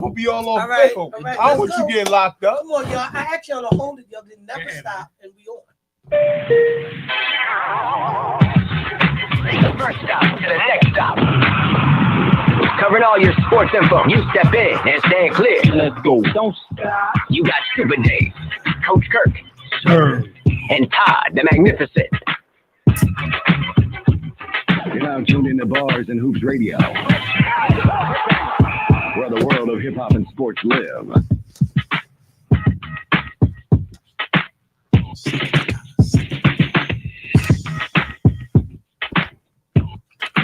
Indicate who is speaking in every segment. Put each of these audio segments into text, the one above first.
Speaker 1: We'll be all on
Speaker 2: All right,
Speaker 1: film.
Speaker 2: all right,
Speaker 1: I don't
Speaker 2: let's
Speaker 1: want you
Speaker 2: go.
Speaker 1: getting locked up.
Speaker 2: Come on, y'all. I asked y'all to hold it. Y'all didn't never stop, and we on.
Speaker 3: First stop to the next stop. Covering all your sports info. You step in and stand clear. Let's go. Don't stop. You got Super Dave, Coach Kirk,
Speaker 1: Sir.
Speaker 3: and Todd the Magnificent.
Speaker 4: You're now tuned into Bars and Hoops Radio, where the world of hip hop and sports live.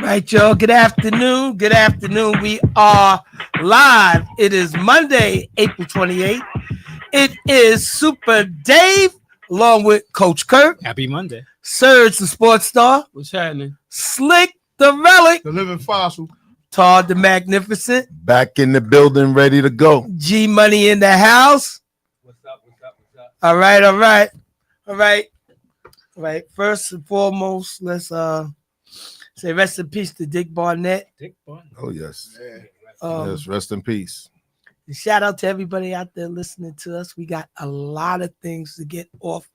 Speaker 2: Right, y'all. Good afternoon. Good afternoon. We are live. It is Monday, April 28th. It is Super Dave, along with Coach Kirk,
Speaker 5: Happy Monday.
Speaker 2: Surge the Sports Star,
Speaker 5: What's happening?
Speaker 2: Slick the Relic,
Speaker 1: The living fossil.
Speaker 2: Todd the Magnificent,
Speaker 6: Back in the building, ready to go.
Speaker 2: G Money in the house.
Speaker 5: What's up? What's up? What's up?
Speaker 2: All right, all right, all right, all right. First and foremost, let's say rest in peace to Dick Barnett.
Speaker 5: Dick Barnett.
Speaker 6: Oh, yes.
Speaker 2: Um,
Speaker 6: Yes, rest in peace.
Speaker 2: Shout out to everybody out there listening to us. We got a lot of things to get off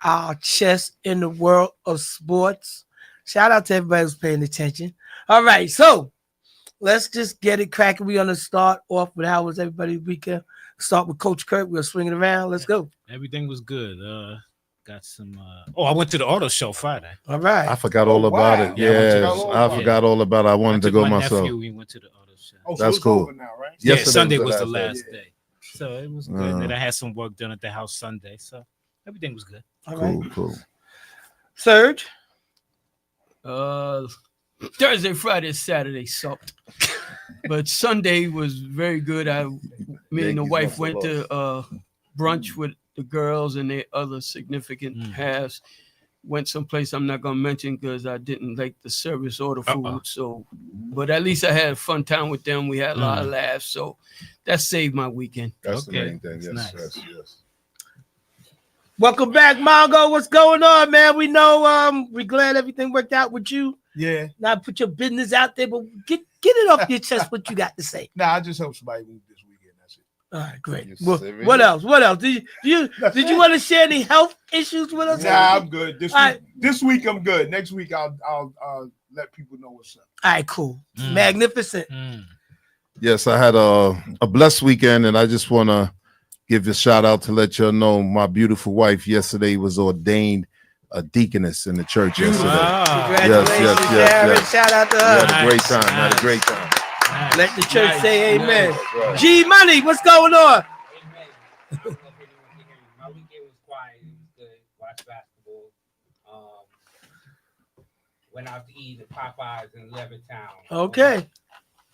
Speaker 2: our chest in the world of sports. Shout out to everybody who's paying attention. All right, so let's just get it cracking. We're gonna start off with how was everybody's weekend. Start with Coach Kirk. We'll swing it around. Let's go.
Speaker 5: Everything was good. Got some. I went to the auto show Friday.
Speaker 2: All right.
Speaker 6: I forgot all about it.
Speaker 5: Yeah, I went to
Speaker 6: Yes,
Speaker 5: the-
Speaker 6: I forgot all about it. I wanted to
Speaker 5: took
Speaker 6: go
Speaker 5: my
Speaker 6: myself.
Speaker 5: nephew, we went to the auto show.
Speaker 1: Oh, so
Speaker 6: That's
Speaker 1: it's
Speaker 6: cool.
Speaker 1: over now, right?
Speaker 5: Yeah,
Speaker 6: Yesterday
Speaker 5: Sunday
Speaker 6: was
Speaker 5: was
Speaker 6: the
Speaker 5: the
Speaker 6: last
Speaker 5: last
Speaker 1: day.
Speaker 5: day. So it was good. And I had some work done at the house Sunday. So everything was good.
Speaker 2: All right.
Speaker 6: Cool.
Speaker 2: Surge.
Speaker 7: Thursday, Friday, Saturday sucked, but Sunday was very good. Me and the
Speaker 6: Yankees
Speaker 7: wife
Speaker 6: must have
Speaker 7: went to brunch with the girls and their other significant halves. Went someplace I'm not gonna mention because I didn't like the service or the food. So, but at least I had a fun time with them. We had a lot of laughs, so that saved my weekend.
Speaker 6: That's
Speaker 5: Okay,
Speaker 6: the main thing.
Speaker 5: that's
Speaker 6: Yes,
Speaker 5: nice.
Speaker 6: yes.
Speaker 2: Welcome back, Mongo. What's going on, man? We know we're glad everything worked out with you.
Speaker 1: Yeah.
Speaker 2: Not put your business out there, but get it off your chest what you got to say.
Speaker 1: Nah, I just hope somebody move this weekend. That's it.
Speaker 2: All right, great.
Speaker 6: You
Speaker 2: Well,
Speaker 6: serious?
Speaker 2: what else? What else? Did you want to share any health issues with us?
Speaker 1: Nah, I'm good. This
Speaker 2: All
Speaker 1: week,
Speaker 2: right.
Speaker 1: this week I'm good. Next week I'll let people know what's up.
Speaker 2: All right, cool. Magnificent.
Speaker 6: Yes, I had a blessed weekend, and I just want to give a shout out to let y'all know my beautiful wife yesterday was ordained a deaconess in the church yesterday.
Speaker 2: Congratulations,
Speaker 6: yes,
Speaker 2: Sharon.
Speaker 6: yes.
Speaker 2: Shout out to
Speaker 6: We
Speaker 2: her.
Speaker 6: had a great time. Had a great time.
Speaker 2: Let the church say amen.
Speaker 6: Right.
Speaker 2: G Money, what's going on?
Speaker 8: My weekend was quiet. It was good. Watched basketball. Went out to eat at Popeyes in Levittown.
Speaker 2: Okay.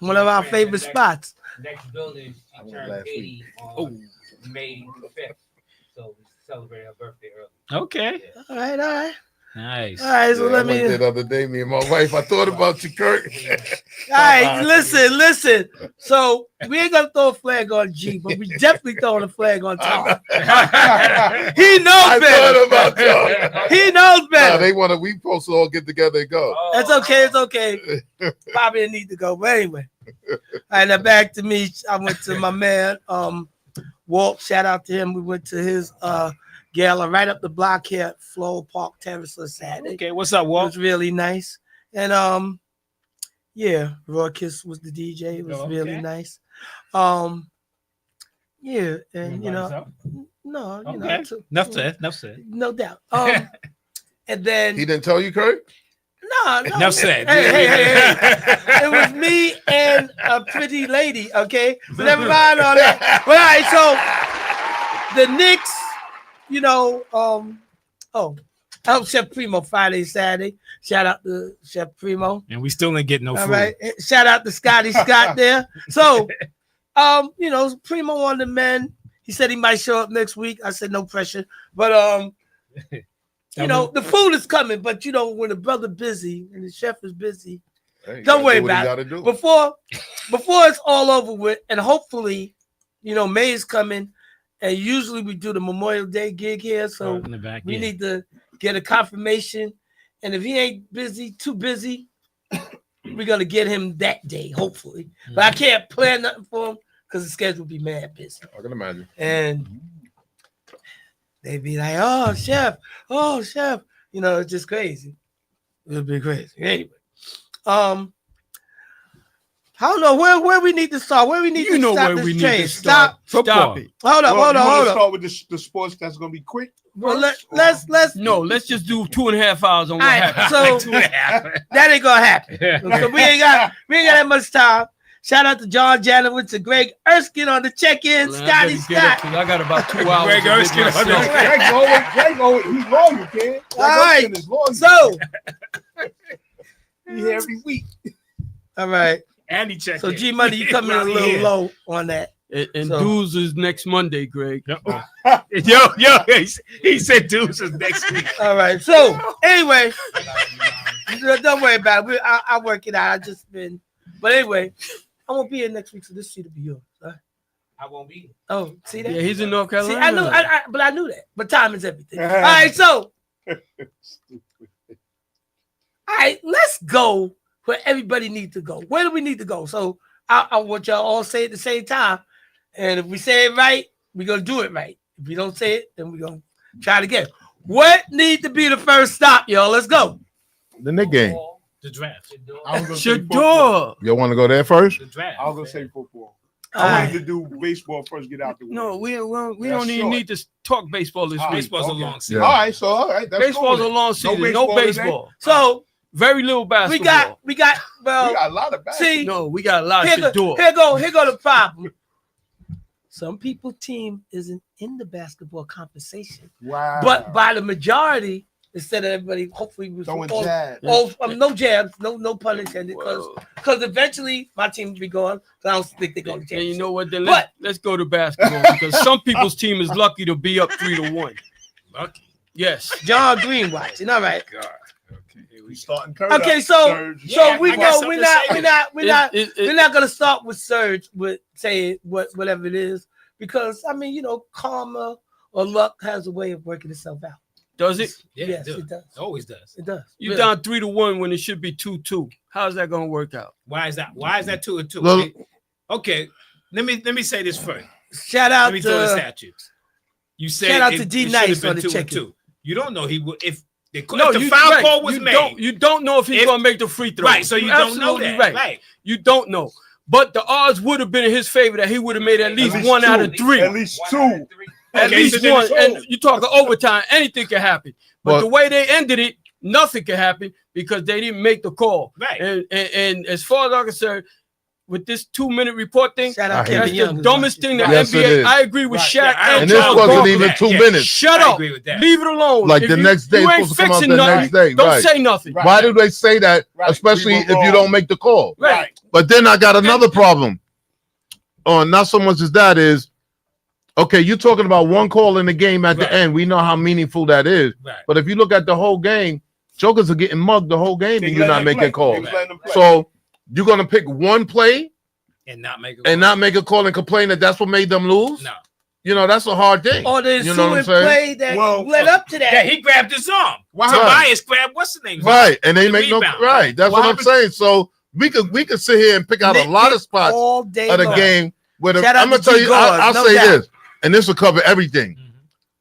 Speaker 2: One of our favorite spots.
Speaker 8: Next building,
Speaker 6: I
Speaker 8: she
Speaker 6: went
Speaker 8: turned
Speaker 6: last
Speaker 8: 80 on May 5th. So we celebrated her birthday early.
Speaker 5: Okay.
Speaker 2: All right, all right.
Speaker 5: Nice.
Speaker 2: All right, so
Speaker 6: Yeah,
Speaker 2: let
Speaker 6: I
Speaker 2: me.
Speaker 6: went there the other day, me and my wife. I thought about you, Kirk.
Speaker 2: All right, listen. So we ain't gonna throw a flag on G, but we definitely throwing a flag on Tom. He knows
Speaker 6: I
Speaker 2: better.
Speaker 6: thought about y'all.
Speaker 2: He knows
Speaker 6: Nah,
Speaker 2: better.
Speaker 6: they want to. We supposed to all get together and go.
Speaker 2: That's okay. It's okay. Probably didn't need to go, but anyway. All right, now back to me. I went to my man, Walt. Shout out to him. We went to his gala right up the block here at Floral Park Terrace on Saturday.
Speaker 5: Okay. What's up,
Speaker 2: It
Speaker 5: Walt?
Speaker 2: was really nice. And yeah, Roy Kiss was the DJ. It was really nice. Yeah, and you know, no, you know,
Speaker 5: Okay. Enough said. Enough said.
Speaker 2: no doubt. And then
Speaker 6: He didn't tell you, Kirk?
Speaker 2: no,
Speaker 5: Enough said.
Speaker 2: Hey. It was me and a pretty lady. Okay, so never mind all that. But all right, so the Knicks, you know, help Chef Primo Friday, Saturday. Shout out to Chef Primo.
Speaker 5: And we still ain't getting no
Speaker 2: All
Speaker 5: food.
Speaker 2: right, shout out to Scotty Scott there. So, you know, Primo on the men. He said he might show up next week. I said no pressure, but you know, the food is coming. But you know, when the brother busy and the chef is busy,
Speaker 6: Hey,
Speaker 2: don't worry
Speaker 6: do what he
Speaker 2: about it.
Speaker 6: gotta do.
Speaker 2: Before it's all over with, and hopefully, you know, May is coming, and usually we do the Memorial Day gig here, so
Speaker 5: In the back,
Speaker 2: we
Speaker 5: yeah.
Speaker 2: need to get a confirmation. And if he ain't busy, too busy, we're gonna get him that day, hopefully. But I can't plan nothing for him because the schedule would be mad busy.
Speaker 6: I can imagine.
Speaker 2: And they'd be like, oh, chef. You know, it's just crazy. It would be crazy. Anyway. I don't know where we need to start. Where we need to stop
Speaker 7: where
Speaker 2: this
Speaker 7: we need
Speaker 2: train.
Speaker 7: to start. Stop it.
Speaker 2: Hold up.
Speaker 1: Start with the sports that's gonna be quick.
Speaker 2: Well, let's
Speaker 7: let's just do 2.5 hours on what happened.
Speaker 2: So that ain't gonna happen. So we ain't got that much time. Shout out to John Janowitz, to Greg Erskine on the check-in.
Speaker 7: Well,
Speaker 2: Scotty Scott.
Speaker 7: I got about 2 hours.
Speaker 5: Greg Erskine on the
Speaker 1: Greg always, he's loyal, kid.
Speaker 2: All right.
Speaker 1: Is loyal.
Speaker 2: So
Speaker 1: he here every week.
Speaker 2: all right.
Speaker 5: And he checked.
Speaker 2: So G Money, you coming in a little low on that.
Speaker 7: And
Speaker 2: So-
Speaker 7: dues is next Monday, Greg.
Speaker 5: He said dudes is next week.
Speaker 2: All right. So anyway, don't worry about it. I'll work it out. But anyway, I won't be here next week, so this seat will be yours. All right?
Speaker 8: I won't be.
Speaker 2: Oh, see that?
Speaker 7: Yeah, he's in North
Speaker 2: See,
Speaker 7: Carolina.
Speaker 2: I knew, but I knew that. But time is everything. All right, so all right, let's go where everybody needs to go. Where do we need to go? So I want y'all all say it at the same time, and if we say it right, we're gonna do it right. If we don't say it, then we're gonna try it again. What needs to be the first stop, y'all? Let's go.
Speaker 6: The Knick game.
Speaker 5: The draft.
Speaker 1: I was gonna say football.
Speaker 7: Shador.
Speaker 6: You want to go there first?
Speaker 5: The draft.
Speaker 1: I was gonna say football.
Speaker 2: All
Speaker 1: I
Speaker 2: right.
Speaker 1: wanted to do baseball first. Get out the way.
Speaker 7: No, we
Speaker 1: That's
Speaker 7: don't even
Speaker 1: short.
Speaker 7: need to talk baseball this
Speaker 1: All right.
Speaker 7: week.
Speaker 5: Baseball's a
Speaker 1: Okay.
Speaker 5: long season.
Speaker 6: Yeah.
Speaker 1: All right, so all right, that's
Speaker 7: Baseball's a
Speaker 1: cool.
Speaker 7: long season. No
Speaker 1: baseball today?
Speaker 7: baseball.
Speaker 2: So
Speaker 7: Very little
Speaker 2: we
Speaker 7: basketball.
Speaker 2: got
Speaker 1: We
Speaker 2: well.
Speaker 1: got a lot of basketball.
Speaker 2: See,
Speaker 7: No, we got a lot of
Speaker 2: here
Speaker 7: Shador.
Speaker 2: go the problem. Some people team isn't in the basketball conversation,
Speaker 1: Wow.
Speaker 2: but by the majority, instead of everybody, hopefully we
Speaker 1: throwing jabs.
Speaker 2: no jabs, no pun intended, because eventually my team will be gone. So I don't think they're going to
Speaker 7: And you
Speaker 2: change.
Speaker 7: know what? Then
Speaker 2: But-
Speaker 7: let's go to basketball because some people's team is lucky to be up 3-1.
Speaker 5: Lucky.
Speaker 7: Yes.
Speaker 2: John Green watching. All right.
Speaker 5: God. Okay. Here we
Speaker 1: We
Speaker 5: go.
Speaker 1: starting Kurt
Speaker 2: Okay,
Speaker 1: up,
Speaker 2: so
Speaker 1: Serge.
Speaker 5: Yeah,
Speaker 2: we
Speaker 5: I got
Speaker 2: go.
Speaker 5: something
Speaker 2: We're
Speaker 5: to say
Speaker 2: not
Speaker 5: then.
Speaker 2: we're not gonna start with Surge with saying whatever it is, because I mean, you know, karma or luck has a way of working itself out.
Speaker 7: Does it?
Speaker 5: Yeah,
Speaker 2: Yes,
Speaker 5: it
Speaker 2: it does.
Speaker 5: always does.
Speaker 2: It does.
Speaker 7: You're
Speaker 2: Really.
Speaker 7: down 3-1 when it should be 2-2. How's that going to work out?
Speaker 5: Why is that? Why is that 2-2?
Speaker 6: Well-
Speaker 5: Okay. Let me say this first.
Speaker 2: Shout out
Speaker 5: Let me throw the
Speaker 2: to
Speaker 5: statutes. You said
Speaker 2: Shout out
Speaker 5: it-
Speaker 2: to D
Speaker 5: it should
Speaker 2: Nice
Speaker 5: have been
Speaker 2: on the
Speaker 5: 2-2.
Speaker 2: check-in.
Speaker 5: You don't know he would if the
Speaker 7: you-
Speaker 5: foul
Speaker 7: right,
Speaker 5: call was
Speaker 7: you
Speaker 5: made.
Speaker 7: You don't know if he's
Speaker 5: If-
Speaker 7: going to make the free throw.
Speaker 5: Right, so you don't know
Speaker 7: absolutely
Speaker 5: that.
Speaker 7: right. You don't know. But the odds would have been in his favor that he would have made at least
Speaker 1: least
Speaker 7: 1 out
Speaker 1: two.
Speaker 7: of 3.
Speaker 1: At least
Speaker 8: One
Speaker 1: two.
Speaker 8: out of three.
Speaker 7: At
Speaker 5: Okay,
Speaker 7: least
Speaker 5: so then
Speaker 7: one.
Speaker 5: it's
Speaker 7: And
Speaker 5: over.
Speaker 7: you talk overtime, anything can happen. But
Speaker 6: Well-
Speaker 7: the way they ended it, nothing can happen because they didn't make the call.
Speaker 5: Right.
Speaker 7: And as far as I'm concerned, with this 2-minute report thing,
Speaker 2: shout
Speaker 6: I
Speaker 2: out
Speaker 6: hate
Speaker 7: that's
Speaker 2: Kevin
Speaker 6: it.
Speaker 2: Young.
Speaker 7: the
Speaker 2: who's
Speaker 7: dumbest
Speaker 2: watching.
Speaker 7: thing that
Speaker 6: Yes, it
Speaker 7: NBA.
Speaker 6: is.
Speaker 7: I agree with
Speaker 5: Right.
Speaker 7: Shaq
Speaker 5: Yeah, I
Speaker 7: and
Speaker 6: And
Speaker 5: don't
Speaker 6: this
Speaker 5: know.
Speaker 7: John
Speaker 6: wasn't
Speaker 7: Bogle.
Speaker 6: even 2
Speaker 5: Yeah.
Speaker 6: minutes.
Speaker 7: Shut
Speaker 5: I
Speaker 7: up.
Speaker 5: agree with that.
Speaker 7: Leave it alone.
Speaker 6: Like
Speaker 7: If
Speaker 6: the
Speaker 7: you-
Speaker 6: next day,
Speaker 7: you
Speaker 6: it's
Speaker 7: ain't
Speaker 6: supposed to come out
Speaker 7: fixing
Speaker 6: the
Speaker 7: nothing.
Speaker 6: next day.
Speaker 7: Don't
Speaker 6: Right.
Speaker 7: say nothing.
Speaker 1: Right.
Speaker 6: Why do they say that?
Speaker 1: Right.
Speaker 6: Especially
Speaker 1: We
Speaker 6: if
Speaker 1: were
Speaker 6: you
Speaker 1: wrong.
Speaker 6: don't make the call.
Speaker 7: Right.
Speaker 6: But then I got another problem. Not so much as that is, okay, you're talking about one call in the game at
Speaker 5: Right.
Speaker 6: the end. We know how meaningful that is.
Speaker 5: Right.
Speaker 6: But if you look at the whole game, Jokers are getting mugged the whole game
Speaker 1: They
Speaker 6: and you're
Speaker 1: let
Speaker 6: not
Speaker 1: them
Speaker 6: making
Speaker 1: play.
Speaker 6: calls.
Speaker 1: They let them play.
Speaker 6: So you're going to pick one play
Speaker 5: And not make it.
Speaker 6: and not make a call and complain that that's what made them lose?
Speaker 5: No.
Speaker 6: You know, that's a hard thing.
Speaker 2: Or the
Speaker 6: You know what I'm
Speaker 2: ensuing
Speaker 6: saying?
Speaker 2: play that
Speaker 1: Well,
Speaker 2: led up to that.
Speaker 5: Yeah, he grabbed his arm.
Speaker 1: Wow.
Speaker 5: Tobias grabbed what's the name?
Speaker 6: Right. And they
Speaker 5: The
Speaker 6: make
Speaker 5: rebound.
Speaker 6: no right. That's
Speaker 1: Why
Speaker 6: what I'm
Speaker 1: was-
Speaker 6: saying. So we could sit here and pick out a lot of spots
Speaker 2: all day
Speaker 6: of the
Speaker 2: long.
Speaker 6: game where
Speaker 2: Shout out
Speaker 6: I'm gonna
Speaker 2: to
Speaker 6: tell
Speaker 2: G
Speaker 6: you,
Speaker 2: Guards,
Speaker 6: I'll
Speaker 2: no
Speaker 6: say
Speaker 2: doubt.
Speaker 6: this, and this will cover everything.
Speaker 5: Mhm.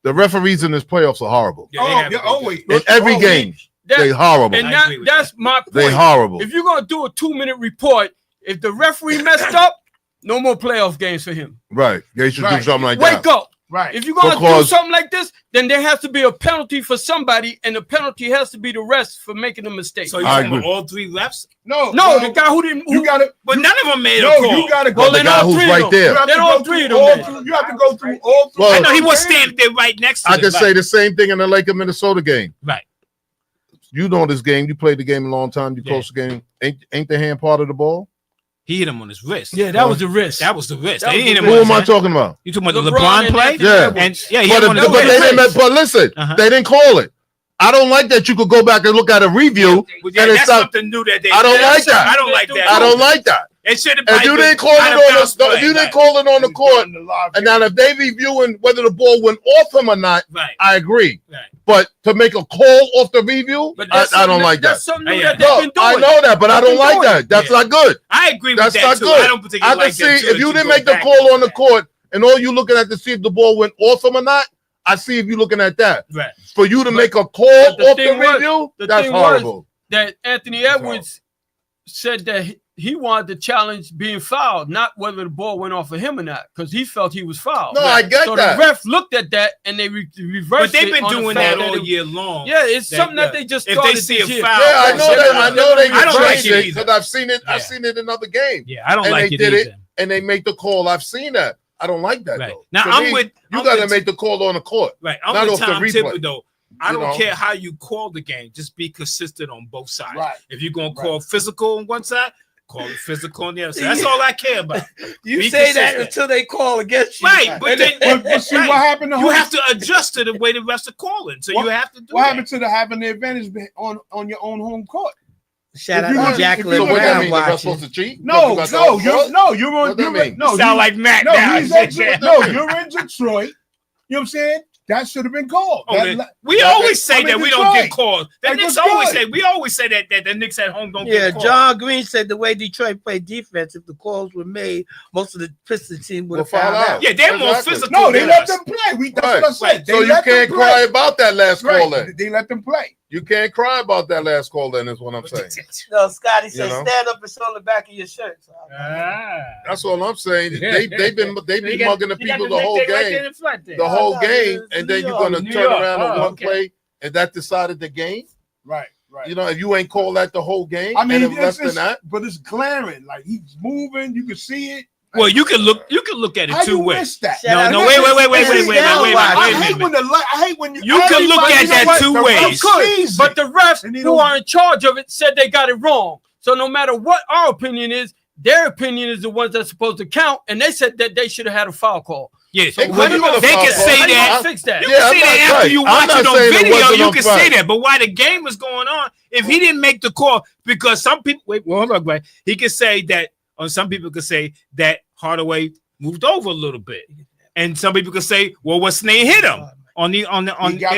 Speaker 6: The referees in this playoffs are horrible.
Speaker 5: Yeah, they
Speaker 1: Oh,
Speaker 5: have
Speaker 1: yeah,
Speaker 5: it.
Speaker 1: always.
Speaker 6: In every
Speaker 1: Always.
Speaker 6: game,
Speaker 7: That-
Speaker 6: they horrible.
Speaker 7: And
Speaker 5: I agree with
Speaker 7: that's my
Speaker 6: They
Speaker 7: point.
Speaker 6: horrible.
Speaker 7: If you're going to do a 2-minute report, if the referee messed up, no more playoff games for him.
Speaker 6: Right. They should do
Speaker 1: Right.
Speaker 6: something like
Speaker 7: Wake
Speaker 6: that.
Speaker 7: up.
Speaker 1: Right.
Speaker 7: If you're going to do
Speaker 6: Because-
Speaker 7: something like this, then there has to be a penalty for somebody, and the penalty has to be the rest for making a mistake.
Speaker 5: So you
Speaker 6: I
Speaker 5: talking about
Speaker 6: agree.
Speaker 5: all 3 refs?
Speaker 1: No,
Speaker 7: no,
Speaker 1: well,
Speaker 7: the guy who didn't.
Speaker 1: you
Speaker 7: Who,
Speaker 1: gotta.
Speaker 5: But none of them made a
Speaker 1: No,
Speaker 5: call.
Speaker 1: you gotta go.
Speaker 7: Well,
Speaker 6: The
Speaker 7: then
Speaker 6: guy
Speaker 7: all
Speaker 6: who's
Speaker 7: three of
Speaker 6: right
Speaker 7: them.
Speaker 6: there.
Speaker 1: You have
Speaker 7: Then
Speaker 1: to
Speaker 7: all
Speaker 1: go
Speaker 7: three of
Speaker 1: through
Speaker 7: them
Speaker 1: all
Speaker 7: then.
Speaker 1: through- You have to go through all three.
Speaker 6: Well,
Speaker 5: I know he was
Speaker 1: games.
Speaker 5: standing there right next to
Speaker 6: I
Speaker 5: them,
Speaker 6: can
Speaker 5: right.
Speaker 6: say the same thing in the Lake of Minnesota game.
Speaker 5: Right.
Speaker 6: You know this game. You played the game a long time. You
Speaker 5: Yeah.
Speaker 6: coached the game. Ain't the hand part of the ball?
Speaker 5: He hit him on his wrist.
Speaker 7: Yeah, that was the risk.
Speaker 5: That was the wrist.
Speaker 7: That
Speaker 5: They
Speaker 7: was
Speaker 5: hit
Speaker 7: the
Speaker 5: him
Speaker 6: Who
Speaker 5: on his
Speaker 6: am I
Speaker 5: hand.
Speaker 6: talking about?
Speaker 5: You talking about the
Speaker 7: LeBron
Speaker 5: LeBron
Speaker 7: and
Speaker 5: play?
Speaker 7: Anthony
Speaker 6: Yeah.
Speaker 7: Edwards.
Speaker 5: And yeah, he
Speaker 6: But,
Speaker 5: hit him on his
Speaker 6: but
Speaker 5: wrist.
Speaker 6: but listen,
Speaker 5: Uh-huh.
Speaker 6: they didn't call it. I don't like that. You could go back and look at a review.
Speaker 5: Well, yeah,
Speaker 6: and it's
Speaker 5: that's
Speaker 6: not-
Speaker 5: something new that they
Speaker 6: I don't
Speaker 5: did.
Speaker 6: like that.
Speaker 5: I don't like that.
Speaker 6: I don't like that.
Speaker 5: It should have.
Speaker 6: If you didn't call it on the court, and now if they reviewing whether the ball went off him or not,
Speaker 5: right,
Speaker 6: I agree.
Speaker 5: right.
Speaker 6: But to make a call off the review,
Speaker 7: But
Speaker 6: I don't like that.
Speaker 7: That's something new
Speaker 5: Yeah.
Speaker 7: that they've
Speaker 6: No,
Speaker 7: been
Speaker 6: I
Speaker 7: doing.
Speaker 6: know that, but I don't
Speaker 7: They've been
Speaker 6: like
Speaker 7: doing
Speaker 6: that. That's
Speaker 5: Yeah.
Speaker 6: not good.
Speaker 5: I agree
Speaker 6: That's
Speaker 5: with that
Speaker 6: not
Speaker 5: too.
Speaker 6: good.
Speaker 5: I don't particularly
Speaker 6: I can
Speaker 5: like
Speaker 6: see
Speaker 5: that too,
Speaker 6: if you
Speaker 5: that
Speaker 6: didn't
Speaker 5: go
Speaker 6: make the
Speaker 5: back
Speaker 6: call
Speaker 5: and
Speaker 6: on the
Speaker 5: back.
Speaker 6: court and all you looking at to see if the ball went off him or not. I see if you're looking at that.
Speaker 5: Right.
Speaker 6: For you to
Speaker 7: But-
Speaker 6: make a call
Speaker 7: but the
Speaker 6: off the
Speaker 7: thing was-
Speaker 6: review,
Speaker 7: the
Speaker 6: that's
Speaker 7: thing was-
Speaker 6: horrible.
Speaker 7: That Anthony Edwards said that he wanted to challenge being fouled, not whether the ball went off of him or not, because he felt he was fouled.
Speaker 6: No, I get
Speaker 7: so
Speaker 6: that.
Speaker 7: the ref looked at that and they reversed
Speaker 5: But they've
Speaker 7: it
Speaker 5: been
Speaker 7: on the
Speaker 5: doing
Speaker 7: fact
Speaker 5: that all
Speaker 7: it-
Speaker 5: year long.
Speaker 7: Yeah, it's
Speaker 5: That-
Speaker 7: something that
Speaker 5: yeah.
Speaker 7: they just
Speaker 5: If
Speaker 7: started
Speaker 5: they see
Speaker 7: this
Speaker 5: a
Speaker 7: year.
Speaker 5: foul-
Speaker 6: Yeah, I know that. I know they
Speaker 5: I don't like
Speaker 6: reversed
Speaker 5: it
Speaker 6: it
Speaker 5: either.
Speaker 6: because I've seen it. I've
Speaker 5: Yeah.
Speaker 6: seen it in other games,
Speaker 5: Yeah, I don't
Speaker 6: and
Speaker 5: like
Speaker 6: they
Speaker 5: it
Speaker 6: did
Speaker 5: either.
Speaker 6: it, and they make the call. I've seen that. I don't like that
Speaker 5: Right.
Speaker 6: though.
Speaker 5: Now,
Speaker 6: To
Speaker 5: I'm
Speaker 6: me,
Speaker 5: with-
Speaker 6: you.
Speaker 5: I'm
Speaker 6: Got to
Speaker 5: with-
Speaker 6: make the call on the court.
Speaker 5: Right. I'm
Speaker 6: Not
Speaker 5: with
Speaker 6: off the
Speaker 5: Tom
Speaker 6: replay.
Speaker 5: Thibodeau. I
Speaker 6: You
Speaker 5: don't
Speaker 6: know?
Speaker 5: care how you call the game. Just be consistent on both sides.
Speaker 1: Right.
Speaker 5: If you're gonna call physical on one side, call it physical on the other side. That's all I care about.
Speaker 2: You
Speaker 5: Be
Speaker 2: say that
Speaker 5: consistent.
Speaker 2: until they call against you.
Speaker 5: Right, but then
Speaker 1: But see
Speaker 5: right.
Speaker 1: what happened to
Speaker 5: You
Speaker 1: Home-
Speaker 5: have to adjust to the way the refs are calling. So
Speaker 1: What-
Speaker 5: you have to do
Speaker 1: what
Speaker 5: that.
Speaker 1: happened to the having the advantage on your own home court?
Speaker 2: Shout
Speaker 1: If
Speaker 2: out
Speaker 1: you
Speaker 2: to
Speaker 1: look- if
Speaker 2: Jacqueline
Speaker 1: you
Speaker 6: So what
Speaker 1: look
Speaker 6: that
Speaker 1: at
Speaker 6: mean?
Speaker 2: Brown
Speaker 6: You're
Speaker 2: watching.
Speaker 6: supposed to cheat?
Speaker 1: No,
Speaker 6: Because you got the home court?
Speaker 1: you're
Speaker 6: What
Speaker 1: on.
Speaker 6: that
Speaker 1: You're
Speaker 6: mean?
Speaker 1: no,
Speaker 5: Sound
Speaker 1: you-
Speaker 5: like Mac
Speaker 1: no,
Speaker 5: now.
Speaker 1: he's in, no, you're in Detroit. You know what I'm saying? That should have been called.
Speaker 5: Oh,
Speaker 1: That-
Speaker 5: we
Speaker 1: that-
Speaker 5: always say
Speaker 1: I'm in
Speaker 5: that we don't get
Speaker 1: Detroit.
Speaker 5: called. The
Speaker 1: Like,
Speaker 5: Knicks
Speaker 1: what's
Speaker 5: always
Speaker 1: good?
Speaker 5: say we always say that the Knicks at home don't
Speaker 2: Yeah,
Speaker 5: get called.
Speaker 2: John Green said the way Detroit played defense, if the calls were made, most of the Pistons team would
Speaker 6: Will
Speaker 2: have found
Speaker 6: foul
Speaker 2: out.
Speaker 6: out.
Speaker 5: Yeah, they're more
Speaker 6: Exactly.
Speaker 5: physical.
Speaker 1: No, they
Speaker 5: than
Speaker 1: let
Speaker 5: us.
Speaker 1: them play. That's
Speaker 6: Right.
Speaker 1: what I said. They
Speaker 6: So you
Speaker 1: let them
Speaker 6: can't
Speaker 1: play.
Speaker 6: cry about that last
Speaker 1: Right.
Speaker 6: call then.
Speaker 1: They let them play.
Speaker 6: You can't cry about that last call then, is what I'm saying.
Speaker 2: No, Scotty said,
Speaker 6: You know?
Speaker 2: stand up and show the back of your shirt. So,
Speaker 6: That's all I'm saying. They've been mugging the people the whole game. The
Speaker 2: Oh,
Speaker 6: whole
Speaker 2: no,
Speaker 6: game,
Speaker 2: it's
Speaker 6: and then
Speaker 2: New
Speaker 6: you're
Speaker 2: York.
Speaker 6: gonna
Speaker 5: New
Speaker 6: turn
Speaker 5: York.
Speaker 6: around on
Speaker 5: Oh,
Speaker 6: one
Speaker 5: okay.
Speaker 6: play, and that decided the game.
Speaker 1: Right.
Speaker 6: You know, if you ain't called that the whole game,
Speaker 1: I mean,
Speaker 6: and if less than
Speaker 1: it's
Speaker 6: that,
Speaker 1: but it's glaring. Like he's moving. You can see it.
Speaker 5: Well, you can look at it
Speaker 1: How
Speaker 5: two
Speaker 1: you
Speaker 5: ways.
Speaker 1: miss that?
Speaker 2: Shout out
Speaker 5: No,
Speaker 2: to
Speaker 5: wait,
Speaker 2: Pistons
Speaker 5: wait,
Speaker 2: fans
Speaker 5: wait,
Speaker 2: now
Speaker 5: wait,
Speaker 2: watching.
Speaker 1: I hate when I hate when
Speaker 5: You can look
Speaker 1: everybody-
Speaker 5: at
Speaker 1: you know
Speaker 5: that
Speaker 1: what?
Speaker 5: two
Speaker 1: The
Speaker 5: ways.
Speaker 1: refs
Speaker 7: Could,
Speaker 1: sees
Speaker 7: but
Speaker 1: it.
Speaker 7: the refs
Speaker 1: And they
Speaker 7: who
Speaker 1: don't-
Speaker 7: are in charge of it said they got it wrong. So no matter what our opinion is, their opinion is the ones that's supposed to count, and they said that they should have had a foul call.
Speaker 5: Yeah,
Speaker 6: They
Speaker 5: so
Speaker 6: couldn't have
Speaker 5: they
Speaker 6: foul
Speaker 5: can
Speaker 6: call.
Speaker 5: say
Speaker 7: How do you
Speaker 5: that.
Speaker 7: fix that?
Speaker 5: You
Speaker 6: Yeah,
Speaker 5: can
Speaker 6: I'm
Speaker 5: say
Speaker 6: not
Speaker 5: that after
Speaker 6: right.
Speaker 5: you
Speaker 6: I'm
Speaker 5: watch
Speaker 6: not
Speaker 5: it on
Speaker 6: saying it
Speaker 5: video.
Speaker 6: wasn't
Speaker 5: You
Speaker 6: on
Speaker 5: can
Speaker 6: fight.
Speaker 5: say that. But while the game was going on, if he didn't make the call, because some people hold on, right? He could say that, or some people could say that Hardaway moved over a little bit, and some people could say, well, what's name hit him on
Speaker 1: He got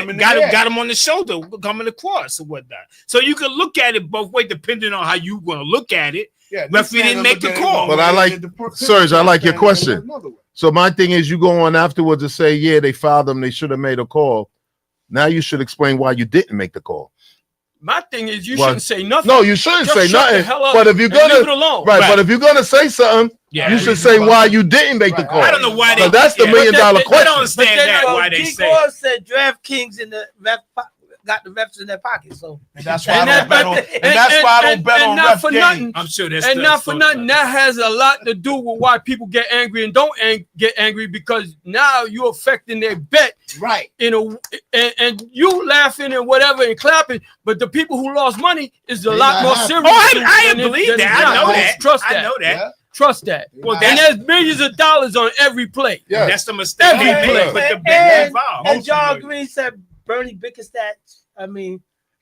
Speaker 1: him in the
Speaker 5: got
Speaker 1: head.
Speaker 5: him on the shoulder coming across or whatnot. So you can look at it both ways depending on how you want to look at it.
Speaker 1: Yeah,
Speaker 5: Referee didn't make the call.
Speaker 6: But I like- Serge, I like your question. So my thing is, you go on afterwards and say, yeah, they fouled them. They should have made a call. Now you should explain why you didn't make the call.
Speaker 7: My thing is, you
Speaker 6: What?
Speaker 7: shouldn't say nothing.
Speaker 6: No, you shouldn't
Speaker 7: Just
Speaker 6: say
Speaker 7: shut the
Speaker 6: nothing.
Speaker 7: hell up
Speaker 6: But if you're
Speaker 7: and leave it
Speaker 6: gonna
Speaker 7: alone.
Speaker 6: right,
Speaker 5: Right.
Speaker 6: but if you're gonna say something,
Speaker 5: Yeah,
Speaker 6: you should say why you didn't make the
Speaker 1: Right.
Speaker 6: call.
Speaker 5: I don't know why they.
Speaker 6: So that's the
Speaker 5: yeah.
Speaker 6: $1 million
Speaker 7: But
Speaker 5: I
Speaker 6: question.
Speaker 5: don't understand
Speaker 7: But then,
Speaker 5: that.
Speaker 2: So
Speaker 5: Why they
Speaker 2: G.
Speaker 5: say.
Speaker 2: Gore said DraftKings in the ref got the refs in their pocket. So
Speaker 1: And that's why I
Speaker 7: And
Speaker 1: don't bet on.
Speaker 7: that-
Speaker 1: And that's why I don't bet
Speaker 7: and
Speaker 1: on
Speaker 7: not
Speaker 1: ref
Speaker 7: for
Speaker 1: games.
Speaker 7: nothing.
Speaker 5: I'm sure that's
Speaker 7: And not for nothing, that has a lot to do with why people get angry and don't get angry, because now you're affecting their bet
Speaker 1: Right.
Speaker 7: and you laughing and whatever and clapping, but the people who lost money is a
Speaker 1: They
Speaker 7: lot
Speaker 1: not
Speaker 7: more
Speaker 1: happy.
Speaker 7: serious.
Speaker 5: I
Speaker 7: than it-
Speaker 5: believe
Speaker 7: than
Speaker 5: that.
Speaker 7: it's
Speaker 5: I know
Speaker 7: not.
Speaker 5: that.
Speaker 7: Trust
Speaker 5: I
Speaker 7: that.
Speaker 5: know that.
Speaker 1: Yeah.
Speaker 7: Trust that.
Speaker 5: Well,
Speaker 7: And
Speaker 5: that's
Speaker 7: there's millions of dollars on every play.
Speaker 6: Yeah.
Speaker 5: that's the mistake
Speaker 7: Every
Speaker 5: they
Speaker 7: play.
Speaker 5: made with the bet involved.
Speaker 2: and John Green said Bernie Bickerstaff,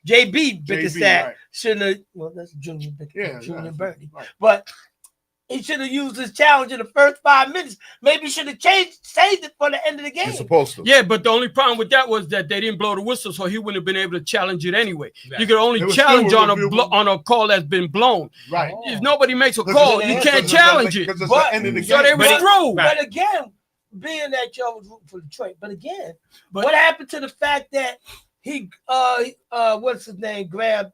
Speaker 2: JB Bickerstaff
Speaker 1: right.
Speaker 2: shouldn't have. Well, that's Junior
Speaker 1: Yeah,
Speaker 2: Junior
Speaker 1: yeah,
Speaker 2: Bernie,
Speaker 1: right.
Speaker 2: but he should have used his challenge in the first 5 minutes. Maybe should have saved it for the end of the game.
Speaker 6: You're supposed to.
Speaker 7: Yeah, but the only problem with that was that they didn't blow the whistle, so he wouldn't have been able to challenge it anyway.
Speaker 5: Right.
Speaker 7: You can only
Speaker 1: It was
Speaker 7: challenge
Speaker 1: still
Speaker 7: on a
Speaker 1: reviewable.
Speaker 7: on a call that's been blown.
Speaker 1: Right.
Speaker 7: If nobody makes a
Speaker 1: 'Cause
Speaker 7: call,
Speaker 1: it's-
Speaker 7: you
Speaker 1: because
Speaker 7: can't
Speaker 1: it's
Speaker 7: challenge it.
Speaker 1: Because it's
Speaker 2: But-
Speaker 1: the end of the
Speaker 7: So
Speaker 1: game.
Speaker 7: they was
Speaker 5: But it-
Speaker 7: through.
Speaker 5: right.
Speaker 2: But again, being that y'all was rooting for Detroit, but again,
Speaker 7: But-
Speaker 2: what happened to the fact that he what's his name, grabbed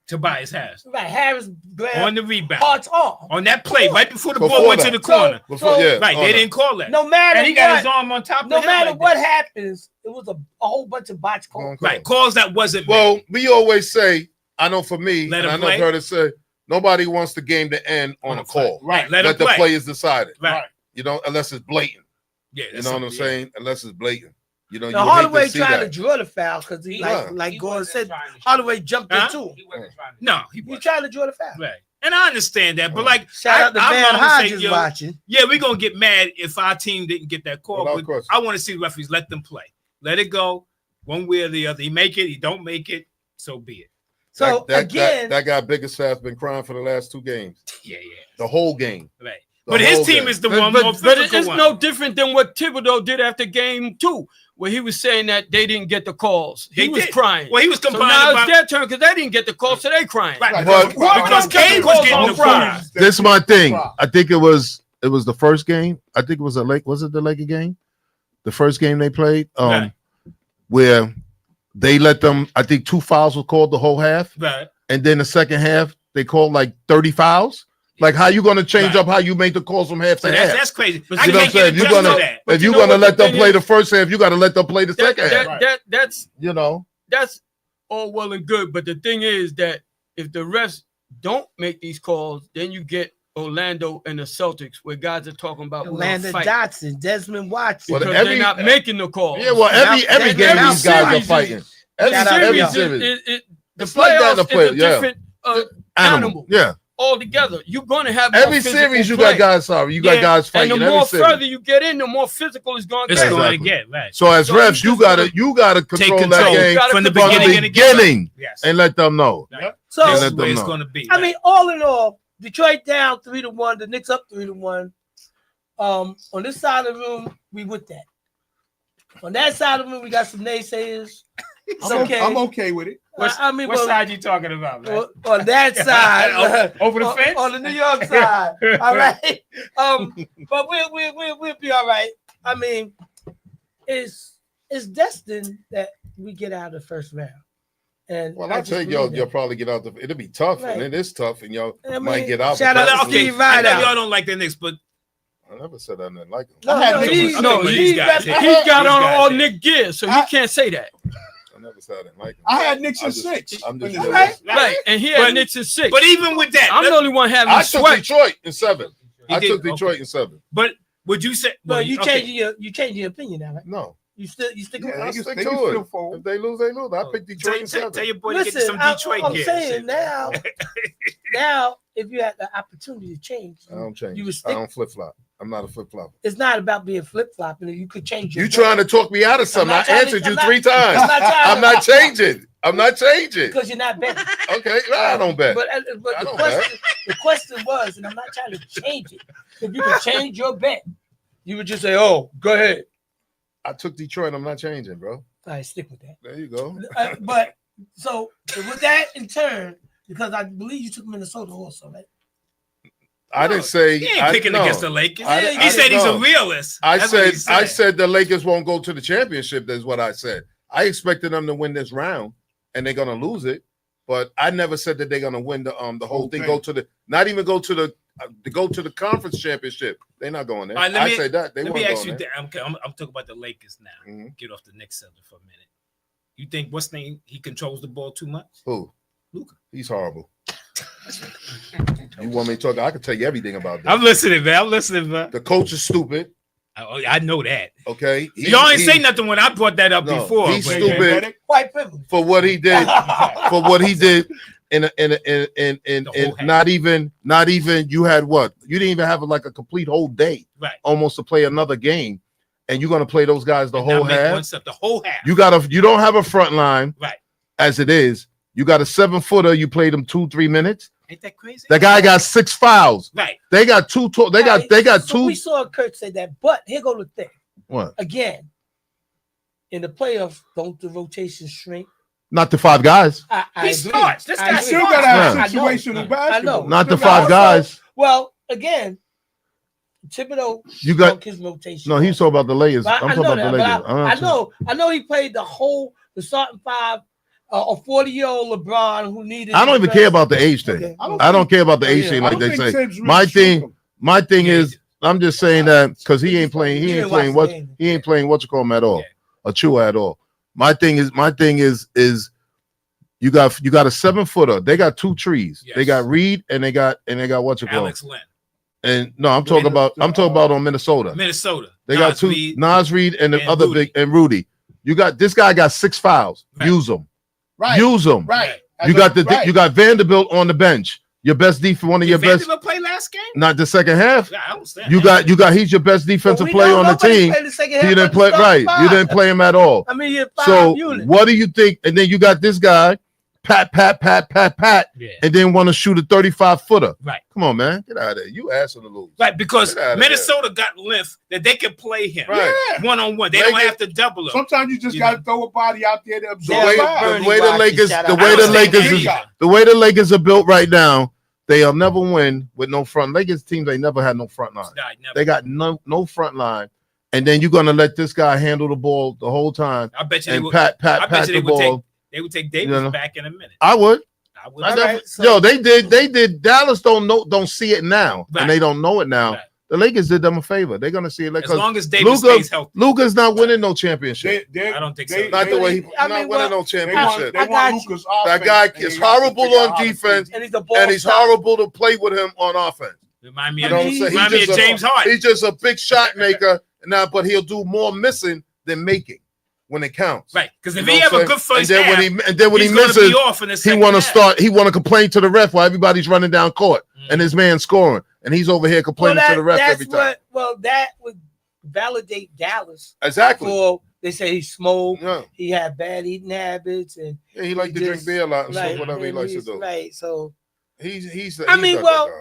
Speaker 5: Tobias Harris
Speaker 2: Harris
Speaker 5: on
Speaker 2: grabbed
Speaker 5: the rebound
Speaker 2: Hart's arm.
Speaker 5: on that play right before the
Speaker 6: Before
Speaker 5: ball went to
Speaker 6: that.
Speaker 5: the corner.
Speaker 6: Before,
Speaker 2: So-
Speaker 6: yeah,
Speaker 5: Right,
Speaker 6: on
Speaker 5: they
Speaker 6: that.
Speaker 5: didn't call that.
Speaker 2: No matter
Speaker 5: And he got his
Speaker 2: what,
Speaker 5: arm on top.
Speaker 2: no
Speaker 5: of him
Speaker 2: matter
Speaker 5: like
Speaker 2: what
Speaker 5: that.
Speaker 2: happens, it was a whole bunch of botch calls.
Speaker 5: Right, calls that wasn't.
Speaker 6: Well, we always say, I know for me,
Speaker 5: Let
Speaker 6: and I
Speaker 5: him
Speaker 6: know
Speaker 5: play.
Speaker 6: I've heard it say, nobody wants the game to end on a call.
Speaker 5: Right, let him
Speaker 6: Let the
Speaker 5: play.
Speaker 6: play is decided.
Speaker 5: Right.
Speaker 6: You know, unless it's blatant.
Speaker 5: Yeah,
Speaker 6: You
Speaker 5: that's
Speaker 6: know what I'm
Speaker 5: something, yeah.
Speaker 6: saying? Unless it's blatant. You know, you
Speaker 2: Now
Speaker 6: would hate
Speaker 2: Hardaway
Speaker 6: to see
Speaker 2: tried to
Speaker 6: that.
Speaker 2: draw the foul because he
Speaker 6: Yeah.
Speaker 2: like
Speaker 8: He
Speaker 2: Gordon
Speaker 8: wasn't
Speaker 2: said,
Speaker 8: trying to-
Speaker 2: Hardaway jumped
Speaker 5: Huh?
Speaker 2: into him.
Speaker 8: He wasn't trying to-
Speaker 5: No, he
Speaker 2: He
Speaker 5: was
Speaker 2: tried to draw the foul.
Speaker 5: right, and I understand that, but like,
Speaker 2: Shout out to
Speaker 5: I'm
Speaker 2: Van
Speaker 5: gonna say,
Speaker 2: Hodges
Speaker 5: yo,
Speaker 2: watching.
Speaker 5: yeah, we're gonna get mad if our team didn't get that call.
Speaker 6: Without
Speaker 5: But
Speaker 6: question.
Speaker 5: I want to see the referees let them play, let it go, one way or the other. He make it, he don't make it, so be it.
Speaker 2: So
Speaker 6: that
Speaker 2: again,
Speaker 6: that guy Bickerstaff's been crying for the last 2 games.
Speaker 5: Yeah.
Speaker 6: The whole game.
Speaker 5: Right.
Speaker 6: The
Speaker 5: But his
Speaker 6: whole
Speaker 5: team
Speaker 6: game.
Speaker 5: is the
Speaker 7: But,
Speaker 5: one
Speaker 7: but,
Speaker 5: more
Speaker 7: but
Speaker 5: physical
Speaker 7: it's
Speaker 5: one.
Speaker 7: no different than what Thibodeau did after game 2, where he was saying that they didn't get the calls. He
Speaker 5: They
Speaker 7: was
Speaker 5: did.
Speaker 7: crying.
Speaker 5: Well, he was
Speaker 7: So
Speaker 5: complaining
Speaker 7: now
Speaker 5: about
Speaker 7: it's their turn because they didn't get the calls, so they crying.
Speaker 5: right,
Speaker 6: But-
Speaker 5: because Cade was getting the calls.
Speaker 6: This is my thing. I think it was the first game. I think it was was it the Laker game? The first game they played,
Speaker 5: Right.
Speaker 6: where they let them, I think 2 fouls were called the whole half,
Speaker 5: Right.
Speaker 6: and then the second half they called like 30 fouls. Like, how you gonna change
Speaker 5: Right.
Speaker 6: up how you make the calls from half
Speaker 5: So
Speaker 6: to half?
Speaker 5: that's crazy.
Speaker 7: But
Speaker 5: I
Speaker 6: You know what I'm
Speaker 5: can't get
Speaker 6: saying? You're
Speaker 5: adjusted
Speaker 6: gonna
Speaker 5: to that.
Speaker 7: But
Speaker 6: if
Speaker 7: you
Speaker 6: you're
Speaker 7: know
Speaker 6: gonna
Speaker 7: what
Speaker 6: let
Speaker 7: the
Speaker 6: them
Speaker 7: thing
Speaker 6: play
Speaker 7: is?
Speaker 6: the first half, you got to let them play the second half.
Speaker 7: That's
Speaker 6: You know,
Speaker 7: that's all well and good, but the thing is that if the refs don't make these calls, then you get Orlando and the Celtics, where guys are talking about we're gonna
Speaker 2: Landon
Speaker 7: fight
Speaker 2: Johnson, Desmond Watson.
Speaker 6: Well,
Speaker 7: because
Speaker 6: every-
Speaker 7: they're not making the calls.
Speaker 6: yeah. Well, every
Speaker 2: Now-
Speaker 6: game
Speaker 2: now
Speaker 6: these guys are
Speaker 7: series
Speaker 6: fighting.
Speaker 7: is-
Speaker 6: Every
Speaker 2: Shout out
Speaker 6: every
Speaker 2: to
Speaker 7: series
Speaker 6: series,
Speaker 7: the
Speaker 6: It's like that in
Speaker 7: playoffs
Speaker 6: the play-
Speaker 7: is a
Speaker 6: yeah.
Speaker 7: different animal
Speaker 6: Yeah,
Speaker 7: altogether. You're going to have more
Speaker 6: every
Speaker 7: physical
Speaker 6: series you
Speaker 7: play.
Speaker 6: got guys. Sorry, you got
Speaker 5: Yeah.
Speaker 6: guys
Speaker 7: And
Speaker 6: fighting.
Speaker 7: the
Speaker 6: every
Speaker 7: more
Speaker 6: series.
Speaker 7: further you get in, the more physical it's going to
Speaker 5: It's
Speaker 7: get.
Speaker 5: going to
Speaker 6: Exactly.
Speaker 5: get right.
Speaker 6: So as
Speaker 7: So
Speaker 6: refs,
Speaker 7: you
Speaker 6: you
Speaker 7: just
Speaker 6: gotta control that
Speaker 5: control
Speaker 6: game
Speaker 5: from the
Speaker 6: from
Speaker 5: beginning
Speaker 6: the
Speaker 5: and again.
Speaker 6: beginning
Speaker 5: Yes.
Speaker 6: and let them know.
Speaker 2: So
Speaker 5: This
Speaker 6: let
Speaker 5: is
Speaker 6: them
Speaker 5: where it's
Speaker 6: know.
Speaker 5: going to be.
Speaker 2: I mean, all in all, Detroit down 3-1, the Knicks up 3-1. On this side of the room, we with that. On that side of the room, we got some naysayers. It's okay.
Speaker 1: I'm okay with it.
Speaker 2: I mean,
Speaker 5: what
Speaker 2: well,
Speaker 5: side you talking about, man?
Speaker 2: on that side,
Speaker 5: Over the fence?
Speaker 2: on the New York side. All right. But we'll be all right. I mean, it's destined that we get out of the first round. And
Speaker 6: Well,
Speaker 2: I
Speaker 6: I
Speaker 2: just
Speaker 6: tell you,
Speaker 2: believe
Speaker 6: you'll
Speaker 2: that.
Speaker 6: probably get out. It'll be tough,
Speaker 2: Right.
Speaker 6: and it is tough, and y'all
Speaker 2: I
Speaker 6: might
Speaker 2: mean,
Speaker 6: get out.
Speaker 2: shout
Speaker 6: but
Speaker 2: out
Speaker 6: that's
Speaker 2: to
Speaker 6: the-
Speaker 2: Steve
Speaker 5: I know
Speaker 2: Rideout.
Speaker 5: y'all don't like the Knicks, but
Speaker 6: I never said I didn't like him.
Speaker 2: No,
Speaker 1: I had
Speaker 2: no,
Speaker 1: Knicks-
Speaker 2: he's,
Speaker 5: I know
Speaker 2: no,
Speaker 5: these
Speaker 2: he's
Speaker 5: guys.
Speaker 2: got-
Speaker 7: He's got
Speaker 5: These
Speaker 7: on
Speaker 5: guys
Speaker 7: all
Speaker 5: did.
Speaker 7: Nick gear, so you can't say that.
Speaker 6: I never said I didn't like him.
Speaker 1: I had Knicks
Speaker 6: I
Speaker 1: in
Speaker 6: just-
Speaker 1: 6.
Speaker 6: I'm just-
Speaker 2: All right.
Speaker 7: Right, and he had
Speaker 5: But-
Speaker 7: Knicks in 6.
Speaker 5: but even with that,
Speaker 7: I'm the only one having
Speaker 6: I took
Speaker 7: sweat.
Speaker 6: Detroit in 7.
Speaker 5: He
Speaker 6: I
Speaker 5: did,
Speaker 6: took Detroit
Speaker 5: okay.
Speaker 6: in 7.
Speaker 5: but would you say?
Speaker 2: No, you
Speaker 5: okay.
Speaker 2: changing your opinion now, right?
Speaker 6: No,
Speaker 2: You stick
Speaker 1: Yeah,
Speaker 2: with
Speaker 6: I
Speaker 1: they can-
Speaker 6: stick
Speaker 1: they
Speaker 6: to
Speaker 1: can
Speaker 6: it.
Speaker 1: still fold.
Speaker 6: If they lose, they lose. I picked Detroit in
Speaker 5: Tell
Speaker 6: 7.
Speaker 5: your boy to get
Speaker 2: Listen,
Speaker 5: some Detroit
Speaker 2: I'm
Speaker 5: gear.
Speaker 2: saying now, if you had the opportunity to change,
Speaker 6: I don't change.
Speaker 2: you would
Speaker 6: I
Speaker 2: stick.
Speaker 6: don't flip flop. I'm not a flip flopper.
Speaker 2: It's not about being flip flopping. You could change your.
Speaker 6: You trying to talk me out of something? I
Speaker 2: not trying to-
Speaker 6: answered
Speaker 2: I'm
Speaker 6: you
Speaker 2: not-
Speaker 6: 3 times.
Speaker 2: I'm not trying
Speaker 6: I'm
Speaker 2: to-
Speaker 6: not changing. I'm not changing.
Speaker 2: because you're not betting.
Speaker 6: Okay, I don't bet.
Speaker 2: But
Speaker 6: I
Speaker 2: the
Speaker 6: don't
Speaker 2: question was, and I'm not trying to change it. If you could change your bet, you would just say, "Oh, go ahead."
Speaker 6: I took Detroit. I'm not changing, bro.
Speaker 2: All right, stick with that.
Speaker 6: There you go.
Speaker 2: But so with that in turn, because I believe you took Minnesota also, right?
Speaker 6: I didn't say.
Speaker 5: He ain't
Speaker 6: I,
Speaker 5: picking
Speaker 6: no.
Speaker 5: against the Lakers.
Speaker 6: I-
Speaker 5: He
Speaker 6: I
Speaker 5: said he's
Speaker 6: no.
Speaker 5: a realist.
Speaker 6: I
Speaker 5: That's what
Speaker 6: said,
Speaker 5: he
Speaker 6: I said the Lakers won't go to the championship. That's what I said. I expected them to win this round, and they're gonna lose it. But I never said that they're gonna win the whole thing.
Speaker 1: thing.
Speaker 6: Go to the not even go to the to go to the conference championship. They're not going there.
Speaker 5: All right, let
Speaker 6: I
Speaker 5: me-
Speaker 6: said that they
Speaker 5: Let
Speaker 6: weren't
Speaker 5: me ask
Speaker 6: going
Speaker 5: you.
Speaker 6: there.
Speaker 5: I'm talking about the Lakers now.
Speaker 6: Mhm.
Speaker 5: Get off the Knicks subject for a minute. You think what's name? He controls the ball too much.
Speaker 6: Who?
Speaker 5: Luka.
Speaker 6: He's horrible. You want me to talk? I can tell you everything about that.
Speaker 5: I'm listening, man. I'm listening, man.
Speaker 6: The coach is stupid.
Speaker 5: I know that.
Speaker 6: Okay,
Speaker 5: Y'all ain't say nothing when I brought that up
Speaker 6: No,
Speaker 5: before.
Speaker 6: he's
Speaker 5: but-
Speaker 6: stupid.
Speaker 2: White privilege.
Speaker 6: for what he did. For what he did. In
Speaker 5: The whole half.
Speaker 6: not even you had what you didn't even have like a complete whole day
Speaker 5: Right.
Speaker 6: almost to play another game, and you're gonna play those guys the
Speaker 5: And
Speaker 6: whole
Speaker 5: not make one
Speaker 6: half.
Speaker 5: step, the whole half.
Speaker 6: You don't have a front line
Speaker 5: Right.
Speaker 6: as it is. You got a 7-footer. You played him 2-3 minutes.
Speaker 5: Ain't that crazy?
Speaker 6: That guy got 6 fouls.
Speaker 5: Right.
Speaker 6: They got two. They got
Speaker 2: So
Speaker 6: two.
Speaker 2: we saw Kurt say that, but here go the thing.
Speaker 6: What?
Speaker 2: Again, in the playoffs, don't the rotation shrink?
Speaker 6: Not the 5 guys.
Speaker 2: I
Speaker 5: He
Speaker 2: agree.
Speaker 5: starts. This
Speaker 2: I
Speaker 5: guy
Speaker 1: You
Speaker 2: agree.
Speaker 1: still
Speaker 5: starts.
Speaker 1: gotta have
Speaker 6: Yeah.
Speaker 1: situational
Speaker 2: I know.
Speaker 1: basketball.
Speaker 6: Not the
Speaker 1: Still gotta-
Speaker 6: 5 guys.
Speaker 2: Well, again, Thibodeau
Speaker 6: You got
Speaker 2: broke his rotation.
Speaker 6: no. He's talking about the Lakers.
Speaker 2: But
Speaker 6: I'm
Speaker 2: I
Speaker 6: talking
Speaker 2: know
Speaker 6: about the
Speaker 2: that,
Speaker 6: Lakers.
Speaker 2: but I know he played the starting 5, a 40-year-old LeBron who needed.
Speaker 6: I don't even care about the age thing.
Speaker 2: Okay.
Speaker 6: I don't care about the age
Speaker 2: Yeah,
Speaker 6: thing
Speaker 1: I
Speaker 6: like
Speaker 1: don't
Speaker 6: they
Speaker 1: think
Speaker 6: say.
Speaker 1: Tibbs really
Speaker 6: My
Speaker 1: shook
Speaker 6: thing-
Speaker 1: him.
Speaker 6: My thing
Speaker 5: Yeah,
Speaker 6: is, I'm just saying that because he ain't playing
Speaker 2: You didn't watch the game.
Speaker 6: he ain't playing what you call him at all,
Speaker 5: Yeah.
Speaker 6: Achua at all. My thing is you got a 7-footer. They got 2 trees.
Speaker 5: Yes.
Speaker 6: They got Reed and they got what you call him.
Speaker 5: Alex Lynn,
Speaker 6: And no, I'm talking about on Minnesota.
Speaker 5: Minnesota.
Speaker 6: They got
Speaker 5: Nas
Speaker 6: 2
Speaker 5: Reed.
Speaker 6: Nas Reed and the
Speaker 5: and
Speaker 6: other
Speaker 5: Rudy.
Speaker 6: big and Rudy. You got this guy got 6 fouls.
Speaker 5: Right.
Speaker 6: Use them.
Speaker 1: Right.
Speaker 6: Use them.
Speaker 1: Right.
Speaker 6: You got Vanderbilt on the bench. Your best defense, one of your
Speaker 5: Did
Speaker 6: best.
Speaker 5: Vanderbilt play last game?
Speaker 6: Not the second half.
Speaker 5: Yeah, I understand.
Speaker 6: You got he's your best defensive player on the team. He didn't play right. You didn't play him at all.
Speaker 2: I mean, you're 5
Speaker 6: So
Speaker 2: units.
Speaker 6: what do you think? And then you got this guy pat,
Speaker 5: Yeah.
Speaker 6: and then want to shoot a 35-footer.
Speaker 5: Right.
Speaker 6: Come on, man. Get out of there. You asking to lose.
Speaker 5: Right, because
Speaker 6: Get outta
Speaker 5: Minnesota got length that they can play him
Speaker 6: Right.
Speaker 5: one on one. They don't have to double him.
Speaker 1: Sometimes you just
Speaker 5: You
Speaker 1: got to
Speaker 5: know.
Speaker 1: throw a body out there to
Speaker 6: The
Speaker 1: absorb
Speaker 6: way,
Speaker 1: fouls.
Speaker 6: the way the Lakers,
Speaker 2: Shout
Speaker 6: the
Speaker 2: out.
Speaker 6: way
Speaker 5: I
Speaker 6: the
Speaker 5: don't
Speaker 6: Lakers,
Speaker 5: think
Speaker 6: is,
Speaker 5: they-
Speaker 6: the way the Lakers are built right now, they'll never win with no front. Lakers teams, they never had no front line.
Speaker 5: Nah, never.
Speaker 6: They got no front line, and then you're gonna let this guy handle the ball the whole time
Speaker 5: I bet you they
Speaker 6: and
Speaker 5: would.
Speaker 6: pat
Speaker 5: I bet you
Speaker 6: the
Speaker 5: they would take.
Speaker 6: ball.
Speaker 5: They would take Davis
Speaker 6: You know.
Speaker 5: back in a minute.
Speaker 6: I would.
Speaker 5: I would.
Speaker 6: I
Speaker 2: All
Speaker 6: never,
Speaker 2: right, so-
Speaker 6: yo, they did. Dallas don't see it now,
Speaker 5: Right.
Speaker 6: and they don't know it now.
Speaker 5: Right.
Speaker 6: The Lakers did them a favor. They're gonna see it
Speaker 5: As
Speaker 6: because
Speaker 5: long as Davis
Speaker 6: Luka-
Speaker 5: stays healthy.
Speaker 6: Luka's not winning no championship.
Speaker 5: I don't think so.
Speaker 6: Not the way he
Speaker 2: I
Speaker 6: not
Speaker 2: mean,
Speaker 6: winning
Speaker 2: well,
Speaker 6: no
Speaker 1: They want,
Speaker 6: championship.
Speaker 1: they
Speaker 2: I
Speaker 1: want
Speaker 2: got you.
Speaker 1: Luka's
Speaker 6: That
Speaker 1: offense,
Speaker 6: guy
Speaker 1: and they
Speaker 6: is
Speaker 1: got to
Speaker 6: horrible
Speaker 1: figure out
Speaker 6: on
Speaker 1: how to
Speaker 6: defense,
Speaker 2: And he's a ball
Speaker 6: and he's
Speaker 2: stopper.
Speaker 6: horrible to play with him on offense.
Speaker 5: Remind me
Speaker 6: You
Speaker 5: of,
Speaker 6: know what I'm saying?
Speaker 5: remind me of
Speaker 6: He's just
Speaker 5: James Harden.
Speaker 6: He's just a big shot maker now, but he'll do more missing than making when it counts.
Speaker 5: Right, because if
Speaker 6: You
Speaker 5: he
Speaker 6: know
Speaker 5: have
Speaker 6: what
Speaker 5: a
Speaker 6: I'm
Speaker 5: good
Speaker 6: saying?
Speaker 5: first
Speaker 6: and then
Speaker 5: half,
Speaker 6: when he
Speaker 5: he's gonna
Speaker 6: misses,
Speaker 5: be off in the
Speaker 6: he
Speaker 5: second
Speaker 6: want to
Speaker 5: half.
Speaker 6: start. He want to complain to the ref while everybody's running down court and his man scoring, and he's over here complaining to the ref every time.
Speaker 2: That would validate Dallas.
Speaker 6: Exactly.
Speaker 2: For they say he smoked,
Speaker 6: Yeah.
Speaker 2: he had bad eating habits, and
Speaker 6: Yeah, he liked to drink
Speaker 2: just,
Speaker 6: beer a lot and
Speaker 2: like,
Speaker 6: so whatever he
Speaker 2: and
Speaker 6: likes to
Speaker 2: he's-
Speaker 6: do.
Speaker 2: Right. So
Speaker 6: He's
Speaker 2: I mean,
Speaker 6: not
Speaker 2: well,
Speaker 6: that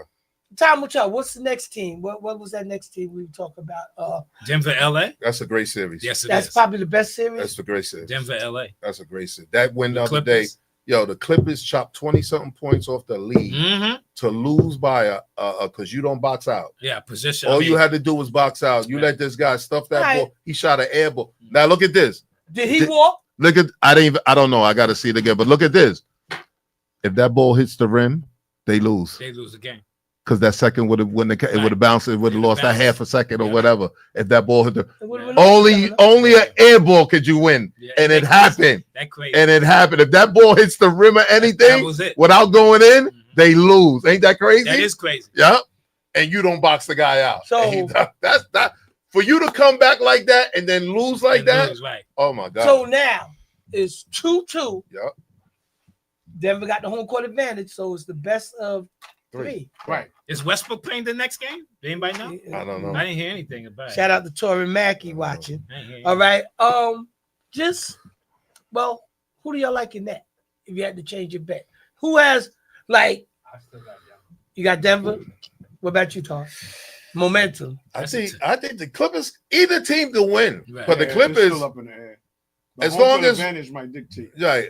Speaker 6: guy.
Speaker 2: Tom, with y'all, what's the next team? What was that next team we were talking about?
Speaker 5: Denver, LA.
Speaker 6: That's a great series.
Speaker 5: Yes, it
Speaker 2: That's
Speaker 5: is.
Speaker 2: probably the best series.
Speaker 6: That's a great series.
Speaker 5: Denver, LA.
Speaker 6: That's a great series. That win the
Speaker 5: The
Speaker 6: other day,
Speaker 5: Clippers.
Speaker 6: yo, the Clippers chopped 20-something points off the lead
Speaker 5: Mm-hmm.
Speaker 6: to lose by because you don't box out.
Speaker 5: Yeah, position.
Speaker 6: All
Speaker 5: I mean,
Speaker 6: you had to do was box out. You
Speaker 5: Right.
Speaker 6: let this guy stuff that
Speaker 2: Right.
Speaker 6: ball. He shot an air ball. Now look at this.
Speaker 2: Did he
Speaker 6: Did-
Speaker 2: walk?
Speaker 6: Look at I don't know. I got to see it again. But look at this. If that ball hits the rim, they lose
Speaker 5: they lose the game.
Speaker 6: because that second would have it would have bounced. It would have
Speaker 5: It'd
Speaker 6: lost that
Speaker 5: bounce.
Speaker 6: half a second or
Speaker 5: Yeah.
Speaker 6: whatever. If that ball hit the
Speaker 2: It would've been
Speaker 6: only an air ball could you win,
Speaker 5: Yeah,
Speaker 6: and it
Speaker 5: that
Speaker 6: happened.
Speaker 5: That crazy.
Speaker 6: And it happened. If that ball hits the rim or
Speaker 5: that
Speaker 6: anything
Speaker 5: was it.
Speaker 6: without going in,
Speaker 5: Mhm.
Speaker 6: they lose. Ain't that crazy?
Speaker 5: That is crazy.
Speaker 6: Yep. And you don't box the guy out.
Speaker 2: So-
Speaker 6: And that's that for you to come back like that and then lose like
Speaker 5: And
Speaker 6: that.
Speaker 5: lose, right.
Speaker 6: Oh my god.
Speaker 2: So now it's 2-2.
Speaker 6: Yep.
Speaker 2: Denver got the home court advantage, so it's the best of three.
Speaker 1: Right.
Speaker 5: Is Westbrook playing the next game? Anybody know?
Speaker 6: I don't know.
Speaker 5: I didn't hear anything about it.
Speaker 2: Shout out to Tori Mackey watching.
Speaker 5: I didn't hear
Speaker 2: All
Speaker 5: anything.
Speaker 2: right. Just who do y'all like in that? If you had to change your bet, who has like
Speaker 8: I still got Denver.
Speaker 2: you got Denver? What about you, Tom? Momentum.
Speaker 6: I think the Clippers, either team can win.
Speaker 5: Right.
Speaker 6: But the
Speaker 1: Yeah, it's
Speaker 6: Clippers,
Speaker 1: still up in the air. The
Speaker 6: as
Speaker 1: home
Speaker 6: long
Speaker 1: court
Speaker 6: as-
Speaker 1: advantage might dictate.
Speaker 6: right.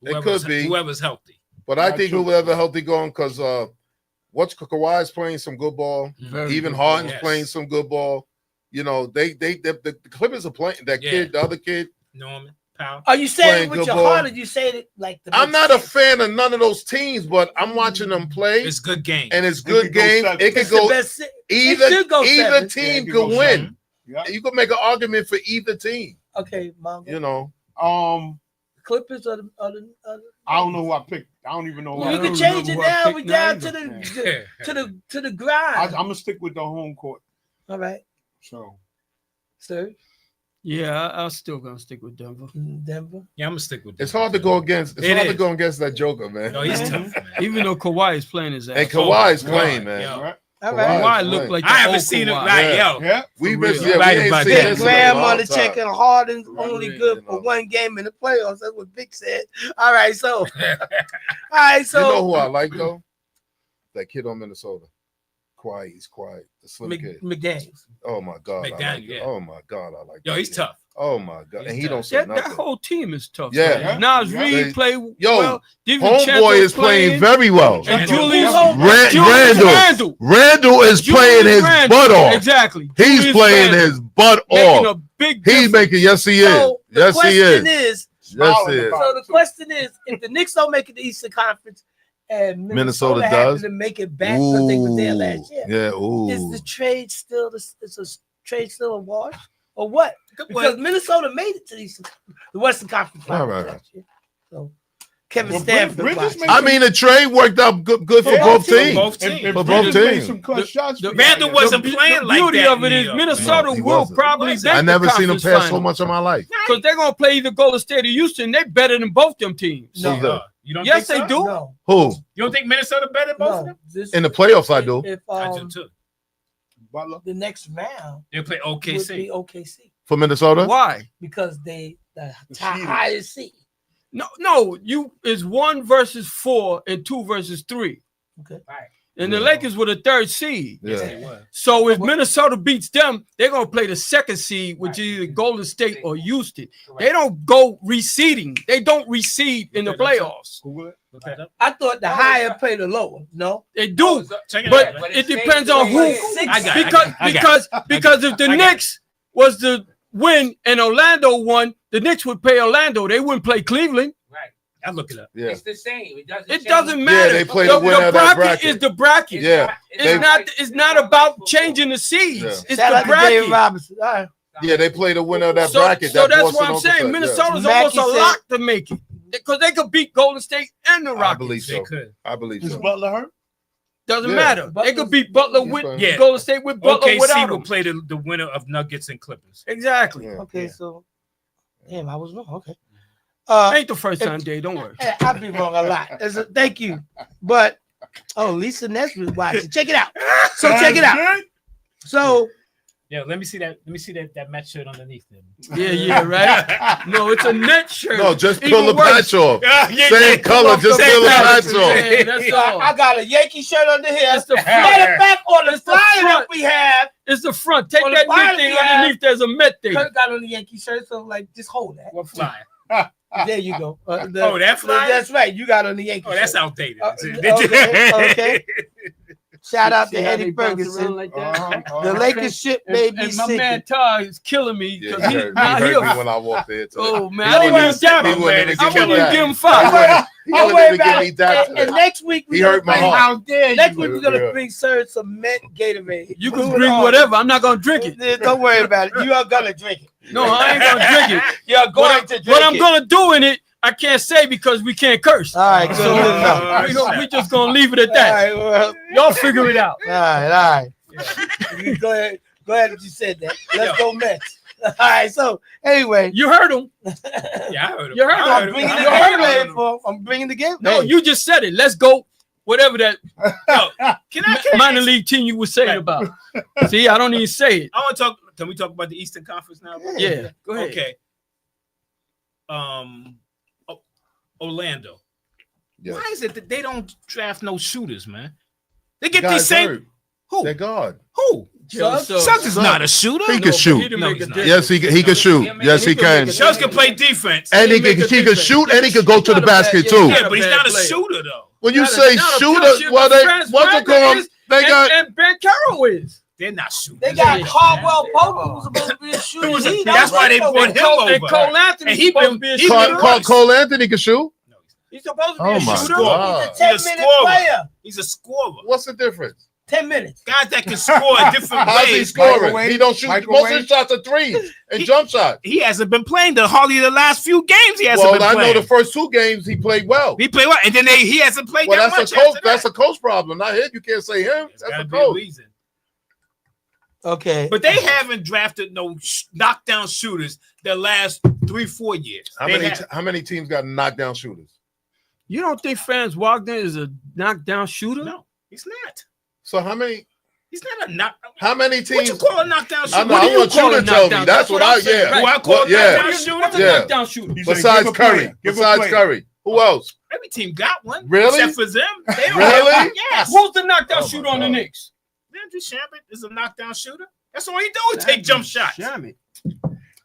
Speaker 6: It could be.
Speaker 5: Whoever's healthy.
Speaker 6: But I
Speaker 1: Not
Speaker 6: think
Speaker 1: true.
Speaker 6: whoever healthy going because Kawhi is playing some good ball.
Speaker 7: Very
Speaker 6: Even
Speaker 7: good.
Speaker 6: Harden's
Speaker 5: Yes.
Speaker 6: playing some good ball. You know, the Clippers are playing that
Speaker 5: Yeah.
Speaker 6: kid, the other kid.
Speaker 5: Norman Powell.
Speaker 2: Are you saying
Speaker 6: Playing
Speaker 2: it with
Speaker 6: good
Speaker 2: your
Speaker 6: ball.
Speaker 2: heart, or you saying it like the?
Speaker 6: I'm not a fan of none of those teams, but I'm watching them play,
Speaker 5: It's good game.
Speaker 6: and it's
Speaker 1: It
Speaker 6: good
Speaker 1: could go
Speaker 6: game.
Speaker 1: seven.
Speaker 6: It could
Speaker 2: It's the
Speaker 6: go
Speaker 2: best. It
Speaker 6: either
Speaker 2: should go
Speaker 6: either
Speaker 2: seven.
Speaker 6: team
Speaker 1: Yeah, it could
Speaker 6: can
Speaker 1: go
Speaker 6: win.
Speaker 1: seven. Yeah.
Speaker 6: You can make an argument for either team.
Speaker 2: Okay, Mongo.
Speaker 6: You know,
Speaker 2: Clippers or the
Speaker 1: I don't know who I picked. I don't even know who
Speaker 2: Well,
Speaker 1: I
Speaker 2: you
Speaker 7: I
Speaker 2: can
Speaker 1: picked.
Speaker 7: don't
Speaker 2: change it
Speaker 7: remember who I
Speaker 2: now. We
Speaker 7: picked
Speaker 2: down to
Speaker 7: neither.
Speaker 2: the
Speaker 1: I'm
Speaker 2: grind.
Speaker 1: gonna stick with the home court.
Speaker 2: All right,
Speaker 1: So
Speaker 2: sir.
Speaker 7: Yeah, I'm still gonna stick with Denver.
Speaker 2: Denver.
Speaker 5: Yeah, I'm gonna stick with.
Speaker 6: it's
Speaker 5: Denver,
Speaker 6: hard to
Speaker 5: too.
Speaker 6: go against. It's
Speaker 5: It
Speaker 6: hard to
Speaker 5: is.
Speaker 6: go against that Joker, man.
Speaker 5: No, he's
Speaker 2: Mhm.
Speaker 5: tough, man.
Speaker 7: Even though Kawhi is playing his ass
Speaker 6: And
Speaker 7: off.
Speaker 6: Kawhi is
Speaker 5: Kawhi,
Speaker 6: playing, man.
Speaker 5: yo.
Speaker 1: all right.
Speaker 2: All
Speaker 6: Kawhi.
Speaker 2: right.
Speaker 7: Kawhi looked like the
Speaker 5: I haven't
Speaker 7: old
Speaker 5: seen him.
Speaker 7: Kawhi.
Speaker 5: Right,
Speaker 6: Yeah.
Speaker 5: yo.
Speaker 1: Yeah.
Speaker 6: We
Speaker 7: For
Speaker 6: been
Speaker 7: real.
Speaker 6: yeah,
Speaker 5: Right
Speaker 6: we ain't
Speaker 5: about
Speaker 6: seen
Speaker 5: that.
Speaker 2: Big
Speaker 6: this in a long
Speaker 2: grandmother
Speaker 6: time.
Speaker 2: checking Harden's only
Speaker 7: Yeah,
Speaker 2: good
Speaker 6: you
Speaker 2: for
Speaker 6: know.
Speaker 2: one game in the playoffs. That's what Vic said. All right, so all right, so
Speaker 6: You know who I like though? That kid on Minnesota. Quiet, he's quiet. The slim kid.
Speaker 2: McDaniels.
Speaker 6: Oh my god, I
Speaker 5: McDaniel,
Speaker 6: like
Speaker 5: yeah.
Speaker 6: it. Oh my god, I like
Speaker 5: Yo,
Speaker 6: that
Speaker 5: he's
Speaker 6: kid.
Speaker 5: tough.
Speaker 6: Oh my god, and
Speaker 5: He's
Speaker 6: he don't
Speaker 5: tough.
Speaker 6: say
Speaker 7: That
Speaker 6: nothing.
Speaker 7: whole team is tough.
Speaker 6: Yeah.
Speaker 7: man. Nas
Speaker 1: Yeah.
Speaker 7: Reed play
Speaker 6: Yo,
Speaker 7: well. DiVincenzo's
Speaker 6: Homeboy is playing very well.
Speaker 7: And
Speaker 5: And
Speaker 7: Julius
Speaker 6: Randall is playing his
Speaker 7: Randle.
Speaker 6: butt off.
Speaker 7: Exactly.
Speaker 6: He's
Speaker 7: Julius
Speaker 6: playing
Speaker 7: Randle.
Speaker 6: his butt
Speaker 7: Making
Speaker 6: off.
Speaker 7: a big
Speaker 6: He's
Speaker 7: difference.
Speaker 6: making yes he is.
Speaker 2: So the
Speaker 6: Yes he
Speaker 2: question
Speaker 6: is.
Speaker 2: is,
Speaker 6: Yes he is.
Speaker 2: so the question is, if the Knicks don't make it to the Eastern Conference and
Speaker 6: Minnesota
Speaker 2: happen
Speaker 6: does?
Speaker 2: to make it back because they were there
Speaker 6: Ooh,
Speaker 2: last year,
Speaker 6: yeah, ooh.
Speaker 2: is the trade still trade still a wash or what? Because
Speaker 5: Well,
Speaker 2: Minnesota made it to the Western Conference
Speaker 6: All
Speaker 2: Finals
Speaker 6: right.
Speaker 2: last year. So Kevin
Speaker 1: Well,
Speaker 2: Stanford.
Speaker 1: Bridges
Speaker 2: watching.
Speaker 1: made
Speaker 6: I mean, the trade worked out good for
Speaker 2: For
Speaker 6: both
Speaker 2: both teams.
Speaker 6: teams.
Speaker 5: both
Speaker 1: If
Speaker 5: teams.
Speaker 6: For both
Speaker 1: Bridges made
Speaker 6: teams.
Speaker 1: some clutch shots.
Speaker 7: the-
Speaker 1: for
Speaker 5: Randall
Speaker 1: y'all,
Speaker 5: wasn't
Speaker 7: The
Speaker 5: playing like
Speaker 7: beauty
Speaker 5: that
Speaker 7: of it
Speaker 5: in
Speaker 7: is
Speaker 5: New York.
Speaker 7: Minnesota
Speaker 6: No, he
Speaker 7: will
Speaker 6: wasn't.
Speaker 7: probably
Speaker 5: He wasn't.
Speaker 6: I never seen him pass so
Speaker 7: final.
Speaker 6: much in my life.
Speaker 7: Because they're gonna play either Golden State or Houston. They're better than both them teams.
Speaker 2: No.
Speaker 6: Who's that?
Speaker 5: You don't
Speaker 7: Yes,
Speaker 5: think
Speaker 7: they
Speaker 5: so?
Speaker 7: do.
Speaker 2: No,
Speaker 6: Who?
Speaker 5: You don't think Minnesota better than both of
Speaker 2: no.
Speaker 5: them?
Speaker 2: This,
Speaker 6: In the playoffs, I do.
Speaker 2: If
Speaker 5: I do too.
Speaker 1: Butler.
Speaker 2: the next round
Speaker 5: They play
Speaker 2: would be
Speaker 5: OKC.
Speaker 2: OKC
Speaker 6: For Minnesota?
Speaker 7: Why?
Speaker 2: because they the
Speaker 1: The
Speaker 2: top
Speaker 1: seeding.
Speaker 2: highest seed.
Speaker 7: No, you is 1 versus 4 and 2 versus 3.
Speaker 2: Okay.
Speaker 8: Right.
Speaker 7: And the Lakers were the 3rd seed.
Speaker 6: Yeah.
Speaker 8: It was.
Speaker 7: So if Minnesota beats them, they're gonna play the 2nd seed, which
Speaker 8: Right.
Speaker 7: is either Golden State or Houston.
Speaker 8: Correct.
Speaker 7: They don't go reseeding. They don't reseed in the playoffs.
Speaker 5: Google it. Look that up.
Speaker 2: I thought the higher play the lower. No.
Speaker 7: They do,
Speaker 5: Check it
Speaker 7: but
Speaker 5: out.
Speaker 7: it depends on who.
Speaker 5: I got it.
Speaker 7: Because if the
Speaker 5: I got it.
Speaker 7: Knicks was to win and Orlando won, the Knicks would play Orlando. They wouldn't play Cleveland.
Speaker 8: Right.
Speaker 5: I'll look it up.
Speaker 6: Yeah.
Speaker 8: It's the same. It doesn't.
Speaker 7: It
Speaker 8: change.
Speaker 7: doesn't matter.
Speaker 6: they play the winner of that bracket.
Speaker 7: is the bracket.
Speaker 6: Yeah.
Speaker 7: It's not about changing the seeds.
Speaker 6: Yeah.
Speaker 7: It's
Speaker 2: Shout
Speaker 7: the
Speaker 2: out to David
Speaker 7: bracket.
Speaker 2: Robinson. All right.
Speaker 6: Yeah, they play the winner of that
Speaker 7: So,
Speaker 6: bracket.
Speaker 7: so
Speaker 6: that
Speaker 7: that's
Speaker 6: Boston
Speaker 7: what I'm
Speaker 6: Oklahoma
Speaker 7: saying.
Speaker 6: said,
Speaker 7: Minnesota's
Speaker 2: Mackey
Speaker 7: almost a
Speaker 2: said-
Speaker 7: lock to make it because they could beat Golden State and the
Speaker 6: Yeah. I
Speaker 7: Rockets.
Speaker 6: believe
Speaker 5: They
Speaker 6: so.
Speaker 5: could.
Speaker 6: I believe
Speaker 1: Is
Speaker 6: so.
Speaker 1: Butler hurt?
Speaker 7: Doesn't
Speaker 6: Yeah.
Speaker 7: matter. They could beat Butler
Speaker 6: He's
Speaker 7: with
Speaker 6: fine.
Speaker 5: Yeah.
Speaker 7: Golden State with Butler
Speaker 5: OKC
Speaker 7: without
Speaker 5: will
Speaker 7: him.
Speaker 5: play the winner of Nuggets and Clippers.
Speaker 7: Exactly.
Speaker 6: Yeah.
Speaker 2: Okay, so damn, I was wrong. Okay.
Speaker 7: Ain't the first time, Dave. Don't worry.
Speaker 2: I be wrong a lot. Thank you. But Lisa Nesbitt watching. Check it out. So check it out.
Speaker 1: Good?
Speaker 2: So
Speaker 5: Yeah, let me see that. Let me see that match shirt underneath them.
Speaker 7: Yeah, right. No, it's a net shirt.
Speaker 6: No, just
Speaker 7: Even
Speaker 6: peel the
Speaker 7: worse.
Speaker 6: patch off.
Speaker 5: Yeah,
Speaker 6: Same color, just
Speaker 7: Same
Speaker 6: peel the
Speaker 7: color.
Speaker 6: patch off.
Speaker 7: Yeah, that's all.
Speaker 2: I got a Yankee shirt under here.
Speaker 7: That's the
Speaker 2: Matter
Speaker 7: front.
Speaker 2: of fact, on the
Speaker 7: That's the
Speaker 2: flyer that
Speaker 7: front.
Speaker 2: we have,
Speaker 7: It's the front. Take
Speaker 2: On the
Speaker 7: that
Speaker 2: flyer
Speaker 7: new thing
Speaker 2: we have-
Speaker 7: underneath. There's a Met thing.
Speaker 2: Kurt got on the Yankee shirt, so like just hold that.
Speaker 5: What flyer?
Speaker 2: There you go.
Speaker 5: That flyer?
Speaker 2: That's right. You got on the Yankee
Speaker 5: Oh, that's
Speaker 2: shirt.
Speaker 5: outdated.
Speaker 2: Okay. Shout out to
Speaker 7: See how
Speaker 2: Eddie
Speaker 7: they bounce around
Speaker 2: Ferguson.
Speaker 7: like that?
Speaker 2: The Lakers ship made me
Speaker 7: And my
Speaker 2: sick.
Speaker 7: man Ty is killing me
Speaker 6: Yeah,
Speaker 7: because
Speaker 6: he
Speaker 7: he's
Speaker 6: heard
Speaker 7: not
Speaker 6: me
Speaker 7: here.
Speaker 6: when I walked there. Too.
Speaker 7: Oh man,
Speaker 6: He
Speaker 7: I didn't
Speaker 6: wouldn't
Speaker 7: even dab
Speaker 6: he
Speaker 7: him.
Speaker 6: wouldn't
Speaker 5: man.
Speaker 6: even
Speaker 7: I
Speaker 6: give me
Speaker 7: wouldn't even
Speaker 6: that.
Speaker 7: give him
Speaker 6: He
Speaker 7: 5.
Speaker 6: wouldn't- he
Speaker 2: Don't
Speaker 6: wouldn't
Speaker 2: worry
Speaker 6: even give
Speaker 2: about
Speaker 6: me
Speaker 2: it.
Speaker 6: that.
Speaker 2: And next week
Speaker 6: He hurt my heart.
Speaker 2: How dare you? Next week we're gonna
Speaker 6: Yeah.
Speaker 2: bring Serge some Met Gatorade.
Speaker 7: You
Speaker 2: We're
Speaker 7: can
Speaker 2: doing
Speaker 7: bring
Speaker 2: all
Speaker 7: whatever. I'm not gonna drink it.
Speaker 2: this. Don't worry about it. You are gonna drink it.
Speaker 7: No, I ain't gonna drink it.
Speaker 2: You're going to drink
Speaker 7: What I'm
Speaker 2: it.
Speaker 7: gonna do in it, I can't say because we can't curse.
Speaker 2: All right, good
Speaker 7: So
Speaker 2: enough.
Speaker 7: we just gonna leave it at
Speaker 2: All
Speaker 7: that.
Speaker 2: right, well,
Speaker 7: Y'all figure it out.
Speaker 2: all right. You go ahead that you said that. Let's go Mets. All right, so anyway,
Speaker 7: You heard him.
Speaker 5: Yeah, I heard him.
Speaker 7: You heard him.
Speaker 5: I
Speaker 2: I'm bringing the
Speaker 7: You heard
Speaker 2: game
Speaker 7: him.
Speaker 2: for. I'm bringing the game.
Speaker 7: No,
Speaker 2: Hey,
Speaker 7: you just said it. Let's go. Whatever that
Speaker 5: Can I
Speaker 7: minor league team you were saying about. See, I don't even say it.
Speaker 5: I want to talk. Can we talk about the Eastern Conference now?
Speaker 7: Yeah, go ahead.
Speaker 5: Okay. Orlando.
Speaker 6: Yeah.
Speaker 5: Why is it that they don't draft no shooters, man? They get
Speaker 6: Guys
Speaker 5: these same.
Speaker 6: hurt.
Speaker 5: Who?
Speaker 6: They're God.
Speaker 5: Who?
Speaker 7: Suggs?
Speaker 5: Suggs is not a shooter.
Speaker 6: He
Speaker 7: No,
Speaker 6: can
Speaker 7: but
Speaker 6: shoot.
Speaker 7: didn't
Speaker 5: No,
Speaker 7: make a
Speaker 5: he's not.
Speaker 7: difference.
Speaker 6: Yes, he can shoot. Yes, he can.
Speaker 5: Suggs can play defense.
Speaker 6: And he
Speaker 7: make
Speaker 6: can
Speaker 7: a difference.
Speaker 6: shoot and he can go to the
Speaker 7: Not a bad-
Speaker 6: basket
Speaker 7: yeah,
Speaker 6: too.
Speaker 5: Yeah, but he's
Speaker 7: Not a
Speaker 5: not a
Speaker 7: bad player.
Speaker 5: shooter though.
Speaker 6: When you
Speaker 7: Not a-
Speaker 6: say
Speaker 7: not a
Speaker 6: shooter,
Speaker 7: pure shooter,
Speaker 6: well,
Speaker 7: but
Speaker 6: they
Speaker 7: Franz
Speaker 6: what's it
Speaker 7: Wagner
Speaker 6: called?
Speaker 7: is,
Speaker 6: They got
Speaker 7: and Ben Carroll is.
Speaker 5: They're not shooting.
Speaker 2: They got Caldwell Pope, who's supposed to be a shooter.
Speaker 5: was a-
Speaker 2: He
Speaker 5: that's
Speaker 2: don't
Speaker 5: why they
Speaker 2: play no
Speaker 5: brought
Speaker 2: way.
Speaker 5: him
Speaker 7: And
Speaker 5: over.
Speaker 7: Cole Anthony
Speaker 5: And he
Speaker 7: supposed
Speaker 5: been-
Speaker 7: to be a
Speaker 5: he
Speaker 7: shooter.
Speaker 5: been-
Speaker 6: Cole Anthony can shoot.
Speaker 7: He's supposed to be
Speaker 6: Oh
Speaker 7: a
Speaker 6: my
Speaker 7: shooter.
Speaker 6: God.
Speaker 2: He's a
Speaker 5: He's a
Speaker 2: 10-minute
Speaker 5: scorer.
Speaker 2: player.
Speaker 5: He's a scorer.
Speaker 6: What's the difference?
Speaker 2: 10 minutes.
Speaker 5: Guys that can score in different
Speaker 6: How's he
Speaker 5: ways.
Speaker 6: scoring?
Speaker 1: Microwave?
Speaker 6: He don't shoot. Most of
Speaker 1: Microwave?
Speaker 6: his shots are threes and
Speaker 5: He-
Speaker 6: jump shots.
Speaker 5: He hasn't been playing hardly the last few games. He hasn't
Speaker 6: Well,
Speaker 5: been
Speaker 6: I
Speaker 5: playing.
Speaker 6: know the first 2 games he played well.
Speaker 5: He played well, and then he hasn't played
Speaker 6: Well,
Speaker 5: that
Speaker 6: that's
Speaker 5: much.
Speaker 6: a coach.
Speaker 5: after
Speaker 6: That's
Speaker 5: that.
Speaker 6: a coach problem, not him. You can't say him.
Speaker 5: There's
Speaker 6: That's
Speaker 5: gotta
Speaker 6: a
Speaker 5: be a
Speaker 6: coach.
Speaker 5: reason.
Speaker 2: Okay.
Speaker 5: But they haven't drafted no knockdown shooters the last 3-4 years.
Speaker 6: How many teams got knockdown shooters?
Speaker 7: You don't think Franz Wagner is a knockdown shooter?
Speaker 5: No, he's not.
Speaker 6: So how many
Speaker 5: What you
Speaker 6: teams?
Speaker 5: call a knockdown
Speaker 6: I
Speaker 5: shooter?
Speaker 6: know.
Speaker 5: What
Speaker 6: I
Speaker 5: do you
Speaker 6: want
Speaker 5: call
Speaker 6: you
Speaker 5: a
Speaker 6: to tell me.
Speaker 7: knockdown?
Speaker 6: That's what
Speaker 7: That's
Speaker 6: I.
Speaker 7: what I'm saying,
Speaker 6: Yeah.
Speaker 7: right.
Speaker 5: Do I call
Speaker 6: Well,
Speaker 5: a
Speaker 6: yeah.
Speaker 5: knockdown shooter?
Speaker 7: What's a
Speaker 6: Yeah.
Speaker 7: knockdown shooter?
Speaker 1: He said,
Speaker 6: Besides
Speaker 1: give a
Speaker 6: Curry.
Speaker 1: player. Give a
Speaker 6: Besides
Speaker 1: player.
Speaker 6: Curry. Who else?
Speaker 5: Every team got one.
Speaker 6: Really?
Speaker 5: Except for them. They don't
Speaker 6: Really?
Speaker 5: have one. Yes.
Speaker 7: Who's the knockdown
Speaker 6: Oh, my
Speaker 7: shooter on the
Speaker 6: God.
Speaker 7: Knicks?
Speaker 5: Landry Shamet is a knockdown shooter. That's all he do is take jump shots.
Speaker 7: Shamet.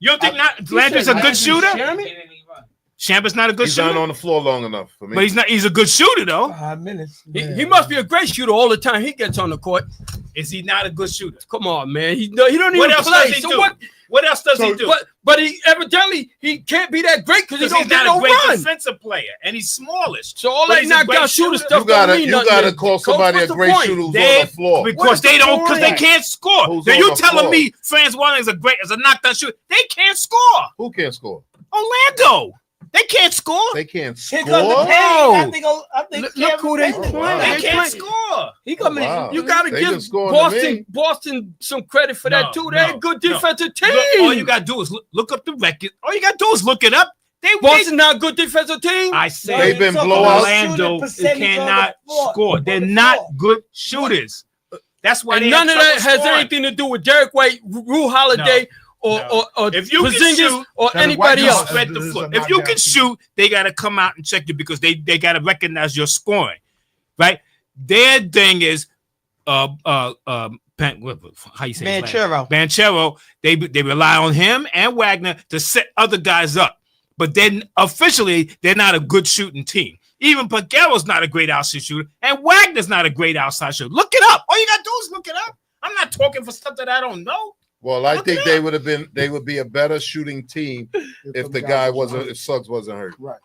Speaker 5: You don't think Landry's a good shooter?
Speaker 7: Shamet?
Speaker 5: Shamet's not a good
Speaker 6: He's not
Speaker 5: shooter.
Speaker 6: on the floor long enough for me.
Speaker 5: But he's a good shooter though.
Speaker 2: 5 minutes.
Speaker 7: He must be a great shooter all the time he gets on the court.
Speaker 5: Is he not a good shooter?
Speaker 7: Come on, man. He don't
Speaker 5: What
Speaker 7: even
Speaker 5: else
Speaker 7: play.
Speaker 5: does he
Speaker 7: So
Speaker 5: do?
Speaker 7: what?
Speaker 5: What else does he do?
Speaker 7: But he evidently he can't be that great because he
Speaker 5: Because
Speaker 7: don't
Speaker 5: he's
Speaker 7: get
Speaker 5: not
Speaker 7: no
Speaker 5: a great
Speaker 7: run.
Speaker 5: defensive player, and he's smallish.
Speaker 7: So all
Speaker 5: But
Speaker 7: that
Speaker 5: he's a
Speaker 7: knockdown
Speaker 5: great
Speaker 7: shooter
Speaker 5: shooter.
Speaker 7: stuff
Speaker 6: you gotta
Speaker 7: don't mean nothing.
Speaker 6: call
Speaker 7: Coach,
Speaker 6: somebody
Speaker 7: what's
Speaker 6: a
Speaker 7: the
Speaker 6: great
Speaker 7: point?
Speaker 6: shooter who's
Speaker 5: They-
Speaker 6: on the floor.
Speaker 5: Because
Speaker 2: What's
Speaker 5: they
Speaker 2: the
Speaker 5: don't, because they
Speaker 2: point?
Speaker 5: can't score.
Speaker 6: Who's
Speaker 5: So
Speaker 6: on
Speaker 5: you
Speaker 6: the
Speaker 5: telling
Speaker 6: floor?
Speaker 5: me Franz Wagner is a knockdown shooter? They can't score.
Speaker 6: Who can't score?
Speaker 5: Orlando, they can't score.
Speaker 6: They can't
Speaker 2: Here comes the
Speaker 6: score.
Speaker 2: pain. I think
Speaker 7: Look who they
Speaker 2: Cameron
Speaker 7: playing.
Speaker 2: Payne.
Speaker 5: They
Speaker 7: They
Speaker 5: can't
Speaker 7: play-
Speaker 5: score.
Speaker 2: He coming in.
Speaker 6: Wow.
Speaker 7: You gotta
Speaker 6: They can
Speaker 7: give
Speaker 6: score to me.
Speaker 7: Boston some credit for
Speaker 5: No,
Speaker 7: that too. They're
Speaker 5: no,
Speaker 7: a good
Speaker 5: no.
Speaker 7: defensive team.
Speaker 5: Look, all you gotta do is look up the record. All you gotta do is look it up.
Speaker 7: Boston not a good defensive team.
Speaker 5: I
Speaker 6: They've
Speaker 5: said
Speaker 6: been
Speaker 2: talking
Speaker 6: blowouts.
Speaker 2: about
Speaker 5: Orlando
Speaker 2: shooting percentage
Speaker 5: cannot
Speaker 2: on the floor.
Speaker 5: score. They're
Speaker 2: On the
Speaker 5: not
Speaker 2: floor.
Speaker 5: good shooters. That's why
Speaker 7: And
Speaker 5: they
Speaker 7: none
Speaker 5: have
Speaker 7: of that
Speaker 5: trouble
Speaker 7: has
Speaker 5: scoring.
Speaker 7: anything to do with Derek White, Rue Holiday, or
Speaker 5: If you can
Speaker 7: Porzingis
Speaker 5: shoot,
Speaker 7: or
Speaker 1: then
Speaker 7: anybody
Speaker 1: White
Speaker 7: else.
Speaker 1: House-
Speaker 5: spread the
Speaker 1: There's
Speaker 5: floor.
Speaker 1: a
Speaker 5: If you
Speaker 1: knockdown
Speaker 5: can
Speaker 1: team.
Speaker 5: shoot, they got to come out and check you because they got to recognize your scoring, right? Their thing is, how you say his name?
Speaker 2: Banchero.
Speaker 5: Banchero. They rely on him and Wagner to set other guys up, but then officially they're not a good shooting team. Even Paguero's not a great outside shooter, and Wagner's not a great outside shooter. Look it up. All you got to do is look it up. I'm not talking for stuff that I don't know.
Speaker 6: Well, I
Speaker 5: Look
Speaker 6: think
Speaker 5: it
Speaker 6: they would be a better shooting team if the guy wasn't, if Suggs wasn't hurt.
Speaker 1: Right.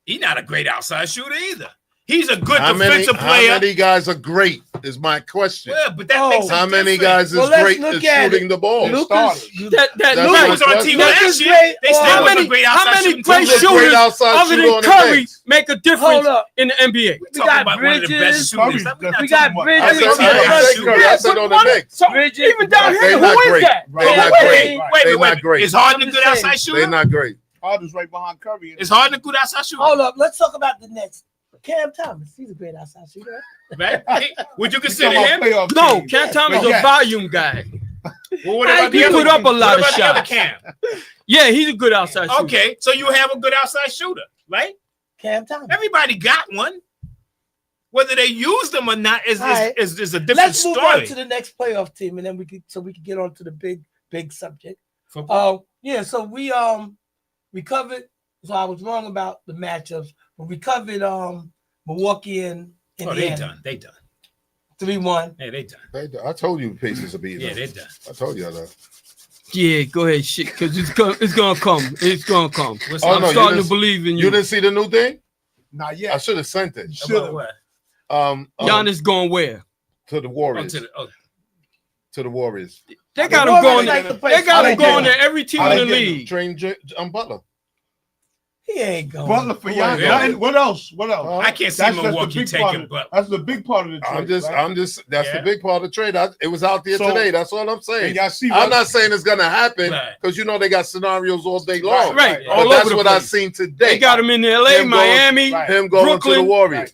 Speaker 5: He's not a great outside shooter either. He's a good
Speaker 6: How
Speaker 5: defensive
Speaker 6: many
Speaker 5: player.
Speaker 6: guys are great is my question.
Speaker 5: Yeah, but that
Speaker 2: Oh.
Speaker 5: makes
Speaker 6: How
Speaker 5: it
Speaker 6: many
Speaker 5: different.
Speaker 6: guys is
Speaker 2: Well, let's
Speaker 6: great
Speaker 2: look
Speaker 6: at
Speaker 2: at
Speaker 6: shooting
Speaker 2: it.
Speaker 6: the ball?
Speaker 1: Lucas-
Speaker 2: Lucas,
Speaker 7: That
Speaker 6: That's
Speaker 5: He
Speaker 6: my
Speaker 5: was on the team
Speaker 6: question.
Speaker 5: last year.
Speaker 2: great.
Speaker 5: They still
Speaker 2: How
Speaker 5: wasn't
Speaker 7: many-
Speaker 5: a great
Speaker 7: how
Speaker 5: outside
Speaker 7: many
Speaker 5: shooting
Speaker 7: great
Speaker 5: team.
Speaker 6: Who's a
Speaker 7: shooters
Speaker 6: great outside
Speaker 7: other
Speaker 6: shooter
Speaker 7: than
Speaker 6: on the
Speaker 7: Curry
Speaker 6: Knicks?
Speaker 7: make a
Speaker 2: hold
Speaker 7: difference
Speaker 2: up.
Speaker 7: in the NBA?
Speaker 2: We
Speaker 5: Talking
Speaker 2: got
Speaker 5: about one of the best
Speaker 2: Bridges.
Speaker 5: shooters.
Speaker 1: Curry's
Speaker 5: We're not
Speaker 1: definitely
Speaker 2: We got
Speaker 5: talking about-
Speaker 2: Bridges.
Speaker 6: I said
Speaker 5: Every team has a
Speaker 6: Curry.
Speaker 5: shooter.
Speaker 6: I said on the Knicks.
Speaker 7: So
Speaker 2: Bridges.
Speaker 7: even down
Speaker 6: They're
Speaker 7: here,
Speaker 6: not
Speaker 7: who is
Speaker 6: great.
Speaker 7: that?
Speaker 1: Right.
Speaker 6: They're
Speaker 2: Yeah,
Speaker 6: not
Speaker 2: wait,
Speaker 6: great.
Speaker 5: Wait,
Speaker 6: They're
Speaker 5: wait,
Speaker 6: not great.
Speaker 5: Is Harden a
Speaker 2: I'm
Speaker 5: good
Speaker 2: just
Speaker 5: outside
Speaker 2: saying.
Speaker 6: They're
Speaker 5: shooter?
Speaker 6: not great.
Speaker 1: Harden's right behind Curry.
Speaker 5: Is Harden a good outside shooter?
Speaker 2: Hold up. Let's talk about the next. Cam Thomas. He's a great outside shooter.
Speaker 5: Right? Would you
Speaker 1: He's
Speaker 5: consider
Speaker 1: talking
Speaker 5: him?
Speaker 1: about playoff
Speaker 7: No,
Speaker 1: teams.
Speaker 7: Cam Thomas is
Speaker 1: Yes.
Speaker 7: a volume guy.
Speaker 5: Well, what
Speaker 7: He
Speaker 5: about the other
Speaker 7: put up a
Speaker 5: Cam?
Speaker 7: lot
Speaker 5: What
Speaker 7: of
Speaker 5: about the other
Speaker 7: shots.
Speaker 5: Cam?
Speaker 7: Yeah, he's a good outside shooter.
Speaker 5: Okay, so you have a good outside shooter, right?
Speaker 2: Cam Thomas.
Speaker 5: Everybody got one. Whether they use them or not is
Speaker 2: All right.
Speaker 5: is a different
Speaker 2: Let's move
Speaker 5: story.
Speaker 2: on to the next playoff team, and then we can get on to the big subject.
Speaker 5: Football.
Speaker 2: Yeah. So we covered. So I was wrong about the matchups, but we covered Milwaukee and
Speaker 5: Oh, they
Speaker 2: Indiana.
Speaker 5: done. They done.
Speaker 2: 3-1.
Speaker 5: Hey, they done.
Speaker 6: I told you the Pacers will beat
Speaker 5: Yeah,
Speaker 6: them.
Speaker 5: they done.
Speaker 6: I told you that.
Speaker 7: Yeah, go ahead, shit, because it's gonna come. It's gonna come.
Speaker 5: What's
Speaker 6: Oh,
Speaker 7: I'm
Speaker 6: no, you
Speaker 7: starting to
Speaker 6: didn't-
Speaker 7: believe in
Speaker 6: You
Speaker 7: you.
Speaker 6: didn't see the new thing?
Speaker 1: Not
Speaker 6: I
Speaker 1: yet.
Speaker 6: should have sent it.
Speaker 5: about what?
Speaker 7: Giannis going where?
Speaker 6: To the
Speaker 5: Oh,
Speaker 6: Warriors.
Speaker 5: to
Speaker 6: To the Warriors.
Speaker 7: They got
Speaker 2: The
Speaker 7: him
Speaker 2: Warriors
Speaker 7: going.
Speaker 2: like to play
Speaker 7: They got him
Speaker 2: small.
Speaker 7: going to every team
Speaker 1: I
Speaker 7: in the
Speaker 1: like it.
Speaker 7: league.
Speaker 6: Train Butler.
Speaker 2: He ain't going.
Speaker 1: Butler for Giannis.
Speaker 5: Really?
Speaker 1: Nothing- What else? What else?
Speaker 5: I can't see
Speaker 1: That's the
Speaker 5: Milwaukee
Speaker 1: big part
Speaker 5: taking
Speaker 1: of-
Speaker 5: Butler.
Speaker 1: That's the big part of the trade.
Speaker 6: I'm just. That's
Speaker 5: Yeah.
Speaker 6: the big part of the trade. It was out there
Speaker 1: So-
Speaker 6: today. That's all I'm
Speaker 1: And
Speaker 6: saying.
Speaker 1: y'all see
Speaker 6: I'm
Speaker 1: what-
Speaker 6: not saying it's gonna happen
Speaker 5: Right.
Speaker 6: because you know they got scenarios all day long.
Speaker 7: Right,
Speaker 1: Right.
Speaker 7: all
Speaker 6: But that's
Speaker 7: over the
Speaker 6: what I
Speaker 7: place.
Speaker 6: seen
Speaker 7: They
Speaker 6: today.
Speaker 7: got him in LA,
Speaker 6: Him going-
Speaker 7: Miami.
Speaker 1: Right.
Speaker 6: Him going to the
Speaker 7: Brooklyn.
Speaker 6: Warriors.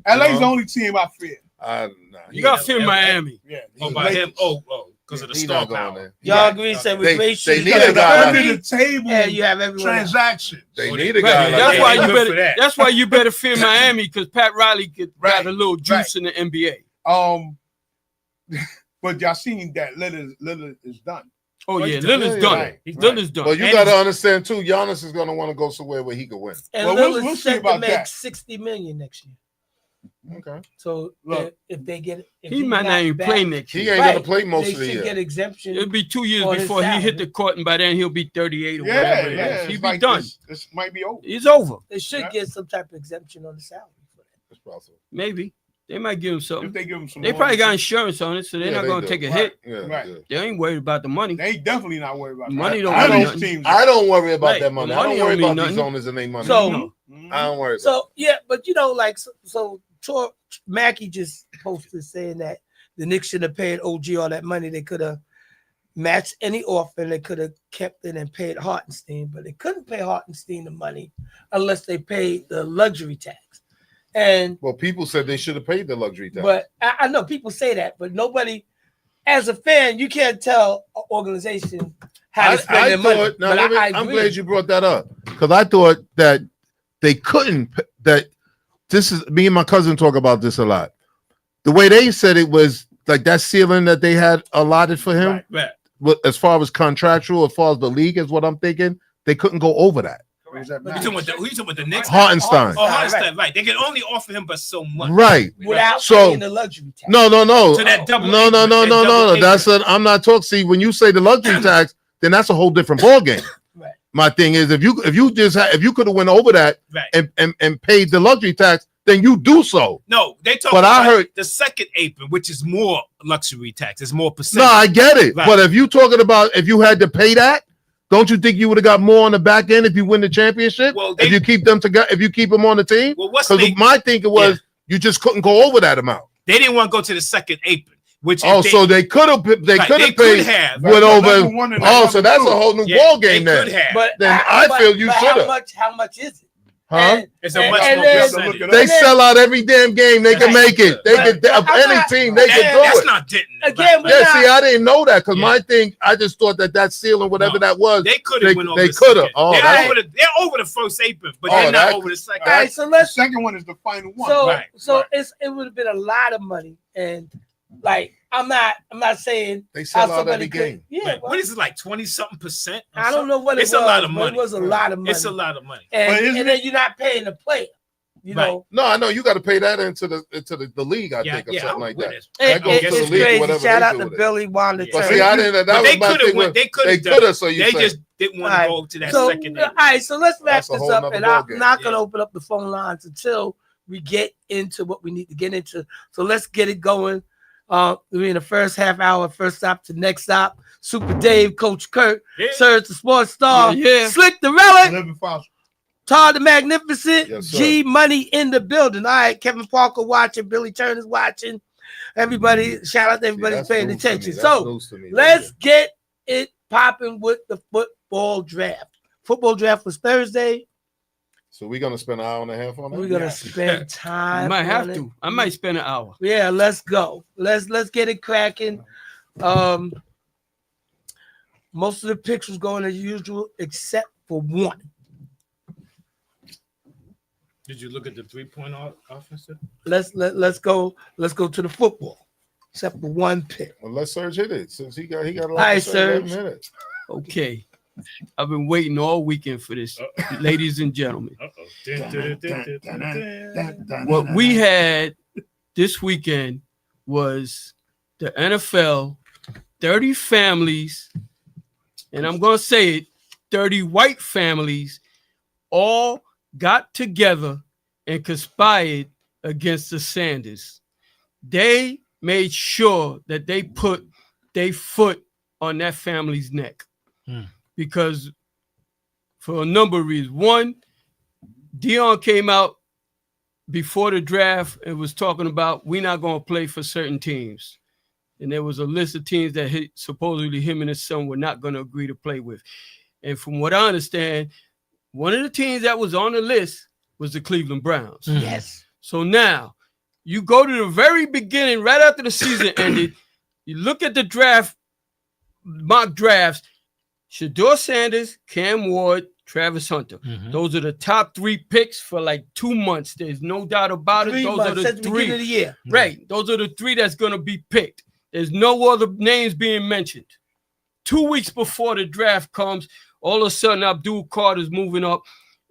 Speaker 1: LA's
Speaker 6: No.
Speaker 1: the only team I fear.
Speaker 6: Nah,
Speaker 7: You got to fear Miami.
Speaker 1: Yeah.
Speaker 5: Oh,
Speaker 1: the
Speaker 5: by
Speaker 1: Lakers.
Speaker 5: him. Oh, because of the
Speaker 6: He
Speaker 5: star
Speaker 6: not going
Speaker 5: power.
Speaker 6: there.
Speaker 2: Y'all agree? Said with
Speaker 6: They-
Speaker 2: great
Speaker 6: they
Speaker 2: shooters,
Speaker 6: need
Speaker 2: you
Speaker 6: a
Speaker 2: got
Speaker 6: guy like-
Speaker 1: Under the table
Speaker 2: Yeah, you have everyone.
Speaker 1: transaction.
Speaker 6: They
Speaker 1: So
Speaker 6: need a
Speaker 7: Right,
Speaker 6: guy
Speaker 7: that's
Speaker 6: like
Speaker 5: Yeah,
Speaker 7: why
Speaker 5: they
Speaker 7: you
Speaker 5: good
Speaker 7: better.
Speaker 5: for that.
Speaker 7: That's why you better fear Miami because Pat Riley got
Speaker 1: Right,
Speaker 7: a little juice in the NBA.
Speaker 1: But y'all seen that Lillard is done.
Speaker 7: Oh
Speaker 5: Well,
Speaker 7: yeah,
Speaker 5: he's done.
Speaker 7: Lillard's
Speaker 6: Yeah,
Speaker 7: done.
Speaker 1: right,
Speaker 7: Lillard's done.
Speaker 6: But you
Speaker 5: And
Speaker 6: got to
Speaker 5: he's-
Speaker 6: understand too. Giannis is gonna want to go somewhere where he can win.
Speaker 2: And
Speaker 1: Well,
Speaker 2: Lillard's
Speaker 1: we'll see
Speaker 2: set to
Speaker 1: about
Speaker 2: make
Speaker 1: that.
Speaker 2: $60 million next year.
Speaker 6: Okay.
Speaker 2: So
Speaker 1: Look.
Speaker 2: if they get, if
Speaker 7: He might not even
Speaker 2: back,
Speaker 7: play next
Speaker 6: He
Speaker 7: year.
Speaker 6: ain't
Speaker 2: right,
Speaker 6: gonna play most
Speaker 2: they
Speaker 6: of the
Speaker 2: should
Speaker 6: year.
Speaker 2: get exemption.
Speaker 7: It'll be 2 years
Speaker 2: on his
Speaker 7: before he hit
Speaker 2: salary.
Speaker 7: the court, and by then he'll be 38 or
Speaker 1: Yeah,
Speaker 7: whatever it
Speaker 1: yeah.
Speaker 7: is.
Speaker 1: It's
Speaker 7: He'll be
Speaker 1: like
Speaker 7: done.
Speaker 1: This might be over.
Speaker 7: He's over.
Speaker 2: They should
Speaker 1: Yeah.
Speaker 2: get some type of exemption on the salary for that.
Speaker 6: It's possible.
Speaker 7: Maybe they might give him
Speaker 1: If
Speaker 7: something.
Speaker 1: they give him some
Speaker 7: They
Speaker 1: more
Speaker 7: probably got
Speaker 1: money.
Speaker 7: insurance on it, so they're
Speaker 6: Yeah,
Speaker 7: not
Speaker 6: they
Speaker 7: going
Speaker 6: do.
Speaker 7: to take a
Speaker 1: Right.
Speaker 7: hit.
Speaker 6: Yeah.
Speaker 1: Right.
Speaker 6: yeah.
Speaker 7: They ain't worried about the money.
Speaker 1: They definitely not worried about
Speaker 7: Money
Speaker 1: that.
Speaker 7: don't
Speaker 1: None
Speaker 7: mean
Speaker 1: of
Speaker 7: nothing.
Speaker 1: these teams.
Speaker 6: I don't worry about
Speaker 7: Right.
Speaker 6: that money.
Speaker 7: The
Speaker 6: I don't
Speaker 7: money
Speaker 6: worry
Speaker 7: don't mean
Speaker 6: about these
Speaker 7: nothing.
Speaker 6: owners and their money.
Speaker 2: So-
Speaker 1: Mhm.
Speaker 6: I don't worry about
Speaker 2: So yeah, but you know, like so Mackey just posted saying that the Knicks should have paid OG all that money. They could have matched any offer. They could have kept it and paid Hartenstein, but they couldn't pay Hartenstein the money unless they paid the luxury tax. And
Speaker 6: Well, people said they should have paid the luxury tax.
Speaker 2: but I know people say that, but nobody, as a fan, you can't tell an organization how to spend their money.
Speaker 6: thought, now,
Speaker 2: But
Speaker 6: let me-
Speaker 2: I
Speaker 6: I'm
Speaker 2: agree.
Speaker 6: glad you brought that up because I thought that they couldn't. That this is me and my cousin talk about this a lot. The way they said it was like that ceiling that they had allotted for him,
Speaker 5: Right.
Speaker 6: as far as contractual, as far as the league is what I'm thinking, they couldn't go over that.
Speaker 1: What does that
Speaker 5: You
Speaker 1: matter?
Speaker 5: talking about who you talking about the Knicks?
Speaker 6: Hartenstein,
Speaker 5: Oh, Hartenstein, right. They can only offer him but so much.
Speaker 6: right?
Speaker 2: Without
Speaker 6: So-
Speaker 2: paying the luxury tax.
Speaker 6: No.
Speaker 5: So that double
Speaker 6: No.
Speaker 5: apron, that double apron.
Speaker 6: That's an. I'm not talking. See, when you say the luxury tax, then that's a whole different ball game.
Speaker 2: Right.
Speaker 6: My thing is, if you could have went over that
Speaker 5: Right.
Speaker 6: and paid the luxury tax, then you do so.
Speaker 5: No, they talk
Speaker 6: But
Speaker 5: about
Speaker 6: I heard-
Speaker 5: the second apron, which is more luxury tax. It's more
Speaker 6: No,
Speaker 5: percent.
Speaker 6: I get it.
Speaker 5: Right.
Speaker 6: But if you talking about if you had to pay that, don't you think you would have got more on the back end if you win the championship?
Speaker 5: Well,
Speaker 6: if you keep them together, if you keep them on the team,
Speaker 5: Well, what's
Speaker 6: because
Speaker 5: the,
Speaker 6: my thinking was you just couldn't go over that amount.
Speaker 5: they didn't want to go to the second apron, which
Speaker 6: Oh,
Speaker 5: if
Speaker 6: so they could have
Speaker 5: right,
Speaker 6: paid
Speaker 5: could have.
Speaker 6: went over.
Speaker 1: Level one and
Speaker 6: Oh,
Speaker 1: level
Speaker 6: so that's
Speaker 1: two.
Speaker 6: a whole new
Speaker 5: Yeah,
Speaker 6: ball
Speaker 5: they
Speaker 6: game
Speaker 5: could
Speaker 6: then.
Speaker 5: have.
Speaker 2: But
Speaker 6: Then I feel you
Speaker 2: but
Speaker 6: shoulda.
Speaker 2: How much is it?
Speaker 6: Huh?
Speaker 5: It's a much
Speaker 2: and
Speaker 5: more
Speaker 2: then-
Speaker 5: percentage.
Speaker 1: Look it
Speaker 6: They
Speaker 2: And then-
Speaker 6: sell out every damn game. They can make it. They can
Speaker 2: But I'm
Speaker 6: any
Speaker 2: not-
Speaker 6: team. They can
Speaker 5: That's
Speaker 6: do it.
Speaker 5: not Denton.
Speaker 2: Again, we're
Speaker 6: Yeah,
Speaker 2: not-
Speaker 6: see, I didn't know that because
Speaker 5: Yeah.
Speaker 6: my thing, I just thought that ceiling, whatever
Speaker 5: No.
Speaker 6: that was,
Speaker 5: They could have
Speaker 6: They-
Speaker 5: went over
Speaker 6: they
Speaker 5: the
Speaker 6: coulda.
Speaker 5: second.
Speaker 6: Oh,
Speaker 5: they're,
Speaker 2: that-
Speaker 5: over the first apron, but
Speaker 6: Oh,
Speaker 5: they're not
Speaker 6: that-
Speaker 5: over the second.
Speaker 2: All right, so
Speaker 1: The
Speaker 2: let's
Speaker 1: second one is the final one.
Speaker 2: so
Speaker 5: Right,
Speaker 2: so
Speaker 5: right.
Speaker 2: it would have been a lot of money, and like I'm not saying
Speaker 6: they
Speaker 2: how
Speaker 6: sell out
Speaker 2: somebody
Speaker 6: every
Speaker 2: could-
Speaker 6: game.
Speaker 2: Yeah,
Speaker 5: Wait,
Speaker 2: well,
Speaker 5: what is it, like 20-something%? or
Speaker 2: I don't know what
Speaker 5: It's
Speaker 2: it was.
Speaker 5: a lot of
Speaker 2: but
Speaker 5: money.
Speaker 2: It was a lot of money.
Speaker 5: It's a lot of money.
Speaker 2: and,
Speaker 1: But isn't
Speaker 2: and then you're not paying the player. You
Speaker 5: Right.
Speaker 2: know,
Speaker 6: No, I know you got to pay that into the league, I think, or
Speaker 5: I
Speaker 6: something
Speaker 5: would
Speaker 6: like
Speaker 5: with
Speaker 6: that.
Speaker 5: it.
Speaker 6: That goes to the
Speaker 2: it's
Speaker 6: league,
Speaker 2: crazy.
Speaker 6: whatever
Speaker 2: Shout
Speaker 6: they
Speaker 2: out
Speaker 6: do
Speaker 2: to
Speaker 6: with it.
Speaker 2: Billy Wanda.
Speaker 5: Yeah.
Speaker 6: But
Speaker 2: Turner.
Speaker 6: see, I didn't. That
Speaker 5: But
Speaker 6: was
Speaker 5: they
Speaker 6: my
Speaker 5: could
Speaker 6: thing.
Speaker 5: have
Speaker 6: When
Speaker 5: went. They could
Speaker 6: they
Speaker 5: have
Speaker 6: could have. So you
Speaker 5: They
Speaker 6: say
Speaker 5: just didn't want to
Speaker 2: Right.
Speaker 5: go to that
Speaker 2: So,
Speaker 5: second.
Speaker 2: all right, so let's wrap
Speaker 6: That's a
Speaker 2: this
Speaker 6: whole
Speaker 2: up,
Speaker 6: nother
Speaker 2: and I'm
Speaker 6: ballgame.
Speaker 2: not going to
Speaker 5: Yeah.
Speaker 2: open up the phone lines until we get into what we need to get into. So let's get it going. We're in the first half hour, first stop to next stop. Super Dave, Coach Kurt,
Speaker 5: Yeah.
Speaker 2: Serge the Sports Star,
Speaker 7: Yeah.
Speaker 2: Slick the Relic,
Speaker 1: Living Fossil.
Speaker 2: Todd the Magnificent,
Speaker 6: Yes, sir.
Speaker 2: G Money in the building. All right, Kevin Parker watching, Billy Turner's watching. Everybody, shout out to everybody
Speaker 6: That's
Speaker 2: paying
Speaker 6: news to me.
Speaker 2: attention.
Speaker 6: That's
Speaker 2: So
Speaker 6: news to me.
Speaker 2: let's get it popping with the football draft. Football draft was Thursday.
Speaker 6: So we're gonna spend an hour and a half on that.
Speaker 2: We're gonna
Speaker 1: Yes.
Speaker 2: spend time.
Speaker 7: You might have
Speaker 2: on it.
Speaker 7: to. I might spend an hour.
Speaker 2: Yeah, let's go. Let's get it cracking. Most of the picks was going as usual, except for one.
Speaker 5: Did you look at the 3-point offensive?
Speaker 2: Let's go to the football, except for one pick.
Speaker 6: Well, let Serge hit it since he got a lot
Speaker 2: Hi,
Speaker 6: to say. Let him
Speaker 2: Serge.
Speaker 6: hit it.
Speaker 7: Okay. I've been waiting all weekend for this, ladies and gentlemen. What we had this weekend was the NFL, 30 families, and I'm going to say it, 30 white families all got together and conspired against the Sanders. They made sure that they put their foot on that family's neck. Because for a number of reasons. One, Dion came out before the draft and was talking about we're not going to play for certain teams. And there was a list of teams that supposedly him and his son were not going to agree to play with. And from what I understand, one of the teams that was on the list was the Cleveland Browns.
Speaker 2: Yes.
Speaker 7: So now you go to the very beginning, right after the season ended, you look at the draft, mock drafts, Shedeur Sanders, Cam Ward, Travis Hunter. Those are the top 3 picks for like 2 months. There's no doubt about it.
Speaker 2: 3
Speaker 7: Those
Speaker 2: months
Speaker 7: are the
Speaker 2: since the beginning of the year.
Speaker 7: Right. Those are the 3 that's going to be picked. There's no other names being mentioned. 2 weeks before the draft comes, all of a sudden Abdul Carter's moving up,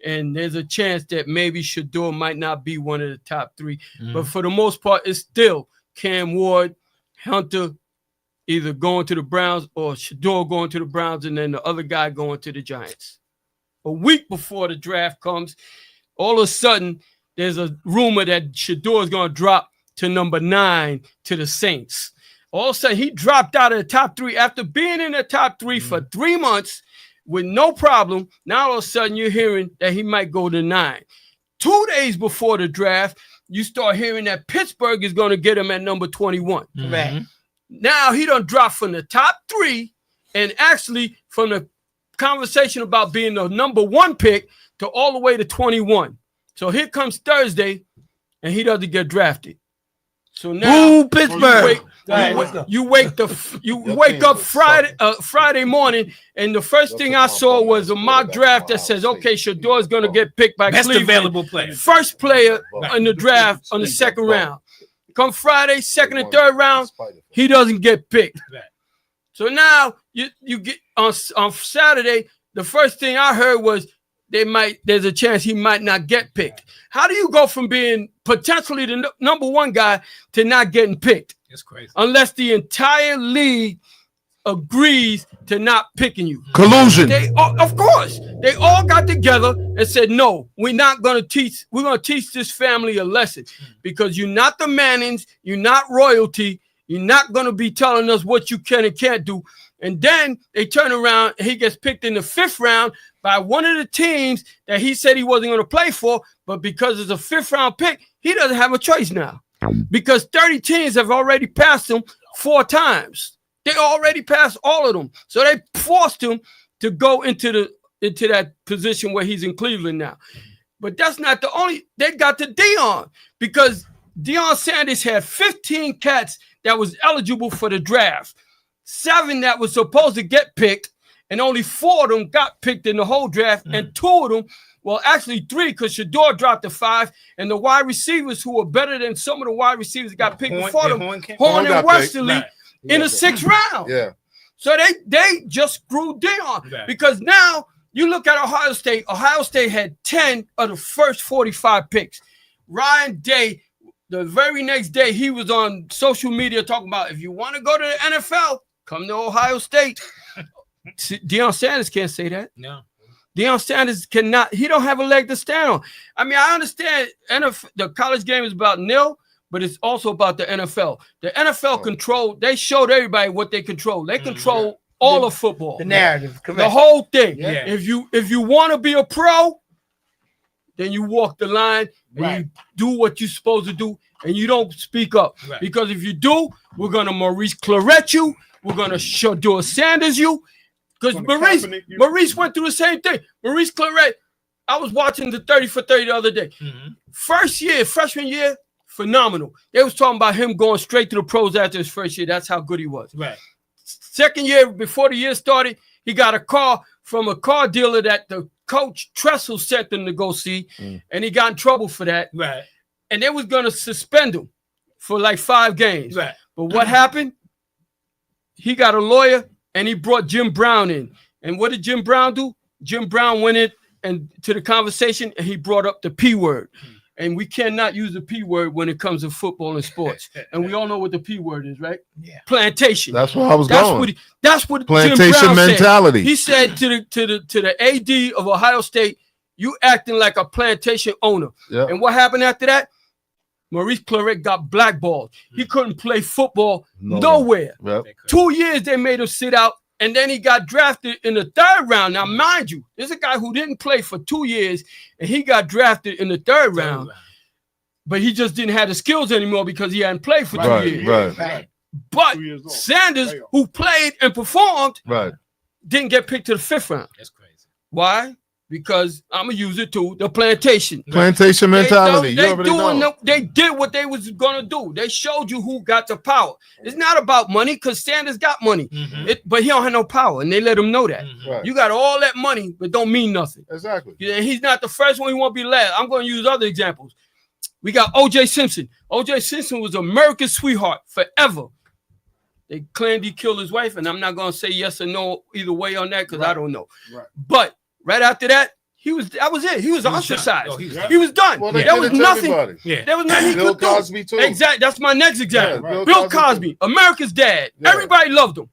Speaker 7: and there's a chance that maybe Shedeur might not be one of the top 3. But for the most part, it's still Cam Ward, Hunter, either going to the Browns or Shedeur going to the Browns, and then the other guy going to the Giants. A week before the draft comes, all of a sudden, there's a rumor that Shedeur is going to drop to number 9 to the Saints. All of a sudden, he dropped out of the top 3 after being in the top 3 for 3 months with no problem. Now, all of a sudden, you're hearing that he might go to 9. 2 days before the draft, you start hearing that Pittsburgh is going to get him at number 21.
Speaker 2: Right.
Speaker 7: Now he done dropped from the top 3 and actually from the conversation about being the number 1 pick to all the way to 21. So here comes Thursday and he doesn't get drafted. So now
Speaker 2: Boo, Pittsburgh.
Speaker 7: you wake up Friday morning, and the first thing I saw was a mock draft that says, okay, Shedeur is going to get picked by
Speaker 5: Best
Speaker 7: Cleveland.
Speaker 5: available player.
Speaker 7: First player in the draft on the second round. Come Friday, second and third round, he doesn't get picked. So now you get on Saturday, the first thing I heard was there's a chance he might not get picked. How do you go from being potentially the number 1 guy to not getting picked?
Speaker 5: It's crazy.
Speaker 7: Unless the entire league agrees to not picking you.
Speaker 6: Collusion.
Speaker 7: Of course, they all got together and said, no, we're going to teach this family a lesson because you're not the Mannings, you're not royalty, you're not going to be telling us what you can and can't do. And then they turn around and he gets picked in the 5th round by one of the teams that he said he wasn't going to play for, but because it's a 5th round pick, he doesn't have a choice now because 30 teams have already passed him 4 times. They already passed all of them. So they forced him to go into that position where he's in Cleveland now. But that's not the only. They got to Deion because Deion Sanders had 15 cats that was eligible for the draft, 7 that was supposed to get picked, and only 4 of them got picked in the whole draft, and 2 of them, well, actually 3, because Shador dropped to 5, and the wide receivers who were better than some of the wide receivers that got picked before them, Horn and Westerly, in the 6th round.
Speaker 6: Yeah.
Speaker 7: So they just screwed Deion because now you look at Ohio State. Ohio State had 10 of the first 45 picks. Ryan Day, the very next day, he was on social media talking about if you want to go to the NFL, come to Ohio State. Deion Sanders can't say that.
Speaker 5: No.
Speaker 7: Deion Sanders cannot. He don't have a leg to stand on. I mean, I understand the college game is about nil, but it's also about the NFL. The NFL control. They showed everybody what they control. They control all of football.
Speaker 2: The narrative, correct.
Speaker 7: The whole thing.
Speaker 5: Yeah.
Speaker 7: If you want to be a pro, then you walk the line and you do what you're supposed to do, and you don't speak up.
Speaker 5: Right.
Speaker 7: Because if you do, we're gonna Maurice Claret you. We're gonna Shador Sanders you. Because Maurice went through the same thing. Maurice Claret. I was watching the 30 for 30 the other day. First year, freshman year, phenomenal. They was talking about him going straight to the pros after his first year. That's how good he was.
Speaker 5: Right.
Speaker 7: Second year, before the year started, he got a call from a car dealer that the coach Tressel sent him to go see, and he got in trouble for that.
Speaker 5: Right.
Speaker 7: And they was going to suspend him for like 5 games.
Speaker 5: Right.
Speaker 7: But what happened? He got a lawyer, and he brought Jim Brown in. And what did Jim Brown do? Jim Brown went in and to the conversation, and he brought up the P word. And we cannot use the P word when it comes to football and sports. And we all know what the P word is, right?
Speaker 2: Yeah.
Speaker 7: Plantation.
Speaker 6: That's where I was going.
Speaker 7: That's what
Speaker 6: Plantation
Speaker 7: Jim Brown
Speaker 6: mentality.
Speaker 7: Said. He said to the AD of Ohio State, you acting like a plantation owner.
Speaker 6: Yeah.
Speaker 7: And what happened after that? Maurice Claret got blackballed. He couldn't play football nowhere.
Speaker 6: Yep.
Speaker 7: 2 years they made him sit out, and then he got drafted in the 3rd round. Now, mind you, there's a guy who didn't play for 2 years, and he got drafted in the 3rd round, but he just didn't have the skills anymore because he hadn't played for 2 years.
Speaker 2: Right.
Speaker 7: But Sanders, who played and performed, didn't get picked to the 5th round.
Speaker 5: That's crazy.
Speaker 7: Why? Because I'm gonna use it too. The plantation
Speaker 6: mentality.
Speaker 7: They did what they was gonna do. They showed you who got the power. It's not about money because Sanders got money, but he don't have no power, and they let him know that.
Speaker 6: Right.
Speaker 7: You got all that money, but don't mean nothing.
Speaker 6: Exactly.
Speaker 7: Yeah, he's not the first one. He won't be last. I'm gonna use other examples. We got O.J. Simpson. O.J. Simpson was America's sweetheart forever. They claimed he killed his wife, and I'm not gonna say yes or no either way on that because I don't know.
Speaker 1: Right.
Speaker 7: But right after that, that was it. He was ostracized.
Speaker 5: Oh,
Speaker 7: he was done.
Speaker 6: Well,
Speaker 7: there was nothing.
Speaker 5: Yeah.
Speaker 7: There was nothing he
Speaker 6: Bill
Speaker 7: could
Speaker 6: Cosby
Speaker 7: do.
Speaker 6: too.
Speaker 7: Exactly. That's my next example.
Speaker 6: Yeah,
Speaker 7: Bill Cosby, America's dad.
Speaker 6: Yeah.
Speaker 7: Everybody loved him.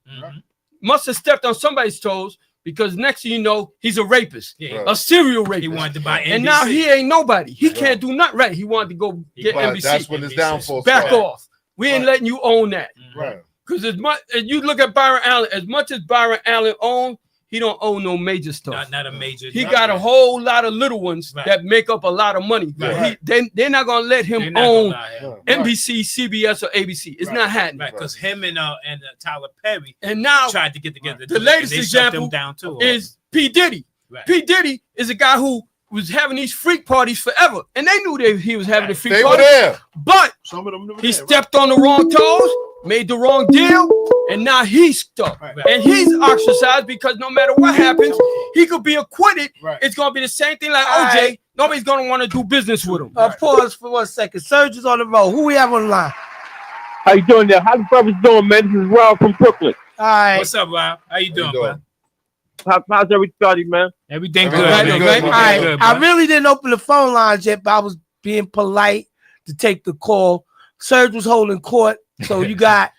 Speaker 7: Must have stepped on somebody's toes because next thing you know, he's a rapist, a serial rapist.
Speaker 5: He wanted to buy NBC.
Speaker 7: And now he ain't nobody. He can't do nothing right. He wanted to go get NBC.
Speaker 6: That's when his downfall
Speaker 7: Back
Speaker 6: started.
Speaker 7: off. We ain't letting you own that.
Speaker 6: Right.
Speaker 7: Because as you look at Byron Allen, as much as Byron Allen owned, he don't own no major stuff.
Speaker 5: Not a major.
Speaker 7: He got a whole lot of little ones that make up a lot of money.
Speaker 5: Right.
Speaker 7: They're not gonna let him own NBC, CBS, or ABC. It's not happening.
Speaker 5: Right, because him and Tyler Perry
Speaker 7: and now
Speaker 5: tried to get together.
Speaker 7: The latest example
Speaker 5: down too,
Speaker 7: is P. Diddy.
Speaker 5: Right.
Speaker 7: P. Diddy is a guy who was having these freak parties forever, and they knew he was having the freak
Speaker 6: They
Speaker 7: parties.
Speaker 6: were there.
Speaker 7: But
Speaker 1: Some of them
Speaker 7: he stepped on the wrong toes, made the wrong deal, and now he's stuck.
Speaker 1: Right.
Speaker 7: And he's ostracized because no matter what happens, he could be acquitted.
Speaker 1: Right.
Speaker 7: It's going to be the same thing like
Speaker 2: All
Speaker 7: OJ.
Speaker 2: right.
Speaker 7: Nobody's going to want to do business with him.
Speaker 2: Pause for 1 second. Surge is on the road. Who we have on the line?
Speaker 9: How you doing there? How the brothers doing, man? This is Rob from Brooklyn.
Speaker 2: All right.
Speaker 5: What's up, Rob? How you doing, bro?
Speaker 9: How's everybody, man?
Speaker 5: Everything
Speaker 6: Everything
Speaker 5: good, man.
Speaker 6: good,
Speaker 5: Everything
Speaker 6: man.
Speaker 2: All right.
Speaker 5: good,
Speaker 2: I
Speaker 5: bro.
Speaker 2: really didn't open the phone lines yet, but I was being polite to take the call. Serge was holding court, so you got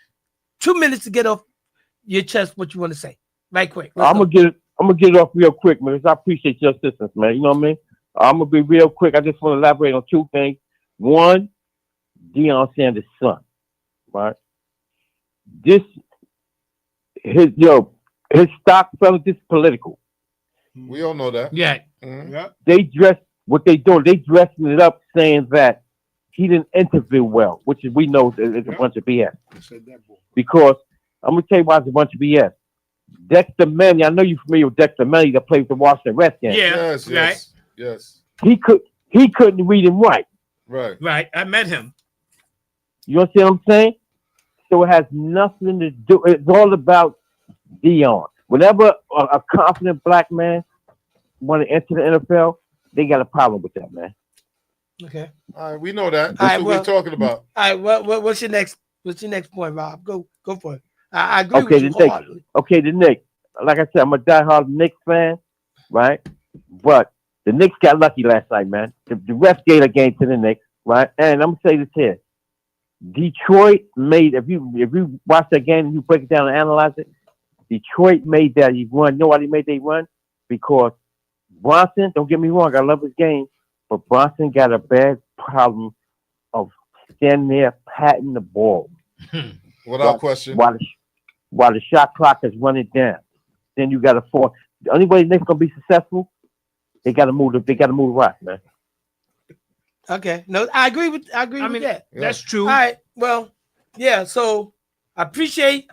Speaker 2: 2 minutes to get off your chest what you want to say. Right quick.
Speaker 9: I'm gonna get it off real quick, man, because I appreciate your assistance, man. You know what I mean? I'm gonna be real quick. I just want to elaborate on 2 things. One, Deion Sanders' son, right? His stock fell. This political.
Speaker 6: We all know that.
Speaker 5: Yeah.
Speaker 1: Yeah.
Speaker 9: They dress what they doing. They dressing it up, saying that he didn't interview well, which is we know is a bunch of BS.
Speaker 1: Said that, boy.
Speaker 9: Because I'm gonna tell you why it's a bunch of BS. Dexter Manley, I know you're familiar with Dexter Manley that played with the Washington Redskins.
Speaker 5: Yeah.
Speaker 6: Yes.
Speaker 5: Right.
Speaker 6: Yes.
Speaker 9: He He couldn't read and write.
Speaker 6: Right.
Speaker 5: Right. I met him.
Speaker 9: You understand what I'm saying? So it has nothing to do. It's all about Dion. Whenever a confident black man want to enter the NFL, they got a problem with that, man.
Speaker 2: Okay.
Speaker 6: All right, we know that. That's
Speaker 2: All right,
Speaker 6: what
Speaker 2: well-
Speaker 6: we're talking about.
Speaker 2: All right. What's your next point, Rob? Go for it. I agree
Speaker 9: Okay,
Speaker 2: with you
Speaker 9: the Knicks.
Speaker 2: wholeheartedly.
Speaker 9: Okay, the Knicks. Like I said, I'm a diehard Knicks fan, right? But the Knicks got lucky last night, man. The ref gave a game to the Knicks, right? And I'm gonna say this here: Detroit made. If you watch that game and you break it down and analyze it, Detroit made that run. You know why they made that run? Because Bronson. Don't get me wrong, I love his game, but Bronson got a bad problem of standing there patting the ball
Speaker 6: Without question.
Speaker 9: while the shot clock is running down. Then you got to fall. The only way the Knicks gonna be successful, they got to move the rock, man.
Speaker 2: Okay. No, I agree with
Speaker 5: I
Speaker 2: with
Speaker 5: mean,
Speaker 2: that.
Speaker 5: that's true.
Speaker 2: All right. Well, yeah. So I appreciate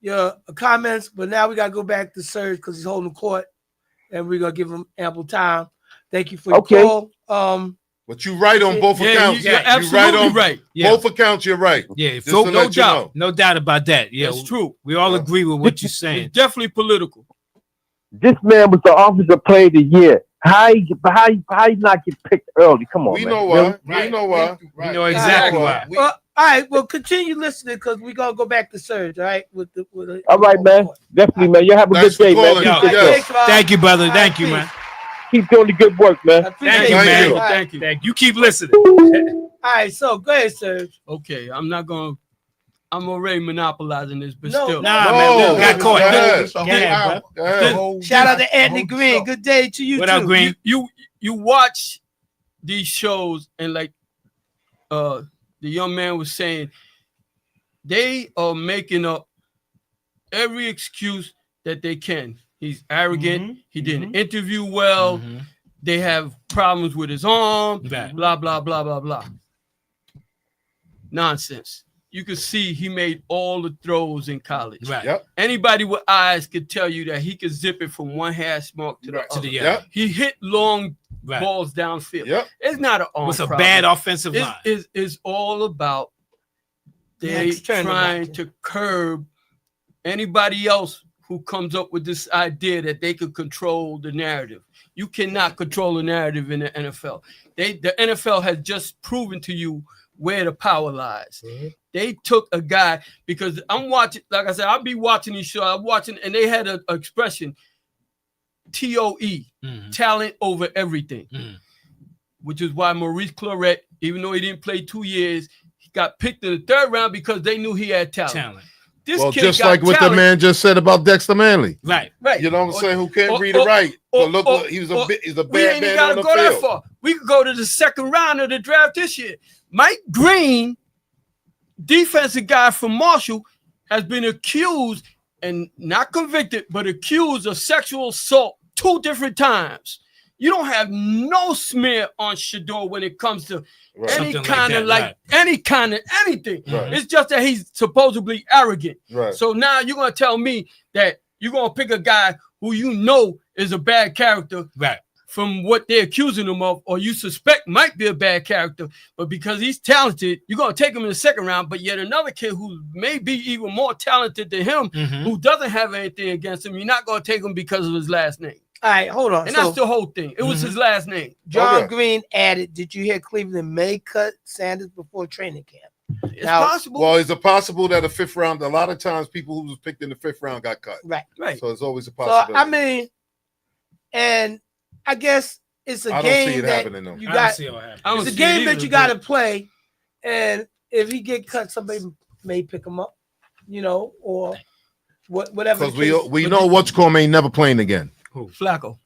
Speaker 2: your comments, but now we gotta go back to Serge because he's holding court, and we're gonna give him ample time. Thank you for your
Speaker 9: Okay.
Speaker 2: call.
Speaker 6: But you right on both
Speaker 7: Yeah,
Speaker 6: accounts.
Speaker 7: you're
Speaker 6: You
Speaker 7: absolutely
Speaker 6: on
Speaker 7: right.
Speaker 5: Yeah.
Speaker 6: both accounts. You're right.
Speaker 5: Yeah.
Speaker 6: Just
Speaker 5: Phil,
Speaker 6: to
Speaker 7: no
Speaker 6: let you
Speaker 7: doubt.
Speaker 6: know.
Speaker 5: no doubt about that. Yeah.
Speaker 7: That's true.
Speaker 5: We all agree with what you're saying.
Speaker 7: It's definitely political.
Speaker 9: This man was the offensive player of the year. How he not get picked early? Come on,
Speaker 6: We
Speaker 9: man.
Speaker 6: know
Speaker 9: Really?
Speaker 6: why. We know why.
Speaker 5: We know exactly
Speaker 6: Right.
Speaker 5: why.
Speaker 2: Well, all right. Well, continue listening because we're gonna go back to Serge. All right.
Speaker 9: All right, man. Definitely, man. You have a
Speaker 6: Thanks
Speaker 9: good day,
Speaker 6: for
Speaker 9: man.
Speaker 6: calling.
Speaker 5: Yo,
Speaker 9: Keep it
Speaker 6: yeah.
Speaker 9: going.
Speaker 2: Thanks, Rob.
Speaker 5: Thank you, brother.
Speaker 2: All right,
Speaker 5: Thank you,
Speaker 2: peace.
Speaker 5: man.
Speaker 9: Keep doing the good work,
Speaker 2: I
Speaker 9: man.
Speaker 2: appreciate
Speaker 5: Thank you,
Speaker 6: Thank
Speaker 5: man.
Speaker 6: you.
Speaker 2: All right.
Speaker 5: Thank you. Thank you. You keep listening.
Speaker 2: All right. So go ahead, Serge.
Speaker 7: Okay, I'm already monopolizing this, but
Speaker 2: No,
Speaker 7: still.
Speaker 5: Nah,
Speaker 6: No,
Speaker 5: man. We got
Speaker 6: go
Speaker 5: caught.
Speaker 6: ahead.
Speaker 1: It's a whole
Speaker 5: Go ahead,
Speaker 1: hour.
Speaker 6: Go ahead.
Speaker 1: Whole-
Speaker 2: Shout out to Anthony
Speaker 1: whole
Speaker 2: Green.
Speaker 1: show.
Speaker 2: Good day to you
Speaker 5: What
Speaker 2: too.
Speaker 5: up, Green?
Speaker 7: You watch these shows and like the young man was saying, they are making up every excuse that they can. He's arrogant. He didn't interview well.
Speaker 5: Mhm.
Speaker 7: They have problems with his arm.
Speaker 5: Right.
Speaker 7: Blah blah blah blah blah. Nonsense. You can see he made all the throws in college.
Speaker 5: Right.
Speaker 6: Yep.
Speaker 7: Anybody with eyes could tell you that he could zip it from one hash mark to the
Speaker 1: Right.
Speaker 5: To
Speaker 7: other.
Speaker 5: the
Speaker 6: Yep.
Speaker 7: He hit long
Speaker 5: Right.
Speaker 7: balls downfield.
Speaker 6: Yep.
Speaker 7: It's not an arm
Speaker 5: What's a
Speaker 7: problem.
Speaker 5: bad offensive line?
Speaker 7: It's all about they
Speaker 2: Next turn
Speaker 7: trying
Speaker 2: about
Speaker 7: to curb anybody else who comes up with this idea that they could control the narrative. You cannot control the narrative in the NFL. The NFL has just proven to you where the power lies. They took a guy because I'm watching, like I said, I'll be watching these shows. I'm watching, and they had an expression, TOE,
Speaker 5: Mhm.
Speaker 7: talent over everything,
Speaker 5: Mhm.
Speaker 7: which is why Maurice Claret, even though he didn't play 2 years, he got picked in the third round because they knew he had talent.
Speaker 5: Talent.
Speaker 7: This
Speaker 6: Well,
Speaker 7: kid
Speaker 6: just
Speaker 7: got
Speaker 6: like what the
Speaker 7: talent,
Speaker 6: man just said about Dexter Manley.
Speaker 5: Right.
Speaker 7: right?
Speaker 6: You know what I'm saying? Who can't
Speaker 7: or-
Speaker 6: read or write?
Speaker 7: or-
Speaker 6: But look,
Speaker 7: or-
Speaker 6: he's
Speaker 7: or-
Speaker 6: a
Speaker 7: We
Speaker 6: bad
Speaker 7: ain't even
Speaker 6: man
Speaker 7: gotta
Speaker 6: on the
Speaker 7: go that
Speaker 6: field.
Speaker 7: far. We could go to the second round of the draft this year. Mike Green, defensive guy from Marshall, has been accused and not convicted, but accused of sexual assault 2 different times. You don't have no smear on Shador when it comes to
Speaker 6: Right.
Speaker 7: any
Speaker 5: Something like
Speaker 7: kind of
Speaker 5: that,
Speaker 7: like
Speaker 5: right.
Speaker 7: any kind of anything.
Speaker 6: Right.
Speaker 7: It's just that he's supposedly arrogant.
Speaker 6: Right.
Speaker 7: So now you're gonna tell me that you're gonna pick a guy who you know is a bad character
Speaker 5: Right.
Speaker 7: from what they're accusing him of, or you suspect might be a bad character, but because he's talented, you're gonna take him in the second round. But yet another kid who may be even more talented than him,
Speaker 5: Mhm.
Speaker 7: who doesn't have anything against him, you're not gonna take him because of his last name.
Speaker 2: All right, hold on.
Speaker 7: And
Speaker 2: So
Speaker 7: that's the whole thing. It was his last name.
Speaker 2: John
Speaker 6: Okay.
Speaker 2: Green added, "Did you hear Cleveland may cut Sanders before training camp?"
Speaker 7: It's
Speaker 2: Now-
Speaker 7: possible.
Speaker 6: Well, is it possible that a fifth round? A lot of times, people who was picked in the fifth round got cut.
Speaker 2: Right.
Speaker 7: right.
Speaker 6: So it's always a
Speaker 2: So
Speaker 6: possibility.
Speaker 2: I mean, and I guess it's a
Speaker 6: I don't see
Speaker 2: game
Speaker 6: it
Speaker 2: that
Speaker 6: happening, though.
Speaker 2: you
Speaker 5: I
Speaker 2: got.
Speaker 5: don't see what happened.
Speaker 7: I don't
Speaker 2: It's a
Speaker 7: see it
Speaker 2: game that
Speaker 7: either,
Speaker 2: you got to
Speaker 7: but
Speaker 2: play, and if he get cut, somebody may pick him up, or whatever.
Speaker 6: Because
Speaker 2: the case.
Speaker 6: we know what's called ain't never playing again.
Speaker 7: Flacco.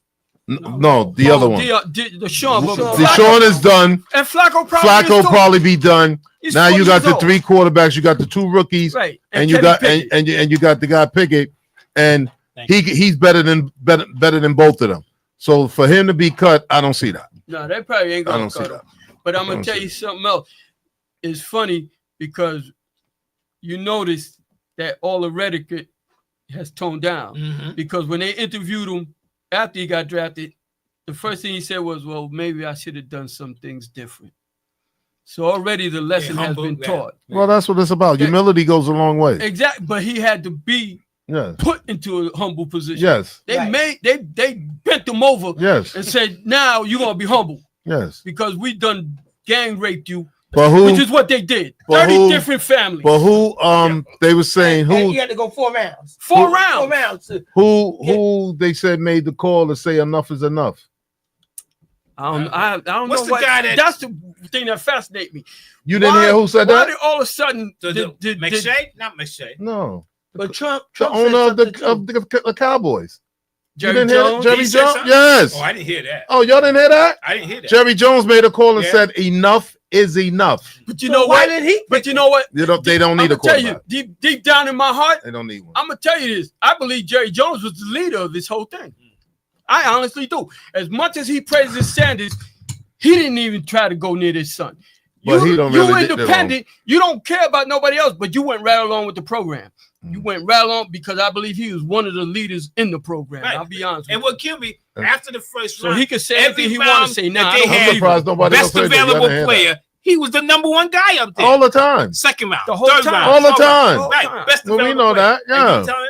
Speaker 6: No, the other one.
Speaker 7: The Sean. but
Speaker 2: Deshaun.
Speaker 6: Deshaun is done.
Speaker 7: And Flacco probably
Speaker 6: Flacco
Speaker 7: is too.
Speaker 6: probably be done.
Speaker 7: He's
Speaker 6: Now
Speaker 7: 40
Speaker 6: you got
Speaker 7: years
Speaker 6: the
Speaker 7: old.
Speaker 6: 3 quarterbacks. You got the 2 rookies,
Speaker 7: Right.
Speaker 6: and you
Speaker 7: Kenny
Speaker 6: got
Speaker 7: Pickett.
Speaker 6: and you got the guy Pickett, and
Speaker 5: Thank
Speaker 6: he's better than both of them. So for him to be cut, I don't see that.
Speaker 7: No, they probably ain't
Speaker 6: I
Speaker 7: gonna
Speaker 6: don't see
Speaker 7: cut him.
Speaker 6: that.
Speaker 7: But I'm
Speaker 6: I
Speaker 7: gonna
Speaker 6: don't
Speaker 7: tell
Speaker 6: see
Speaker 7: you something else. It's funny because you notice that all the rhetoric has toned down
Speaker 5: Mhm.
Speaker 7: because when they interviewed him after he got drafted, the first thing he said was, "Well, maybe I should have done some things different." So already the lesson has been taught.
Speaker 6: Well, that's what it's about. Humility goes a long way.
Speaker 7: Exactly, but he had to be put into a humble position.
Speaker 6: Yes.
Speaker 7: They bent him over
Speaker 6: Yes.
Speaker 7: and said, "Now you're gonna be humble."
Speaker 6: Yes.
Speaker 7: Because we done gang raped you.
Speaker 6: But who?
Speaker 7: Which is what they did.
Speaker 6: But
Speaker 7: 30
Speaker 6: who-
Speaker 7: different families.
Speaker 6: But who? They were saying
Speaker 2: And
Speaker 6: who?
Speaker 2: he had to go 4 rounds.
Speaker 7: Four rounds.
Speaker 2: 4 rounds.
Speaker 6: Who they said made the call to say enough is enough?
Speaker 7: I don't
Speaker 5: What's
Speaker 7: know
Speaker 5: the
Speaker 7: what.
Speaker 5: guy that-
Speaker 7: That's the thing that fascinates me.
Speaker 6: You didn't hear who said
Speaker 7: why
Speaker 6: that?
Speaker 7: did all of a sudden
Speaker 5: McShay? Not McShay.
Speaker 6: No.
Speaker 2: But Trump
Speaker 6: The
Speaker 2: said
Speaker 6: owner of
Speaker 2: something
Speaker 6: the Cowboys.
Speaker 7: Jerry
Speaker 6: you didn't hear
Speaker 7: Jones?
Speaker 6: that? Jerry
Speaker 5: He said
Speaker 6: Jones?
Speaker 5: something?
Speaker 6: Yes.
Speaker 5: Oh, I didn't hear that.
Speaker 6: Oh, y'all didn't hear that?
Speaker 5: I didn't hear that.
Speaker 6: Jerry Jones made a call and
Speaker 5: Yeah.
Speaker 6: said enough is enough.
Speaker 7: But you
Speaker 2: So
Speaker 7: know
Speaker 2: why
Speaker 7: what?
Speaker 2: did he?
Speaker 7: But you know what?
Speaker 6: They don't need a
Speaker 7: I'm gonna tell you,
Speaker 6: quarterback.
Speaker 7: deep down in my heart,
Speaker 6: They don't need one.
Speaker 7: I'm gonna tell you this. I believe Jerry Jones was the leader of this whole thing. I honestly do. As much as he praises Sanders, he didn't even try to go near his son.
Speaker 6: But he don't
Speaker 7: you
Speaker 6: really did that
Speaker 7: independent. You don't care about nobody else, but you went right along with the program. You went right along because I believe he was one of the leaders in the program.
Speaker 5: Right.
Speaker 7: I'll be honest.
Speaker 5: And
Speaker 7: with
Speaker 5: what killed me after the first
Speaker 7: So
Speaker 5: round,
Speaker 7: he could say
Speaker 5: every
Speaker 7: anything he
Speaker 5: round
Speaker 7: wanna say. Nah,
Speaker 5: that
Speaker 7: I
Speaker 5: they
Speaker 7: don't
Speaker 6: I'm
Speaker 5: had
Speaker 6: surprised nobody else
Speaker 5: best
Speaker 6: said that. Y'all
Speaker 5: available
Speaker 6: didn't hear that.
Speaker 5: player. He was the number one guy up there.
Speaker 6: All the time.
Speaker 5: Second round,
Speaker 7: The whole
Speaker 5: third
Speaker 7: time.
Speaker 5: round,
Speaker 6: All the
Speaker 5: fourth
Speaker 6: time.
Speaker 5: round. Right. Best
Speaker 6: Well, we
Speaker 5: available
Speaker 6: know
Speaker 5: player.
Speaker 6: that,
Speaker 5: And
Speaker 6: yeah.
Speaker 5: you tell him,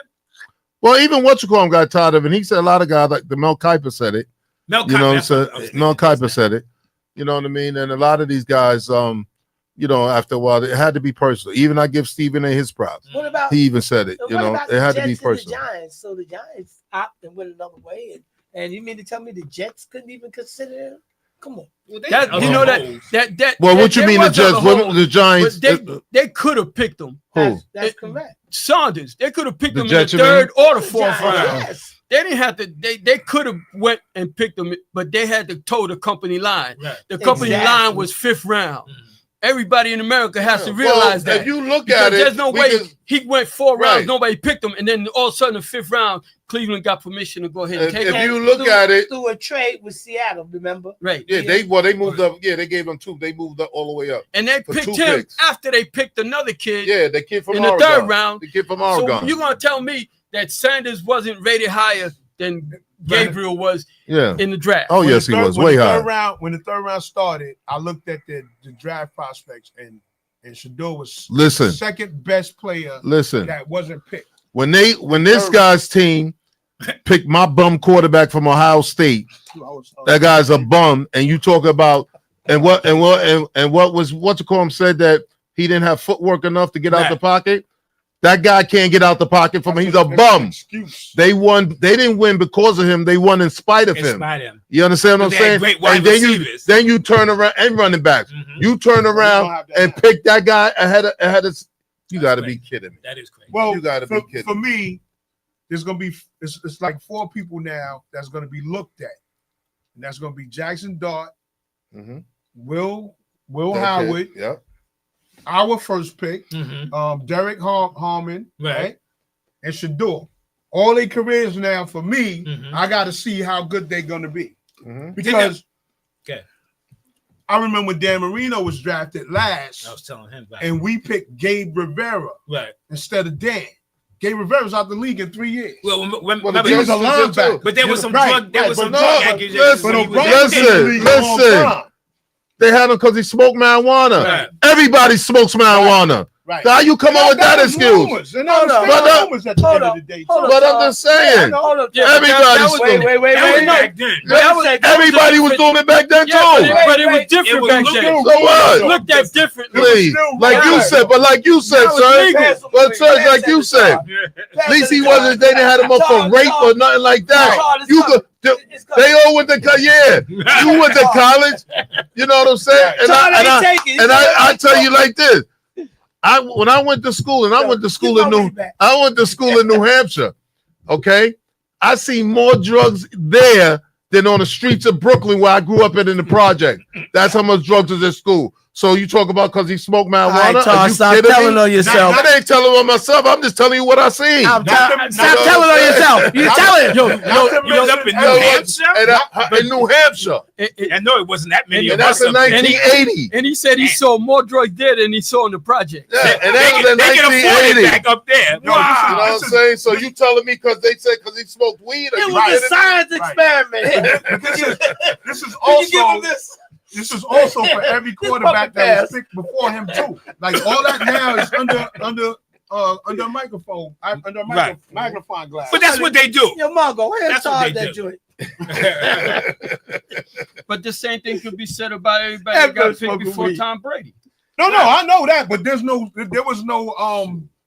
Speaker 6: Well, even Whatchacallhim got tired of it. And he said a lot of guys, like the Mel Kiper said it.
Speaker 5: Mel
Speaker 6: You know what I'm
Speaker 5: Kiper,
Speaker 6: saying?
Speaker 5: that's what I was
Speaker 6: Mel
Speaker 5: thinking.
Speaker 6: Kiper said it. You know what I mean? And a lot of these guys, you know, after a while, it had to be personal. Even I give Stephen A his props.
Speaker 2: What about?
Speaker 6: He even said it.
Speaker 2: and
Speaker 6: You
Speaker 2: what
Speaker 6: know,
Speaker 2: about
Speaker 6: it had
Speaker 2: the
Speaker 6: to be
Speaker 2: Jets and the
Speaker 6: personal.
Speaker 2: Giants? So the Giants opted and went another way, and you mean to tell me the Jets couldn't even consider him? Come on.
Speaker 5: Well, they
Speaker 7: that,
Speaker 5: had
Speaker 7: you know
Speaker 5: other
Speaker 7: that
Speaker 5: holes.
Speaker 7: that.
Speaker 6: Well,
Speaker 7: that-
Speaker 6: what you
Speaker 7: there
Speaker 6: mean the
Speaker 7: was
Speaker 6: Jets?
Speaker 7: other
Speaker 6: What
Speaker 7: holes,
Speaker 6: the Giants?
Speaker 7: but they could have picked him.
Speaker 6: Who?
Speaker 2: That's correct.
Speaker 7: Saunders. They could have picked
Speaker 6: The
Speaker 7: him
Speaker 6: Jets,
Speaker 7: in
Speaker 6: you
Speaker 7: the
Speaker 6: mean?
Speaker 7: third or the
Speaker 2: The
Speaker 7: fourth
Speaker 2: Giants,
Speaker 7: round.
Speaker 2: yes.
Speaker 7: They didn't have to. They could have went and picked him, but they had to toe the company line.
Speaker 5: Right.
Speaker 7: The company
Speaker 2: Exactly.
Speaker 7: line was 5th round.
Speaker 5: Mhm.
Speaker 7: Everybody in America has to
Speaker 6: Well,
Speaker 7: realize that.
Speaker 6: if you look
Speaker 7: Because
Speaker 6: at it,
Speaker 7: there's no
Speaker 6: we
Speaker 7: way
Speaker 6: can-
Speaker 7: he went 4 rounds,
Speaker 6: Right.
Speaker 7: nobody picked him, and then all of a sudden the 5th round, Cleveland got permission to go ahead and take
Speaker 6: if
Speaker 7: him.
Speaker 6: you look
Speaker 2: through-
Speaker 6: at it,
Speaker 2: through a trade with Seattle, remember?
Speaker 7: Right.
Speaker 6: yeah, they moved up. Yeah, they gave them 2. They moved up all the way up.
Speaker 7: And they
Speaker 6: for
Speaker 7: picked
Speaker 6: 2
Speaker 7: him
Speaker 6: picks.
Speaker 7: after they picked another kid
Speaker 6: Yeah, the kid from
Speaker 7: in the
Speaker 6: Oregon.
Speaker 7: 3rd round.
Speaker 6: The kid from
Speaker 7: So
Speaker 6: Oregon.
Speaker 7: you're gonna tell me that Sanders wasn't rated higher than Gabriel was
Speaker 6: Yeah.
Speaker 7: in the draft?
Speaker 6: Oh
Speaker 1: When
Speaker 6: yes,
Speaker 1: the
Speaker 6: he
Speaker 1: third-
Speaker 6: was
Speaker 1: when
Speaker 6: way
Speaker 1: the
Speaker 6: high.
Speaker 1: third round, when the third round started, I looked at the draft prospects, and Shador was
Speaker 6: Listen.
Speaker 1: the second best player
Speaker 6: Listen,
Speaker 1: that wasn't picked.
Speaker 6: when this
Speaker 1: Third-
Speaker 6: guy's team picked my bum quarterback from Ohio State, that guy's a bum, and you talk about and what was Whatchacallhim said that he didn't have footwork enough to get out
Speaker 5: Right.
Speaker 6: the pocket. That guy can't get out the pocket from him. He's a
Speaker 1: That's an
Speaker 6: bum.
Speaker 1: excuse.
Speaker 6: They won. They didn't win because of him. They won in spite of him.
Speaker 5: Inspired him.
Speaker 6: You understand what
Speaker 5: They
Speaker 6: I'm
Speaker 5: had
Speaker 6: saying?
Speaker 5: great wide
Speaker 6: And
Speaker 5: receivers.
Speaker 6: then you turn around and running backs.
Speaker 5: Mhm.
Speaker 6: You turn
Speaker 1: don't
Speaker 6: around
Speaker 1: have that
Speaker 6: and
Speaker 1: now.
Speaker 6: pick that guy ahead of. You got to be
Speaker 5: crazy.
Speaker 6: kidding me.
Speaker 5: That is crazy.
Speaker 1: Well,
Speaker 6: You gotta be
Speaker 1: for,
Speaker 6: kidding.
Speaker 1: for me, there's gonna be it's like 4 people now that's gonna be looked at, and that's gonna be Jackson Dart,
Speaker 6: Mhm.
Speaker 1: Will
Speaker 6: That
Speaker 1: Howard,
Speaker 6: kid, Yep.
Speaker 1: our first pick,
Speaker 5: Mhm.
Speaker 1: Derek Harmon,
Speaker 5: Right.
Speaker 1: right, and Shador. All their careers now for me,
Speaker 5: Mhm.
Speaker 1: I got to see how good they're gonna be
Speaker 6: Mhm.
Speaker 1: because.
Speaker 5: Okay.
Speaker 1: I remember when Dan Marino was drafted last,
Speaker 5: I was telling him about
Speaker 1: and we picked Gabe Rivera
Speaker 5: right.
Speaker 1: instead of Dan. Gabe Rivera's out the league in 3 years.
Speaker 5: Well,
Speaker 6: Well,
Speaker 5: remember,
Speaker 6: the
Speaker 1: he was a
Speaker 6: Jets did too.
Speaker 1: linebacker.
Speaker 5: but there was some
Speaker 1: Right,
Speaker 5: drug. There
Speaker 1: right,
Speaker 5: was
Speaker 1: but
Speaker 5: some
Speaker 1: no,
Speaker 5: drug
Speaker 1: but
Speaker 5: accusations.
Speaker 1: But
Speaker 5: when he was
Speaker 1: O'Brien's
Speaker 5: there.
Speaker 1: been in the league a long
Speaker 6: listen.
Speaker 1: time.
Speaker 6: They had him because he smoked marijuana.
Speaker 5: Right.
Speaker 6: Everybody smokes marijuana.
Speaker 1: Right.
Speaker 6: How you come up with that
Speaker 1: was
Speaker 6: excuse?
Speaker 1: rumors, and that was
Speaker 2: Hold
Speaker 1: still
Speaker 6: on.
Speaker 1: rumors at the
Speaker 2: Hold
Speaker 1: end of
Speaker 2: on.
Speaker 1: the day.
Speaker 2: Hold
Speaker 1: too.
Speaker 2: on.
Speaker 6: But I'm just saying.
Speaker 2: Hold up.
Speaker 7: Yeah,
Speaker 6: Everybody
Speaker 7: that was-
Speaker 6: smoked.
Speaker 2: Wait.
Speaker 5: That was
Speaker 7: no.
Speaker 5: back then.
Speaker 7: That was-
Speaker 6: Everybody was doing it back then
Speaker 7: Yeah, but
Speaker 6: too.
Speaker 7: it was
Speaker 2: Wait,
Speaker 7: different
Speaker 5: it was
Speaker 7: back
Speaker 5: looking-
Speaker 7: then.
Speaker 6: So what?
Speaker 7: Looked at differently.
Speaker 6: Please,
Speaker 1: still
Speaker 6: like you
Speaker 1: right.
Speaker 6: said, but like you said,
Speaker 7: That was
Speaker 6: sir.
Speaker 7: legal.
Speaker 6: But sir, like you said, at least he wasn't. They didn't have him up for rape or nothing like that. You could. They all went to yeah. You went to college. You know what I'm saying? And I tell you like this. When I went to school, and I went to school in New Hampshire. Okay, I seen more drugs there than on the streets of Brooklyn where I grew up in the project. That's how much drugs was at school. So you talk about because he smoked marijuana?
Speaker 2: All right,
Speaker 6: Are
Speaker 2: Todd,
Speaker 6: you
Speaker 2: stop
Speaker 6: kidding
Speaker 2: telling
Speaker 6: me?
Speaker 2: on yourself.
Speaker 6: I ain't telling on myself. I'm just telling you what I seen.
Speaker 2: Stop
Speaker 1: Not
Speaker 2: telling on yourself. You telling.
Speaker 5: You was up in New Hampshire?
Speaker 6: In New Hampshire.
Speaker 5: I know it wasn't that many
Speaker 6: And
Speaker 5: of
Speaker 6: that's
Speaker 5: us
Speaker 6: in
Speaker 5: up there.
Speaker 6: 1980.
Speaker 7: And he said he saw more drugs there than he saw in the project.
Speaker 6: Yeah, and that was in
Speaker 5: They can afford it
Speaker 6: 1980.
Speaker 5: back up there.
Speaker 1: No,
Speaker 6: You know
Speaker 5: Wow.
Speaker 6: what I'm saying? So you telling me because they said because he smoked weed? Are
Speaker 2: It
Speaker 6: you
Speaker 2: was a
Speaker 6: kidding me?
Speaker 2: science experiment.
Speaker 1: This is
Speaker 2: Can you give him
Speaker 1: also
Speaker 2: this?
Speaker 1: this is also for every quarterback that was picked before him too. Like all that now is under a microphone, under a
Speaker 5: Right.
Speaker 1: magnifying glass.
Speaker 5: But that's what they do.
Speaker 2: Yo, Mongo, where's
Speaker 5: That's what
Speaker 2: Todd
Speaker 5: they
Speaker 2: that
Speaker 5: do.
Speaker 2: joint?
Speaker 7: But the same thing could be said about everybody
Speaker 2: That
Speaker 7: that got
Speaker 2: girl's
Speaker 7: picked
Speaker 2: smoking
Speaker 7: before
Speaker 2: weed.
Speaker 7: Tom Brady.
Speaker 1: No, I know that, but there was no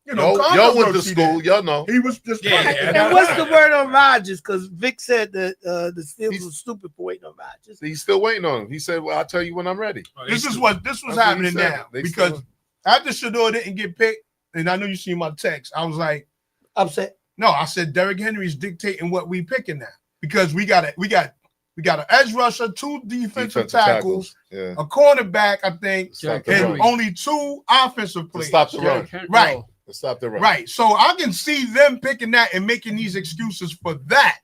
Speaker 6: Y'all went to
Speaker 1: controversy
Speaker 6: school.
Speaker 1: there.
Speaker 6: Y'all know.
Speaker 1: He was just
Speaker 5: Yeah,
Speaker 1: right.
Speaker 5: yeah.
Speaker 2: And what's the word on Rodgers? Because Vic said that the Steelers were stupid for waiting on Rodgers.
Speaker 6: He's still waiting on him. He said, "Well, I'll tell you when I'm ready."
Speaker 1: This was
Speaker 6: That's what he
Speaker 1: happening
Speaker 6: said.
Speaker 1: now
Speaker 6: They
Speaker 1: because
Speaker 6: still-
Speaker 1: after Shador didn't get picked, and I know you seen my text, I was like,
Speaker 2: Upset.
Speaker 1: no, I said Derrick Henry's dictating what we picking now because we got an edge rusher, 2 defensive tackles,
Speaker 6: Yeah.
Speaker 1: a cornerback, I think,
Speaker 7: Jack
Speaker 6: the
Speaker 1: and
Speaker 7: Henry.
Speaker 1: only 2 offensive
Speaker 6: To
Speaker 1: players.
Speaker 6: stop the run.
Speaker 1: Right.
Speaker 6: To stop the run.
Speaker 1: Right. So I can see them picking that and making these excuses for that.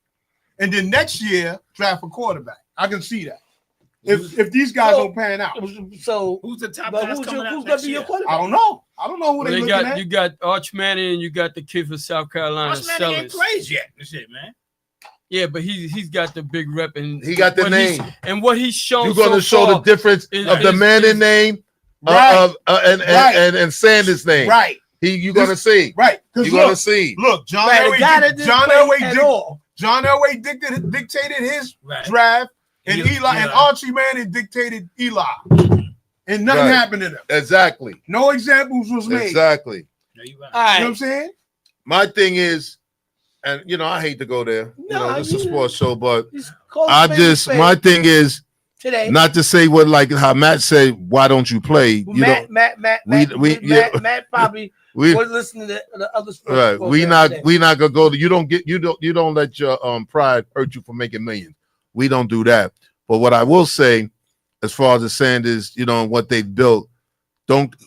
Speaker 1: And then next year, draft a quarterback. I can see that. If these guys
Speaker 2: So-
Speaker 1: don't pan out.
Speaker 2: So,
Speaker 5: Who's the top
Speaker 2: but
Speaker 5: guys
Speaker 2: who's
Speaker 5: coming out
Speaker 2: going to
Speaker 5: next
Speaker 2: be your
Speaker 5: year?
Speaker 2: quarterback?
Speaker 1: I don't know. I don't know who
Speaker 7: Well,
Speaker 1: they
Speaker 7: they
Speaker 1: looking
Speaker 7: got
Speaker 1: at.
Speaker 7: you got Arch Manning and you got the kid for South Carolina,
Speaker 5: Arch Manning ain't
Speaker 7: Sellers.
Speaker 5: plays yet. This shit, man.
Speaker 7: Yeah, but he's got the big rep and
Speaker 6: He got the
Speaker 7: what he's-
Speaker 6: name.
Speaker 7: and what he's shown.
Speaker 6: You're going to
Speaker 7: so
Speaker 6: show the
Speaker 7: far
Speaker 6: difference
Speaker 7: is-
Speaker 6: of the
Speaker 7: is-
Speaker 6: Manning
Speaker 7: is-
Speaker 6: name
Speaker 1: Right.
Speaker 6: and Sanders' name.
Speaker 1: Right.
Speaker 6: You're going to see.
Speaker 1: Right. Because
Speaker 6: You're going to see.
Speaker 1: look, John
Speaker 2: Right,
Speaker 1: Elway,
Speaker 2: the guy that didn't
Speaker 1: John
Speaker 2: play
Speaker 1: Elway,
Speaker 2: at all.
Speaker 1: John Elway dictated his
Speaker 5: Right.
Speaker 1: draft, and
Speaker 5: Eli-
Speaker 1: Eli and
Speaker 5: Eli.
Speaker 1: Archie Manning dictated Eli, and nothing
Speaker 6: Right.
Speaker 1: happened to them.
Speaker 6: Exactly.
Speaker 1: No examples was made.
Speaker 6: Exactly.
Speaker 5: No, you right.
Speaker 2: All
Speaker 1: You know what I'm
Speaker 2: right.
Speaker 1: saying?
Speaker 6: My thing is, and I hate to go there. This is a sports show, but my thing is
Speaker 2: today.
Speaker 6: not to say what like how Matt said. Why don't you play?
Speaker 2: Matt probably
Speaker 6: we
Speaker 2: was listening to the other sports.
Speaker 6: right. We
Speaker 2: program
Speaker 6: not
Speaker 2: today.
Speaker 6: we not gonna go to. You don't let your pride hurt you for making millions. We don't do that. But what I will say, as far as the Sanders, and what they've built,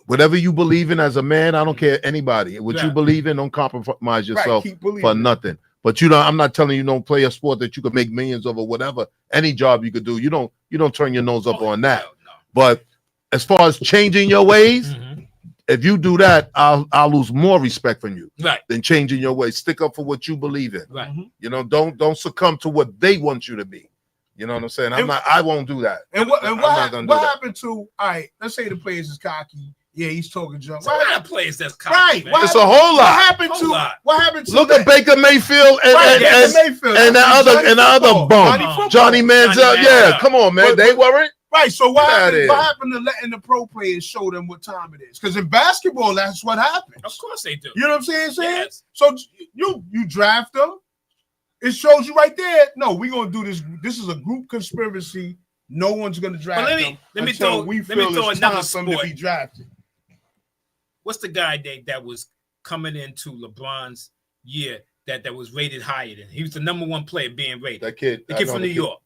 Speaker 6: whatever you believe in as a man, I don't care anybody. What you
Speaker 5: Right.
Speaker 6: believe in, don't compromise yourself
Speaker 1: Keep believing.
Speaker 6: for nothing. But I'm not telling you don't play a sport that you could make millions of or whatever. Any job you could do, you don't turn your nose up on that.
Speaker 5: No.
Speaker 6: But as far as changing your ways,
Speaker 5: Mhm.
Speaker 6: if you do that, I'll lose more respect from you
Speaker 5: Right.
Speaker 6: than changing your ways. Stick up for what you believe in.
Speaker 5: Right.
Speaker 6: Don't succumb to what they want you to be. You know what I'm saying? I won't do that.
Speaker 1: And what
Speaker 6: I'm not gonna do
Speaker 1: what
Speaker 6: that.
Speaker 1: happened to? All right, let's say the players is cocky. Yeah, he's talking junk.
Speaker 5: So
Speaker 1: What
Speaker 5: what
Speaker 1: happened?
Speaker 5: players that's cocky,
Speaker 1: Right.
Speaker 5: man?
Speaker 1: What
Speaker 6: It's a
Speaker 1: happened-
Speaker 6: whole lot.
Speaker 1: What happened
Speaker 5: Whole
Speaker 1: to?
Speaker 5: lot.
Speaker 1: What happened to?
Speaker 6: Look at Baker Mayfield and
Speaker 1: Right,
Speaker 6: and
Speaker 1: Mayfield.
Speaker 6: and the other
Speaker 1: Johnny
Speaker 6: and the other
Speaker 1: Football.
Speaker 6: bum,
Speaker 1: Football.
Speaker 6: Johnny Manziel.
Speaker 5: Johnny
Speaker 6: Yeah,
Speaker 5: Manziel.
Speaker 6: come on, man.
Speaker 1: But-
Speaker 6: They weren't.
Speaker 1: Right. So what
Speaker 6: Get outta
Speaker 1: happened?
Speaker 6: here.
Speaker 1: What happened to letting the pro players show them what time it is? Because in basketball, that's what happens.
Speaker 5: Of course they do.
Speaker 1: You know what I'm saying?
Speaker 5: Yes.
Speaker 1: So you draft them. It shows you right there. No, we're gonna do this. This is a group conspiracy. No one's gonna draft
Speaker 5: But let me-
Speaker 1: them
Speaker 5: let me
Speaker 1: until
Speaker 5: throw-
Speaker 1: we
Speaker 5: let me
Speaker 1: feel
Speaker 5: throw
Speaker 1: it's
Speaker 5: another
Speaker 1: time for them to
Speaker 5: sport.
Speaker 1: be drafted.
Speaker 5: What's the guy that was coming into LeBron's year that was rated higher than? He was the number 1 player being rated.
Speaker 6: That kid.
Speaker 5: The
Speaker 6: I
Speaker 5: kid
Speaker 6: know
Speaker 5: from
Speaker 6: the
Speaker 5: New
Speaker 6: kid.
Speaker 5: York.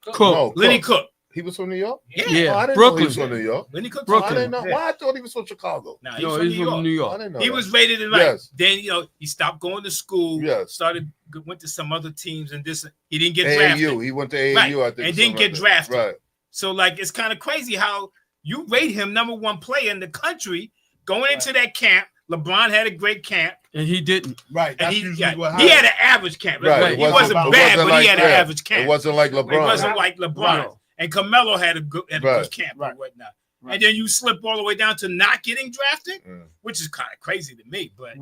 Speaker 7: Cook.
Speaker 6: No,
Speaker 5: Lenny Cook.
Speaker 6: He was from New York.
Speaker 5: Yeah.
Speaker 7: Yeah.
Speaker 6: Oh, I didn't know
Speaker 7: Brooklyn.
Speaker 6: he was from New York.
Speaker 5: Lenny Cook.
Speaker 6: I
Speaker 7: Brooklyn.
Speaker 6: didn't know.
Speaker 5: Yeah.
Speaker 6: Why I thought he was from Chicago.
Speaker 5: Nah, he's
Speaker 7: No,
Speaker 5: from
Speaker 7: he's
Speaker 5: New
Speaker 7: from
Speaker 5: York.
Speaker 7: New
Speaker 6: I
Speaker 7: York.
Speaker 6: didn't know.
Speaker 5: He
Speaker 6: that.
Speaker 5: was rated right.
Speaker 6: Yes.
Speaker 5: Then he stopped going to school.
Speaker 6: Yes.
Speaker 5: Went to some other teams and this. He didn't get
Speaker 6: AAU.
Speaker 5: drafted.
Speaker 6: He went to AAU.
Speaker 5: Right.
Speaker 6: I think,
Speaker 5: And didn't
Speaker 6: something
Speaker 5: get
Speaker 6: like that.
Speaker 5: drafted.
Speaker 6: Right.
Speaker 5: So it's kind of crazy how you rate him number 1 player in the country going into that camp. LeBron had a great camp.
Speaker 7: And he didn't.
Speaker 1: Right.
Speaker 5: And
Speaker 1: That's
Speaker 5: he
Speaker 1: usually what
Speaker 5: had
Speaker 1: happens.
Speaker 5: an average camp.
Speaker 6: Right.
Speaker 5: He wasn't bad, but he had an average camp.
Speaker 6: It wasn't like
Speaker 5: It
Speaker 6: LeBron.
Speaker 5: wasn't like LeBron.
Speaker 1: Right.
Speaker 5: And Carmelo had a good
Speaker 6: Right.
Speaker 5: camp
Speaker 1: Right.
Speaker 5: and whatnot.
Speaker 1: Right.
Speaker 5: And then you slip all the way down to not getting drafted,
Speaker 6: Mm.
Speaker 5: which is kind of crazy to me. But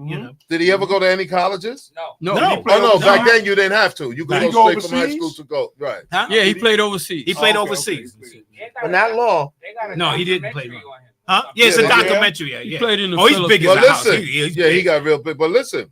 Speaker 6: Did he ever go to any colleges?
Speaker 8: No.
Speaker 7: No.
Speaker 5: No.
Speaker 7: He played,
Speaker 6: Oh no,
Speaker 5: No.
Speaker 6: back then you didn't have to. You could
Speaker 1: Did he
Speaker 6: go
Speaker 1: go
Speaker 6: straight from high
Speaker 1: overseas?
Speaker 6: school to go. Right.
Speaker 5: huh?
Speaker 7: yeah, he played overseas.
Speaker 5: He played
Speaker 1: Oh, okay,
Speaker 5: overseas.
Speaker 1: okay.
Speaker 2: But not long.
Speaker 5: No, he didn't play long. Huh? Yeah, it's
Speaker 6: Yeah,
Speaker 5: a
Speaker 6: yeah.
Speaker 5: documentary. Yeah,
Speaker 7: He
Speaker 5: yeah.
Speaker 7: played in the
Speaker 5: Oh, he's big as
Speaker 6: But
Speaker 5: a house.
Speaker 6: listen,
Speaker 5: He's
Speaker 6: yeah, he
Speaker 5: big.
Speaker 6: got real big. But listen,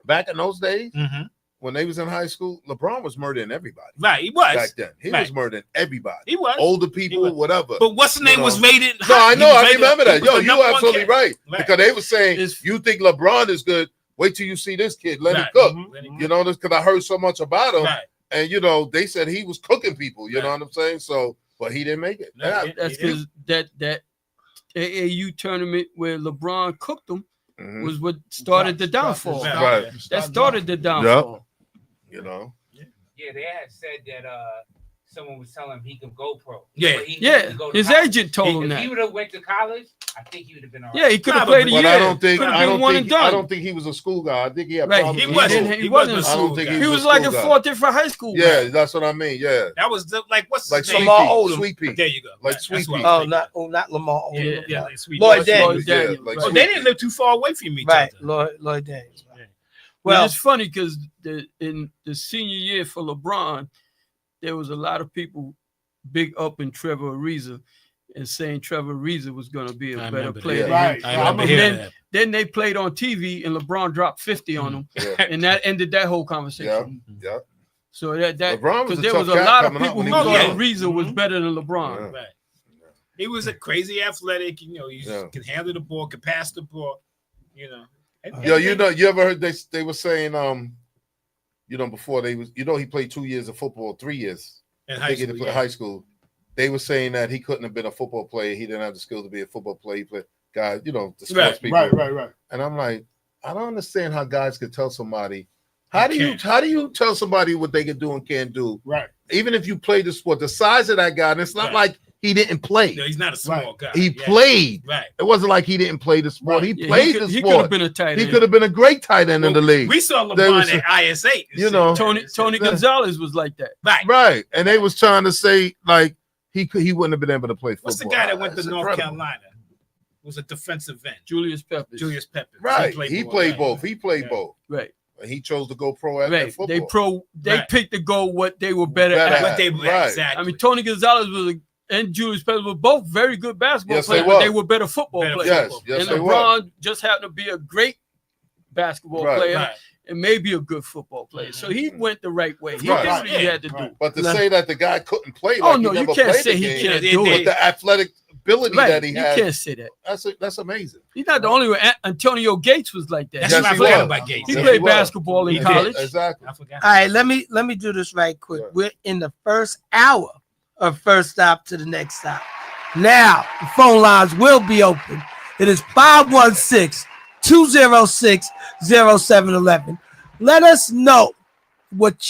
Speaker 6: back in those days,
Speaker 5: Mhm.
Speaker 6: when they was in high school, LeBron was murdering everybody.
Speaker 5: Right, he was.
Speaker 6: Back then, he was
Speaker 5: Right.
Speaker 6: murdering everybody.
Speaker 5: He was.
Speaker 6: Older people,
Speaker 5: was.
Speaker 6: whatever.
Speaker 5: But what's the name
Speaker 6: You
Speaker 5: was
Speaker 6: know.
Speaker 5: rated
Speaker 6: No,
Speaker 5: high.
Speaker 6: I
Speaker 5: He
Speaker 6: know.
Speaker 5: was
Speaker 6: I
Speaker 5: rated-
Speaker 6: remember
Speaker 5: he
Speaker 6: that.
Speaker 5: was
Speaker 6: Yo,
Speaker 5: the
Speaker 6: you
Speaker 5: number 1
Speaker 6: absolutely
Speaker 5: kid.
Speaker 6: right.
Speaker 5: Right.
Speaker 6: Because they were saying,
Speaker 5: It's-
Speaker 6: you think LeBron is good. Wait till you see this kid, Lenny
Speaker 5: Right.
Speaker 6: Cook.
Speaker 5: Mhm.
Speaker 6: You know this because I heard so much about him.
Speaker 5: Right.
Speaker 6: And they said he was cooking people. You know what I'm saying? So, but he didn't make it.
Speaker 5: Right.
Speaker 7: That's because that AAU tournament where LeBron cooked them
Speaker 6: Mhm.
Speaker 7: was what started the downfall.
Speaker 6: Right.
Speaker 7: That started the downfall.
Speaker 6: You know.
Speaker 8: Yeah, they had said that someone was telling him he could go pro.
Speaker 5: Yeah.
Speaker 8: But he
Speaker 7: Yeah,
Speaker 8: couldn't go to
Speaker 7: his
Speaker 8: college.
Speaker 7: agent told him
Speaker 8: If
Speaker 7: that.
Speaker 8: he would have went to college, I think he would have been all right.
Speaker 7: Yeah, he could have
Speaker 5: Probably,
Speaker 7: played a
Speaker 6: But
Speaker 7: year.
Speaker 6: I don't think
Speaker 7: Could've
Speaker 6: I
Speaker 7: been
Speaker 6: don't
Speaker 7: one
Speaker 6: think
Speaker 7: and done.
Speaker 6: I don't think he was a school guy. I think he had
Speaker 7: Right,
Speaker 6: problems.
Speaker 5: He
Speaker 6: with
Speaker 5: wasn't.
Speaker 6: school.
Speaker 7: He wasn't a
Speaker 6: I
Speaker 5: school
Speaker 6: don't think
Speaker 5: guy.
Speaker 6: he
Speaker 7: He
Speaker 6: was
Speaker 7: was
Speaker 6: a
Speaker 7: like a
Speaker 6: school guy.
Speaker 7: fourth year for high school.
Speaker 6: Yeah, that's what I mean. Yeah,
Speaker 5: That was like what's
Speaker 6: like
Speaker 5: his
Speaker 6: Sweet
Speaker 5: name?
Speaker 2: Lamar
Speaker 6: Pea.
Speaker 2: Odom.
Speaker 6: Sweet Pea.
Speaker 5: There you go.
Speaker 6: Like
Speaker 5: That's
Speaker 6: Sweet
Speaker 5: what
Speaker 6: Pea.
Speaker 5: I
Speaker 2: Oh,
Speaker 5: was thinking.
Speaker 2: not Lamar Odom.
Speaker 5: Yeah, yeah, like Sweet
Speaker 2: Lloyd
Speaker 5: Pea.
Speaker 2: Daniels.
Speaker 6: Yeah,
Speaker 7: Daniels,
Speaker 6: like
Speaker 7: right.
Speaker 5: Oh, they didn't live too far away from each
Speaker 2: Right,
Speaker 5: other.
Speaker 2: Lloyd Daniels.
Speaker 5: Yeah.
Speaker 7: Well,
Speaker 2: Well,
Speaker 7: it's funny because in the senior year for LeBron, there was a lot of people big up in Trevor Ariza and saying Trevor Ariza was going to be a
Speaker 5: I
Speaker 7: better
Speaker 5: remember
Speaker 7: player.
Speaker 6: that.
Speaker 7: than
Speaker 1: Right.
Speaker 7: him.
Speaker 5: I remember
Speaker 7: And
Speaker 5: hearing
Speaker 7: then,
Speaker 5: that.
Speaker 7: then they played on TV and LeBron dropped 50 on them,
Speaker 6: Yeah,
Speaker 7: and that ended that whole conversation.
Speaker 6: yeah.
Speaker 7: So that
Speaker 6: LeBron was
Speaker 7: because
Speaker 6: a
Speaker 7: there
Speaker 6: tough
Speaker 7: was a
Speaker 6: cat
Speaker 7: lot of
Speaker 6: coming up
Speaker 7: people
Speaker 6: when
Speaker 7: who
Speaker 6: he was
Speaker 7: thought
Speaker 5: young.
Speaker 7: Ariza was better than LeBron.
Speaker 6: Yeah.
Speaker 5: Right. He was a crazy athletic. You know, he
Speaker 6: Yeah.
Speaker 5: can handle the ball, can pass the ball. You know.
Speaker 6: Yo, you know, you ever heard they were saying you know, before they was, you know, he played 2 years of football, 3 years.
Speaker 5: in
Speaker 6: I
Speaker 5: high
Speaker 6: think he
Speaker 5: school.
Speaker 6: played
Speaker 5: Yeah.
Speaker 6: high school. They were saying that he couldn't have been a football player. He didn't have the skill to be a football player. He played guys, you know, the sports
Speaker 5: Right,
Speaker 6: people.
Speaker 1: Right.
Speaker 6: And I'm like, I don't understand how guys could tell somebody. How do you
Speaker 5: can't.
Speaker 6: tell somebody what they can do and can't do?
Speaker 1: Right.
Speaker 6: Even if you play the sport, the size of that guy, and it's not
Speaker 5: Right.
Speaker 6: like he didn't play.
Speaker 5: No, he's not a small guy.
Speaker 6: He
Speaker 5: Yeah.
Speaker 6: played.
Speaker 5: Right.
Speaker 6: It wasn't like he didn't play the sport. He
Speaker 7: Yeah,
Speaker 6: played
Speaker 7: he
Speaker 6: the
Speaker 7: could have
Speaker 6: sport.
Speaker 7: been a tight
Speaker 6: He
Speaker 7: end.
Speaker 6: could have been a great tight end in the league.
Speaker 5: We saw
Speaker 6: There was
Speaker 5: LeBron at IS8.
Speaker 6: you know,
Speaker 7: Tony Gonzalez was like that.
Speaker 5: Right.
Speaker 6: right. And they was trying to say like he wouldn't have been able to play football.
Speaker 5: What's the guy that went to
Speaker 6: That's
Speaker 5: North
Speaker 6: incredible.
Speaker 5: Carolina? Was a defensive end.
Speaker 7: Julius Peppers.
Speaker 5: Julius Peppers.
Speaker 6: Right. He played
Speaker 5: right.
Speaker 6: both. He played
Speaker 5: Yeah.
Speaker 6: both.
Speaker 7: Right.
Speaker 6: And he chose to go pro at
Speaker 7: Right.
Speaker 6: football.
Speaker 7: They
Speaker 5: Right.
Speaker 7: picked to go what they were better
Speaker 6: Better
Speaker 7: at.
Speaker 5: What they
Speaker 6: Right.
Speaker 5: exactly.
Speaker 7: I mean, Tony Gonzalez was and Julius Peppers were both very good basketball
Speaker 6: Yes, they
Speaker 7: players,
Speaker 6: were.
Speaker 7: but they were better football
Speaker 5: Better
Speaker 7: players.
Speaker 6: Yes,
Speaker 5: football.
Speaker 6: yes,
Speaker 7: And
Speaker 6: they were.
Speaker 7: LeBron just happened to be a great basketball
Speaker 6: Right.
Speaker 7: player
Speaker 5: Right.
Speaker 7: and maybe a good football player. So he went the right way. He
Speaker 6: Right.
Speaker 7: did what he
Speaker 5: Yeah.
Speaker 7: had to do.
Speaker 1: Right.
Speaker 6: But to
Speaker 2: Let-
Speaker 6: say that the guy couldn't play,
Speaker 7: Oh,
Speaker 6: like
Speaker 7: no,
Speaker 6: he
Speaker 7: you
Speaker 6: never
Speaker 7: can't
Speaker 6: played
Speaker 7: say
Speaker 6: the
Speaker 7: he
Speaker 6: game,
Speaker 7: can't
Speaker 5: They-
Speaker 7: do
Speaker 5: they-
Speaker 6: but
Speaker 7: it.
Speaker 6: the athletic ability
Speaker 7: Right.
Speaker 6: that he
Speaker 7: You
Speaker 6: has,
Speaker 7: can't say that.
Speaker 6: that's amazing.
Speaker 7: He's not the only one. Antonio Gates was like that.
Speaker 5: That's
Speaker 6: Yes,
Speaker 5: what I
Speaker 6: he
Speaker 5: forgot
Speaker 6: was.
Speaker 5: about Gates.
Speaker 7: He
Speaker 6: Yes,
Speaker 7: played
Speaker 6: he was.
Speaker 7: basketball in
Speaker 5: He did.
Speaker 7: college.
Speaker 6: Exactly.
Speaker 5: I forgot.
Speaker 2: all right, let me do this right quick.
Speaker 6: Right.
Speaker 2: We're in the first hour of First Stop to the Next Stop. Now, the phone lines will be open. It is 516-206-0711. Let us know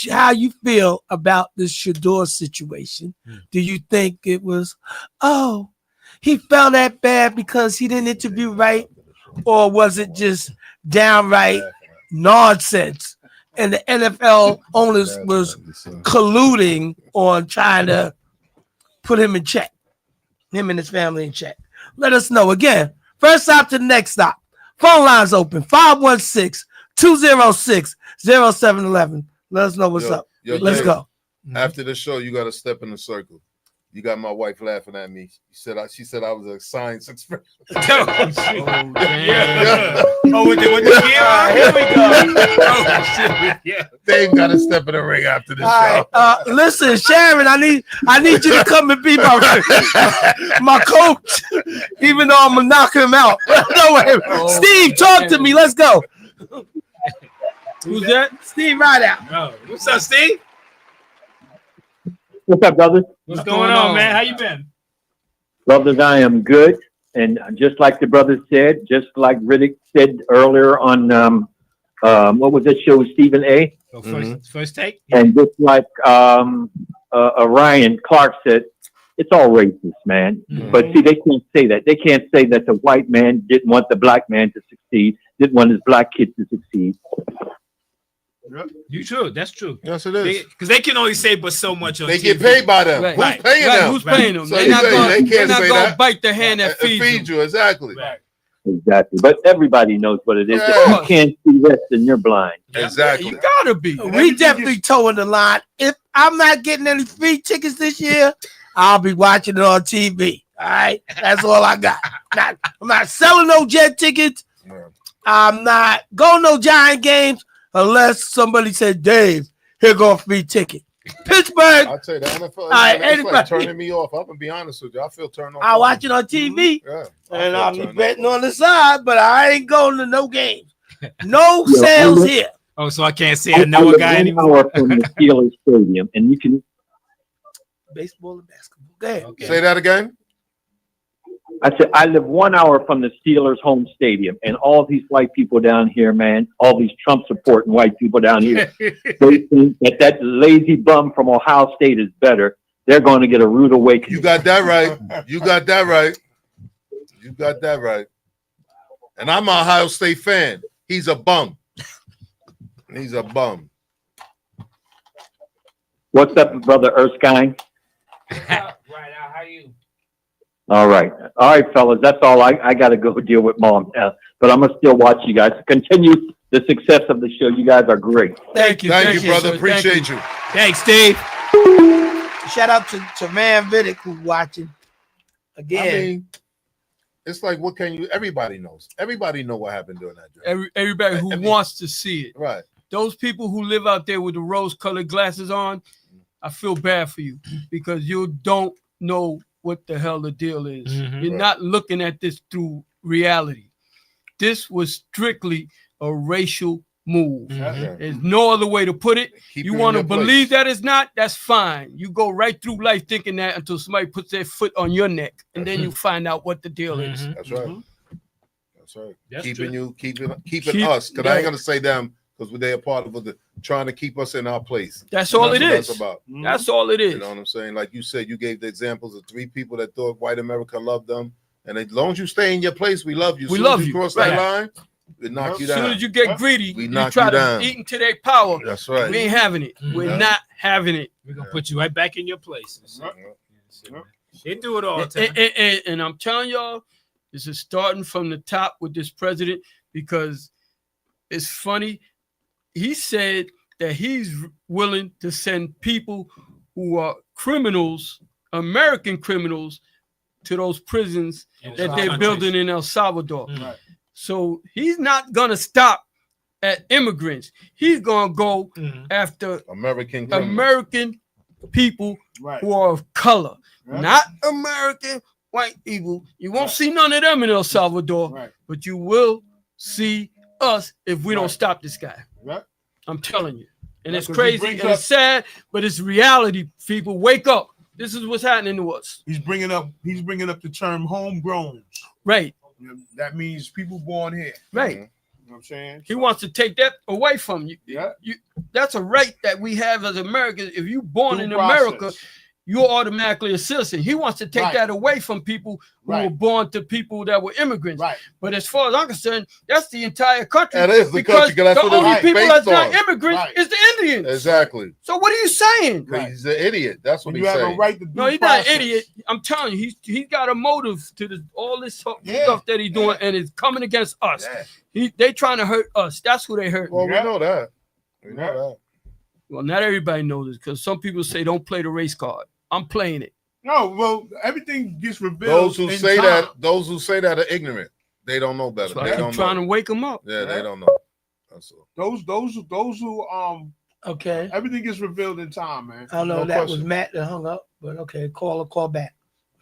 Speaker 2: how you feel about this Shador situation. Do you think it was, he felt that bad because he didn't interview right? Or was it just downright nonsense? And the NFL owners was colluding on trying to put him in check, him and his family in check. Let us know. Again, first stop to the next stop. Phone lines open, 516-206-0711. Let us know what's
Speaker 6: Yo,
Speaker 2: up.
Speaker 6: yo,
Speaker 2: Let's
Speaker 6: Dave,
Speaker 2: go.
Speaker 6: After the show, you got to step in the circle. You got my wife laughing at me. She said I was a science experiment.
Speaker 7: Oh, damn.
Speaker 6: Yeah.
Speaker 5: Oh, with the
Speaker 2: Here we go.
Speaker 5: Oh, shit. Yeah.
Speaker 6: Dave got to step in the ring after the
Speaker 2: All
Speaker 6: show.
Speaker 2: right, listen, Sharon, I need you to come and be my coach, even though I'm gonna knock him out. No way. Steve, talk to me. Let's go.
Speaker 7: Who's that?
Speaker 2: Steve, right out.
Speaker 5: Oh, what's up, Steve?
Speaker 9: What's up, brothers?
Speaker 5: What's going on, man? How you been?
Speaker 9: Brothers, I am good. And just like the brothers said, just like Riddick said earlier on, what was that show with Stephen A?
Speaker 5: Oh,
Speaker 6: Mm-hmm.
Speaker 5: first take?
Speaker 9: And just like Ryan Clark said, it's all racist, man.
Speaker 5: Mhm.
Speaker 9: But see, they can't say that. They can't say that the white man didn't want the black man to succeed, didn't want his black kid to succeed.
Speaker 5: You true. That's true.
Speaker 6: Yes, it is.
Speaker 5: Because they can only say but so much on
Speaker 6: They
Speaker 5: TV.
Speaker 6: get paid by them.
Speaker 7: Right.
Speaker 6: Who's
Speaker 5: Right.
Speaker 6: paying
Speaker 7: Right,
Speaker 6: them?
Speaker 7: who's paying them?
Speaker 6: So
Speaker 7: They're
Speaker 6: you
Speaker 7: not
Speaker 6: say
Speaker 7: gonna,
Speaker 6: they can't
Speaker 7: they're not
Speaker 6: say
Speaker 7: gonna
Speaker 6: that.
Speaker 7: bite the hand that feeds
Speaker 6: Feed
Speaker 7: you.
Speaker 6: you, exactly.
Speaker 5: Right.
Speaker 9: Exactly. But everybody knows what it is.
Speaker 6: Yeah.
Speaker 9: If you can't see this, then you're blind.
Speaker 6: Exactly.
Speaker 7: You gotta be.
Speaker 2: We definitely towing the line. If I'm not getting any free tickets this year, I'll be watching it on TV. All right, that's all I got. I'm not selling no Jet tickets.
Speaker 6: Yeah.
Speaker 2: I'm not going no Giant games unless somebody said, "Dave, here go a free ticket." Pittsburgh,
Speaker 6: I'll tell you, the NFL,
Speaker 2: right,
Speaker 6: it's like
Speaker 2: anybody-
Speaker 6: turning me off. I'm gonna be honest with you. I feel turned off.
Speaker 2: I watch it on TV,
Speaker 6: Yeah,
Speaker 2: and
Speaker 6: I
Speaker 2: I'll
Speaker 6: feel
Speaker 2: be
Speaker 6: turned
Speaker 2: betting
Speaker 6: off.
Speaker 2: on the side, but I ain't going to no games. No sales here.
Speaker 5: Oh, so I can't say I know a
Speaker 9: live
Speaker 5: guy
Speaker 9: 1
Speaker 5: anymore.
Speaker 9: hour from the Steelers Stadium, and you can
Speaker 2: Baseball and basketball. Go ahead.
Speaker 5: Okay.
Speaker 6: Say that again.
Speaker 9: I said, I live 1 hour from the Steelers home stadium, and all these white people down here, man, all these Trump supporting white people down here, they think that lazy bum from Ohio State is better. They're going to get a rude awakening.
Speaker 6: You got that right. You got that right. You got that right. And I'm an Ohio State fan. He's a bum. He's a bum.
Speaker 9: What's up, brother Erskine?
Speaker 8: Right now, how you?
Speaker 9: All right, fellas. That's all. I got to go deal with mom now, but I'm gonna still watch you guys. Continue the success of the show. You guys are great.
Speaker 2: Thank you.
Speaker 6: Thank you, brother.
Speaker 7: sir.
Speaker 6: Appreciate you.
Speaker 5: Thanks, Dave.
Speaker 2: Shout out to Van Vidic who's watching. Again,
Speaker 6: I mean, it's like, what can you? Everybody knows. Everybody know what happened during that job.
Speaker 7: Everybody who wants to see it.
Speaker 6: Right.
Speaker 7: Those people who live out there with the rose-colored glasses on, I feel bad for you because you don't know what the hell the deal is. You're not looking at this through reality. This was strictly a racial move. There's no other way to put it.
Speaker 6: Keep
Speaker 7: You
Speaker 6: it
Speaker 7: want to
Speaker 6: in your
Speaker 7: believe
Speaker 6: place.
Speaker 7: that it's not? That's fine. You go right through life thinking that until somebody puts their foot on your neck, and then you find out what the deal is.
Speaker 6: That's right. That's right.
Speaker 5: That's
Speaker 6: keeping
Speaker 5: true.
Speaker 6: keeping
Speaker 7: Keep-
Speaker 6: us. Because I
Speaker 7: right.
Speaker 6: ain't gonna say them because they're a part of the trying to keep us in our place.
Speaker 7: That's all it
Speaker 6: what
Speaker 7: is.
Speaker 6: That's about.
Speaker 7: That's all it is.
Speaker 6: You know what I'm saying? Like you said, you gave the examples of 3 people that thought white America loved them. And as long as you stay in your place, we love you.
Speaker 7: We
Speaker 6: Soon
Speaker 7: love
Speaker 6: as
Speaker 7: you.
Speaker 6: cross
Speaker 7: Right.
Speaker 6: that line, we knock you
Speaker 7: As soon
Speaker 6: down.
Speaker 7: as you get greedy,
Speaker 6: We
Speaker 7: you
Speaker 6: knock
Speaker 7: try
Speaker 6: you
Speaker 7: to
Speaker 6: down.
Speaker 7: eat into their power.
Speaker 6: That's right.
Speaker 7: We ain't having it. We're not having it.
Speaker 5: We're gonna put you right back in your places. They do it all the time.
Speaker 7: And I'm telling y'all, this is starting from the top with this president because it's funny. He said that he's willing to send people who are criminals, American criminals, to those prisons
Speaker 5: In
Speaker 7: that
Speaker 5: other
Speaker 7: they're
Speaker 5: countries.
Speaker 7: building in El Salvador.
Speaker 5: Right.
Speaker 7: So he's not gonna stop at immigrants. He's gonna go after
Speaker 6: American criminals.
Speaker 7: American people
Speaker 1: Right.
Speaker 7: who are of color,
Speaker 1: Right.
Speaker 7: not American white people. You won't see none of them in El Salvador,
Speaker 1: Right.
Speaker 7: but you will see us if we don't
Speaker 1: Right.
Speaker 7: stop this guy.
Speaker 1: Right.
Speaker 7: I'm telling you. And
Speaker 1: Yeah,
Speaker 7: it's
Speaker 1: 'cause he
Speaker 7: crazy
Speaker 1: brings
Speaker 7: and it's sad, but it's reality. People, wake up. This is what's happening to us.
Speaker 1: He's bringing up the term homegrown.
Speaker 7: Right,
Speaker 1: That means people born here.
Speaker 7: right.
Speaker 1: You know what I'm saying?
Speaker 7: He wants to take that away from you.
Speaker 1: Yeah.
Speaker 7: That's a right that we have as Americans. If you born
Speaker 1: Due
Speaker 7: in
Speaker 1: process.
Speaker 7: America, you're automatically a citizen. He wants to take
Speaker 1: Right.
Speaker 7: that away from people who
Speaker 1: Right.
Speaker 7: were born to people that were immigrants.
Speaker 1: Right.
Speaker 7: But as far as I'm concerned, that's the entire country.
Speaker 6: That is the
Speaker 7: because
Speaker 6: country, 'cause that's
Speaker 7: the
Speaker 6: what it's
Speaker 7: only people
Speaker 6: based
Speaker 7: that's not
Speaker 6: on.
Speaker 7: immigrants
Speaker 1: Right.
Speaker 7: is the Indians.
Speaker 6: Exactly.
Speaker 7: So what are you saying?
Speaker 1: Right.
Speaker 6: He's an idiot. That's what
Speaker 1: And
Speaker 6: he's
Speaker 1: you have
Speaker 6: saying.
Speaker 1: a right to do
Speaker 7: No, he's not an idiot. I'm telling you, he's got a motive to all this
Speaker 1: Yeah.
Speaker 7: stuff that he's doing, and it's coming against us.
Speaker 1: Yeah.
Speaker 7: They trying to hurt us. That's who they hurt.
Speaker 6: Well,
Speaker 1: Yeah.
Speaker 6: we know that. We know
Speaker 1: Yeah.
Speaker 6: that.
Speaker 7: Well, not everybody knows this because some people say don't play the race card. I'm playing it.
Speaker 1: No, well, everything gets revealed.
Speaker 6: Those who
Speaker 1: in
Speaker 6: say
Speaker 1: time.
Speaker 6: that are ignorant. They don't know better.
Speaker 7: So I
Speaker 6: They
Speaker 7: keep
Speaker 6: don't
Speaker 7: trying
Speaker 6: know.
Speaker 7: to wake them up.
Speaker 6: Yeah, they
Speaker 1: Yeah.
Speaker 6: don't know. That's all.
Speaker 1: Those who
Speaker 2: okay.
Speaker 1: everything gets revealed in time, man.
Speaker 2: I don't know
Speaker 6: No
Speaker 2: if that was
Speaker 6: question.
Speaker 2: Matt that hung up, but okay, call back.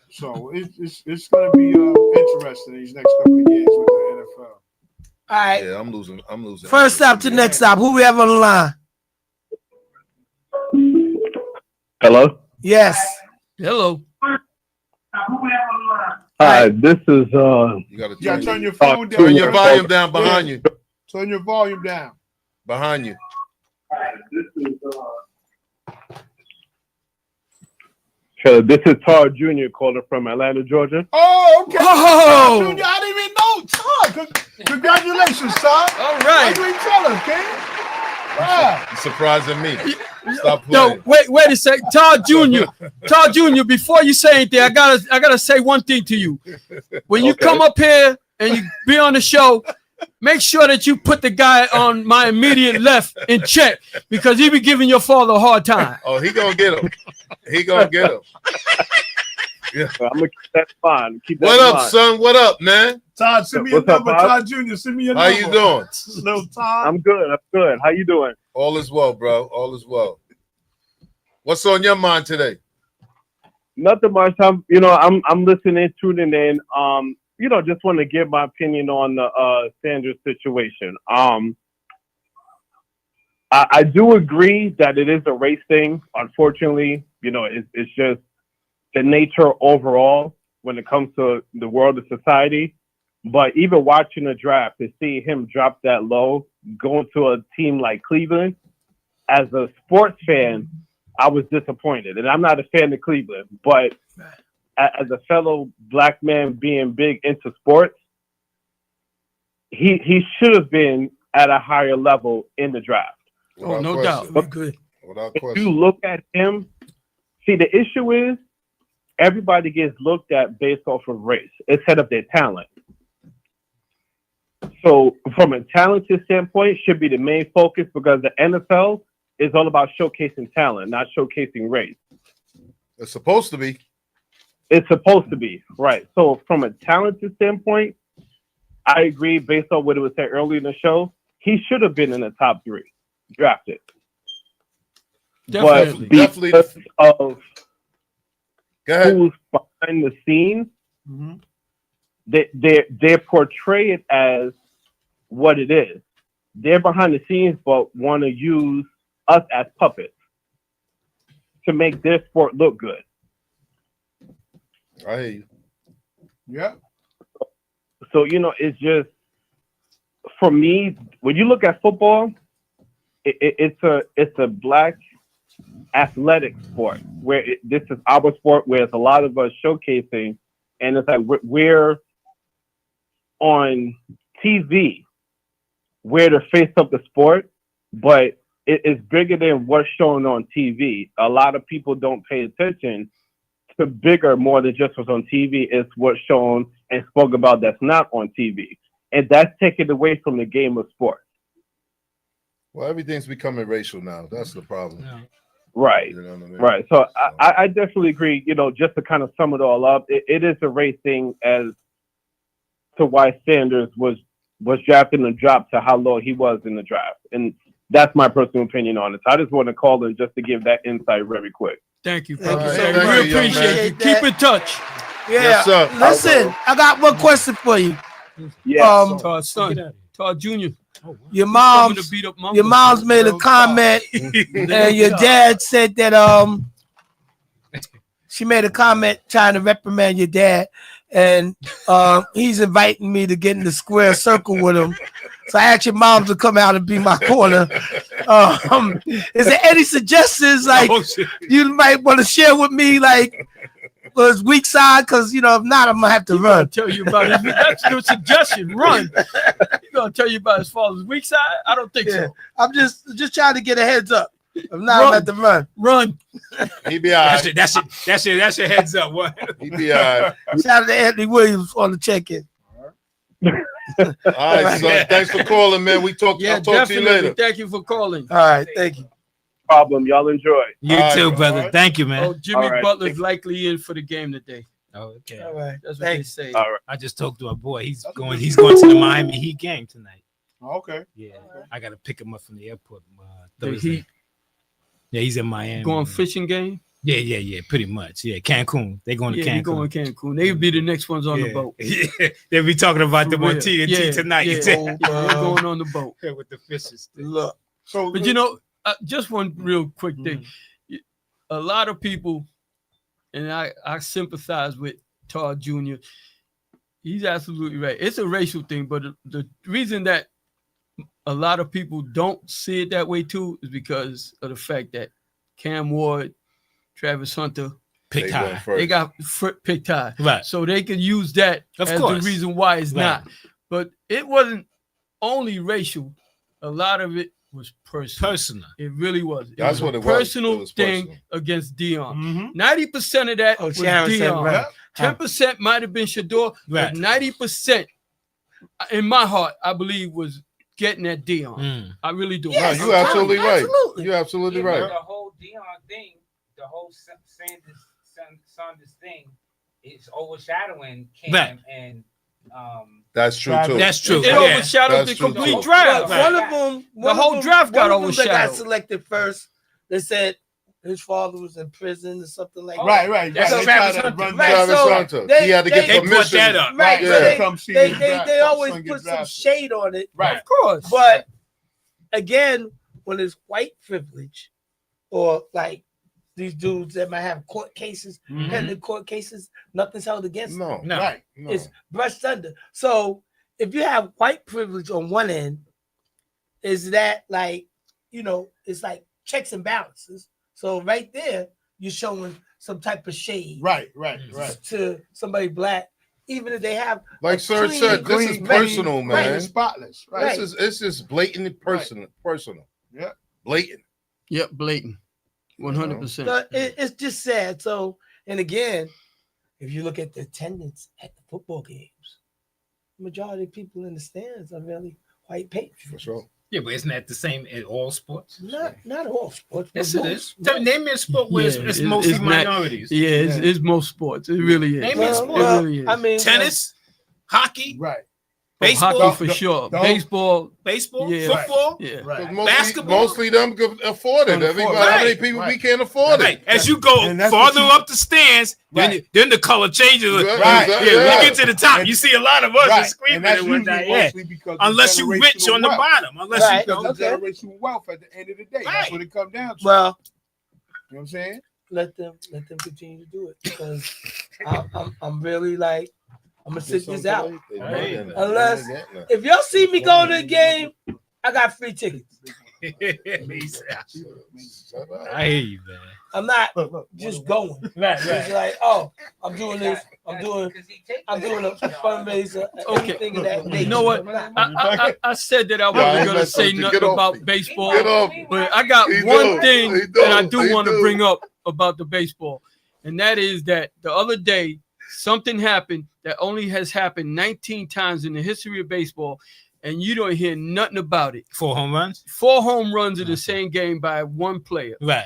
Speaker 1: So it's gonna be interesting these next couple of years with the NFL.
Speaker 2: All right.
Speaker 6: Yeah, I'm losing.
Speaker 2: First stop to next stop. Who we have on the line?
Speaker 10: Hello.
Speaker 2: Yes.
Speaker 7: Hello.
Speaker 10: Hi, this is
Speaker 6: You gotta
Speaker 1: You gotta turn your
Speaker 10: Talk
Speaker 1: phone
Speaker 10: to
Speaker 1: down.
Speaker 6: turn
Speaker 10: me.
Speaker 6: your volume down behind you.
Speaker 1: Turn your volume down.
Speaker 6: Behind you.
Speaker 10: This is Todd Jr. calling from Atlanta, Georgia.
Speaker 1: Oh, okay.
Speaker 7: Oh!
Speaker 1: Junior, I didn't even know. Todd, congratulations, Todd.
Speaker 7: All
Speaker 1: Why
Speaker 7: right.
Speaker 1: you didn't tell us, King? Wow.
Speaker 6: You're surprising me. Stop
Speaker 7: No,
Speaker 6: playing.
Speaker 7: wait a sec. Todd Jr., before you say anything, I gotta say one thing to you. When you
Speaker 10: Okay.
Speaker 7: come up here and you be on the show, make sure that you put the guy on my immediate left in check because he be giving your father a hard time.
Speaker 6: Oh, he gonna get him. He gonna get him.
Speaker 10: I'm gonna keep that fine. Keep that
Speaker 6: What
Speaker 10: in
Speaker 6: up,
Speaker 10: mind.
Speaker 6: son? What up, man?
Speaker 1: Todd, send me your
Speaker 10: What's up,
Speaker 1: number.
Speaker 10: Todd?
Speaker 1: Todd Jr., send me your
Speaker 6: How
Speaker 1: number.
Speaker 6: you doing?
Speaker 1: Little Todd.
Speaker 10: I'm good. I'm good. How you doing?
Speaker 6: All is well, bro. All is well. What's on your mind today?
Speaker 10: Nothing much. I'm listening, tuning in. Just want to give my opinion on the Sanders situation. I do agree that it is a race thing. Unfortunately, it's just the nature overall when it comes to the world of society. But even watching the draft, to see him drop that low, going to a team like Cleveland, as a sports fan, I was disappointed. And I'm not a fan of Cleveland, but as a fellow black man being big into sports, he should have been at a higher level in the draft.
Speaker 7: Oh, no doubt.
Speaker 10: But
Speaker 6: Without
Speaker 10: if
Speaker 6: question.
Speaker 10: you look at him, see, the issue is everybody gets looked at based off of race instead of their talent. So from a talented standpoint, should be the main focus, because the NFL is all about showcasing talent, not showcasing race.
Speaker 6: It's supposed to be.
Speaker 10: It's supposed to be, right. So from a talented standpoint, I agree, based on what it was said earlier in the show, he should have been in the top 3 drafted.
Speaker 7: Definitely.
Speaker 10: But because of who's behind the scenes, they portray it as what it is. They're behind the scenes, but want to use us as puppets to make their sport look good.
Speaker 6: I hear you.
Speaker 1: Yeah.
Speaker 10: So, you know, it's just, for me, when you look at football, it's a black athletic sport where this is our sport, where it's a lot of us showcasing, and it's like we're on TV, we're the face of the sport, but it's bigger than what's shown on TV. A lot of people don't pay attention to bigger, more than just what's on TV. It's what's shown and spoke about that's not on TV. And that's taken away from the game of sports.
Speaker 6: Well, everything's becoming racial now. That's the problem.
Speaker 10: Right.
Speaker 6: You know what I mean?
Speaker 10: Right. So I definitely agree, you know, just to kind of sum it all up, it is a race thing as to why Sanders was drafted and dropped to how low he was in the draft. And that's my personal opinion on it. So I just want to call in just to give that insight very quick.
Speaker 7: Thank you.
Speaker 2: Thank you
Speaker 7: Thank
Speaker 2: so
Speaker 7: you.
Speaker 2: much.
Speaker 7: We appreciate you. Keep in touch.
Speaker 2: Yeah.
Speaker 6: Yes, sir.
Speaker 2: Listen, I got one question for you.
Speaker 10: Yeah.
Speaker 7: Todd son, Todd Jr.
Speaker 2: Your
Speaker 7: Coming
Speaker 2: mom's
Speaker 7: to beat up Mamba.
Speaker 2: your mom's made a comment, and your dad said that she made a comment trying to reprimand your dad, and he's inviting me to get in the square circle with him. So I asked your mom to come out and be my corner. Is there any suggestions like you might want to share with me, like his weak side? Because you know, if not, I'm gonna have to run.
Speaker 7: Tell you about it. That's your suggestion. Run. He's gonna tell you about his father's weak side. I don't think so.
Speaker 2: I'm just trying to get a heads up. If not, I'm at the run.
Speaker 7: Run.
Speaker 6: He be all right.
Speaker 5: That's your heads up. What?
Speaker 6: He be all right.
Speaker 2: Shout out to Anthony Williams on the check-in.
Speaker 6: All right, son. Thanks for calling, man. I'll talk to you
Speaker 7: definitely.
Speaker 6: later.
Speaker 7: Thank you for calling.
Speaker 2: All right, thank you.
Speaker 10: Problem. Y'all enjoy.
Speaker 5: You
Speaker 6: All right,
Speaker 5: too,
Speaker 6: bro.
Speaker 5: brother.
Speaker 6: All right.
Speaker 5: Thank you, man.
Speaker 7: Oh, Jimmy
Speaker 10: All right.
Speaker 7: Butler's likely in for the game today.
Speaker 5: Oh, okay.
Speaker 2: All right.
Speaker 7: That's what they say.
Speaker 10: All right.
Speaker 5: I just talked to a boy. He's going to the Miami Heat game tonight.
Speaker 1: Okay.
Speaker 5: Yeah, I got to pick him up from the airport.
Speaker 7: The
Speaker 5: Thursday.
Speaker 7: Heat
Speaker 5: Yeah, he's in Miami.
Speaker 7: going fishing game.
Speaker 5: Yeah, pretty much. Yeah, Cancun. They're going to
Speaker 7: Yeah,
Speaker 5: Cancun.
Speaker 7: going Cancun. They'll be the next ones on the boat.
Speaker 5: Yeah, they'll be talking about them
Speaker 7: For
Speaker 5: on
Speaker 7: real.
Speaker 5: TNT tonight.
Speaker 7: Yeah, they're going on the boat.
Speaker 5: With the fishes.
Speaker 2: Look,
Speaker 1: So,
Speaker 7: But you know, just one real quick thing. A lot of people, and I sympathize with Todd Jr. He's absolutely right. It's a racial thing, but the reason that a lot of people don't see it that way too is because of the fact that Cam Ward, Travis Hunter,
Speaker 5: picked high.
Speaker 7: they got picked high.
Speaker 5: Right.
Speaker 7: So they can use that
Speaker 5: Of
Speaker 7: as
Speaker 5: course.
Speaker 7: the reason why it's
Speaker 5: Right.
Speaker 7: not. But it wasn't only racial. A lot of it was personal. It really was. It
Speaker 6: That's
Speaker 7: was
Speaker 6: what
Speaker 7: a
Speaker 6: it was.
Speaker 7: personal
Speaker 6: It was
Speaker 7: thing
Speaker 6: personal.
Speaker 7: against Dion.
Speaker 1: Mhm.
Speaker 7: 90% of that was
Speaker 2: Sharon said
Speaker 7: Dion.
Speaker 2: right.
Speaker 7: 10% might have been Shador,
Speaker 5: Right.
Speaker 7: but 90% in my heart, I believe, was getting at Dion. I really do.
Speaker 6: No, you absolutely right.
Speaker 2: Absolutely.
Speaker 6: You're absolutely
Speaker 8: Yeah, but
Speaker 6: right.
Speaker 8: the whole Dion thing, the whole Sanders thing, is overshadowing Cam
Speaker 5: Right.
Speaker 8: and
Speaker 6: That's true too.
Speaker 5: That's true.
Speaker 7: It
Speaker 5: Yeah.
Speaker 7: overshadowed
Speaker 6: That's
Speaker 7: the
Speaker 6: true,
Speaker 7: complete
Speaker 6: too.
Speaker 7: draft.
Speaker 2: One of them,
Speaker 7: The whole draft got
Speaker 2: one of them that got
Speaker 7: overshadowed.
Speaker 2: selected first. They said his father was in prison or something like that.
Speaker 1: Right.
Speaker 5: That's
Speaker 1: They
Speaker 5: Travis
Speaker 1: try to
Speaker 5: Hunter.
Speaker 1: run
Speaker 2: Right,
Speaker 1: down-
Speaker 6: Travis
Speaker 2: so
Speaker 6: Hunter.
Speaker 2: they-
Speaker 6: He had to get
Speaker 2: they
Speaker 5: brought
Speaker 6: permission.
Speaker 5: that up.
Speaker 2: Right,
Speaker 6: Yeah.
Speaker 2: so
Speaker 1: Come see
Speaker 2: they
Speaker 1: his draft.
Speaker 2: they always
Speaker 1: Son get
Speaker 2: put some
Speaker 1: drafted.
Speaker 2: shade on it.
Speaker 1: Right.
Speaker 7: Of course.
Speaker 2: But again, when it's white privilege or like these dudes that might have court cases,
Speaker 5: Mhm.
Speaker 2: pending court cases, nothing's held against them.
Speaker 6: No,
Speaker 5: No.
Speaker 1: Right. No.
Speaker 2: It's brushed under. So if you have white privilege on one end, is that like, it's like checks and balances. So right there, you're showing some type of shade
Speaker 1: Right.
Speaker 2: to somebody black, even if they have
Speaker 6: like
Speaker 2: a
Speaker 6: Sir
Speaker 2: clean-
Speaker 6: said, this is
Speaker 1: Clean,
Speaker 6: personal,
Speaker 1: clean,
Speaker 6: man.
Speaker 1: and spotless. Right.
Speaker 2: Right.
Speaker 6: It's just blatant personal.
Speaker 1: Yeah.
Speaker 6: Blatant.
Speaker 7: Yep, blatant. 100%.
Speaker 2: So it's just sad. So, and again, if you look at the attendance at the football games, the majority of people in the stands are really white patriots.
Speaker 6: For sure.
Speaker 5: Yeah, but isn't that the same in all sports?
Speaker 2: Not all sports. but
Speaker 5: Yes, it
Speaker 2: most.
Speaker 5: is. Name me a sport where
Speaker 7: Yeah,
Speaker 5: it's mostly
Speaker 7: it's not-
Speaker 5: minorities.
Speaker 7: Yeah, it's most sports. It really is.
Speaker 5: Name me a
Speaker 7: It
Speaker 5: sport.
Speaker 7: really is.
Speaker 2: I mean,
Speaker 5: Tennis, hockey,
Speaker 1: Right.
Speaker 5: baseball,
Speaker 7: Hockey for sure.
Speaker 1: the-
Speaker 7: Baseball.
Speaker 5: baseball,
Speaker 7: Yeah.
Speaker 5: football.
Speaker 7: Yeah.
Speaker 1: Right.
Speaker 5: Basketball?
Speaker 6: Mostly them could afford it.
Speaker 1: Can afford
Speaker 6: Everybody,
Speaker 1: it.
Speaker 6: how many
Speaker 5: Right.
Speaker 6: people we
Speaker 1: Right.
Speaker 6: can't afford
Speaker 5: Right.
Speaker 6: it?
Speaker 5: As you go
Speaker 1: And that's
Speaker 5: farther
Speaker 1: what you-
Speaker 5: up the stands,
Speaker 1: Right.
Speaker 5: then the color changes.
Speaker 6: Right.
Speaker 1: Right.
Speaker 5: Yeah,
Speaker 6: Yeah.
Speaker 5: when you get to the top,
Speaker 1: And-
Speaker 5: you see a lot of us
Speaker 1: Right.
Speaker 5: screaming
Speaker 1: And that's
Speaker 5: and one
Speaker 1: usually
Speaker 5: day. Yeah.
Speaker 1: mostly because of
Speaker 5: Unless you rich
Speaker 1: generational
Speaker 5: on the
Speaker 1: wealth.
Speaker 5: bottom. Unless
Speaker 2: Right.
Speaker 5: you don't.
Speaker 1: Because of generational wealth at the end of the day.
Speaker 5: Right.
Speaker 1: That's what it comes down to.
Speaker 2: Well,
Speaker 1: You know what I'm saying?
Speaker 2: let them continue to do it because I'm really like I'm gonna sit this out. Unless if y'all see me going to the game, I got free tickets.
Speaker 5: I hear you, man.
Speaker 2: I'm not just going.
Speaker 5: Right,
Speaker 2: It's like, oh, I'm doing this. I'm doing a fundraiser.
Speaker 7: Okay.
Speaker 2: Everything of that nature.
Speaker 7: You know what?
Speaker 2: I'm not.
Speaker 7: I said that I
Speaker 6: Yeah, I
Speaker 7: wasn't
Speaker 6: ain't
Speaker 7: gonna
Speaker 6: messing
Speaker 7: say
Speaker 6: with you.
Speaker 7: nothing
Speaker 6: Get off
Speaker 7: about
Speaker 6: me.
Speaker 7: baseball,
Speaker 6: Get off me.
Speaker 7: but I got
Speaker 6: He
Speaker 7: one
Speaker 6: do.
Speaker 7: thing
Speaker 6: He
Speaker 7: that I
Speaker 6: do.
Speaker 7: do
Speaker 6: He
Speaker 7: want to
Speaker 6: do.
Speaker 7: bring up about the baseball, and that is that the other day something happened that only has happened 19 times in the history of baseball, and you don't hear nothing about it.
Speaker 5: 4 home runs.
Speaker 7: 4 home runs in the same game by one player.
Speaker 5: Right.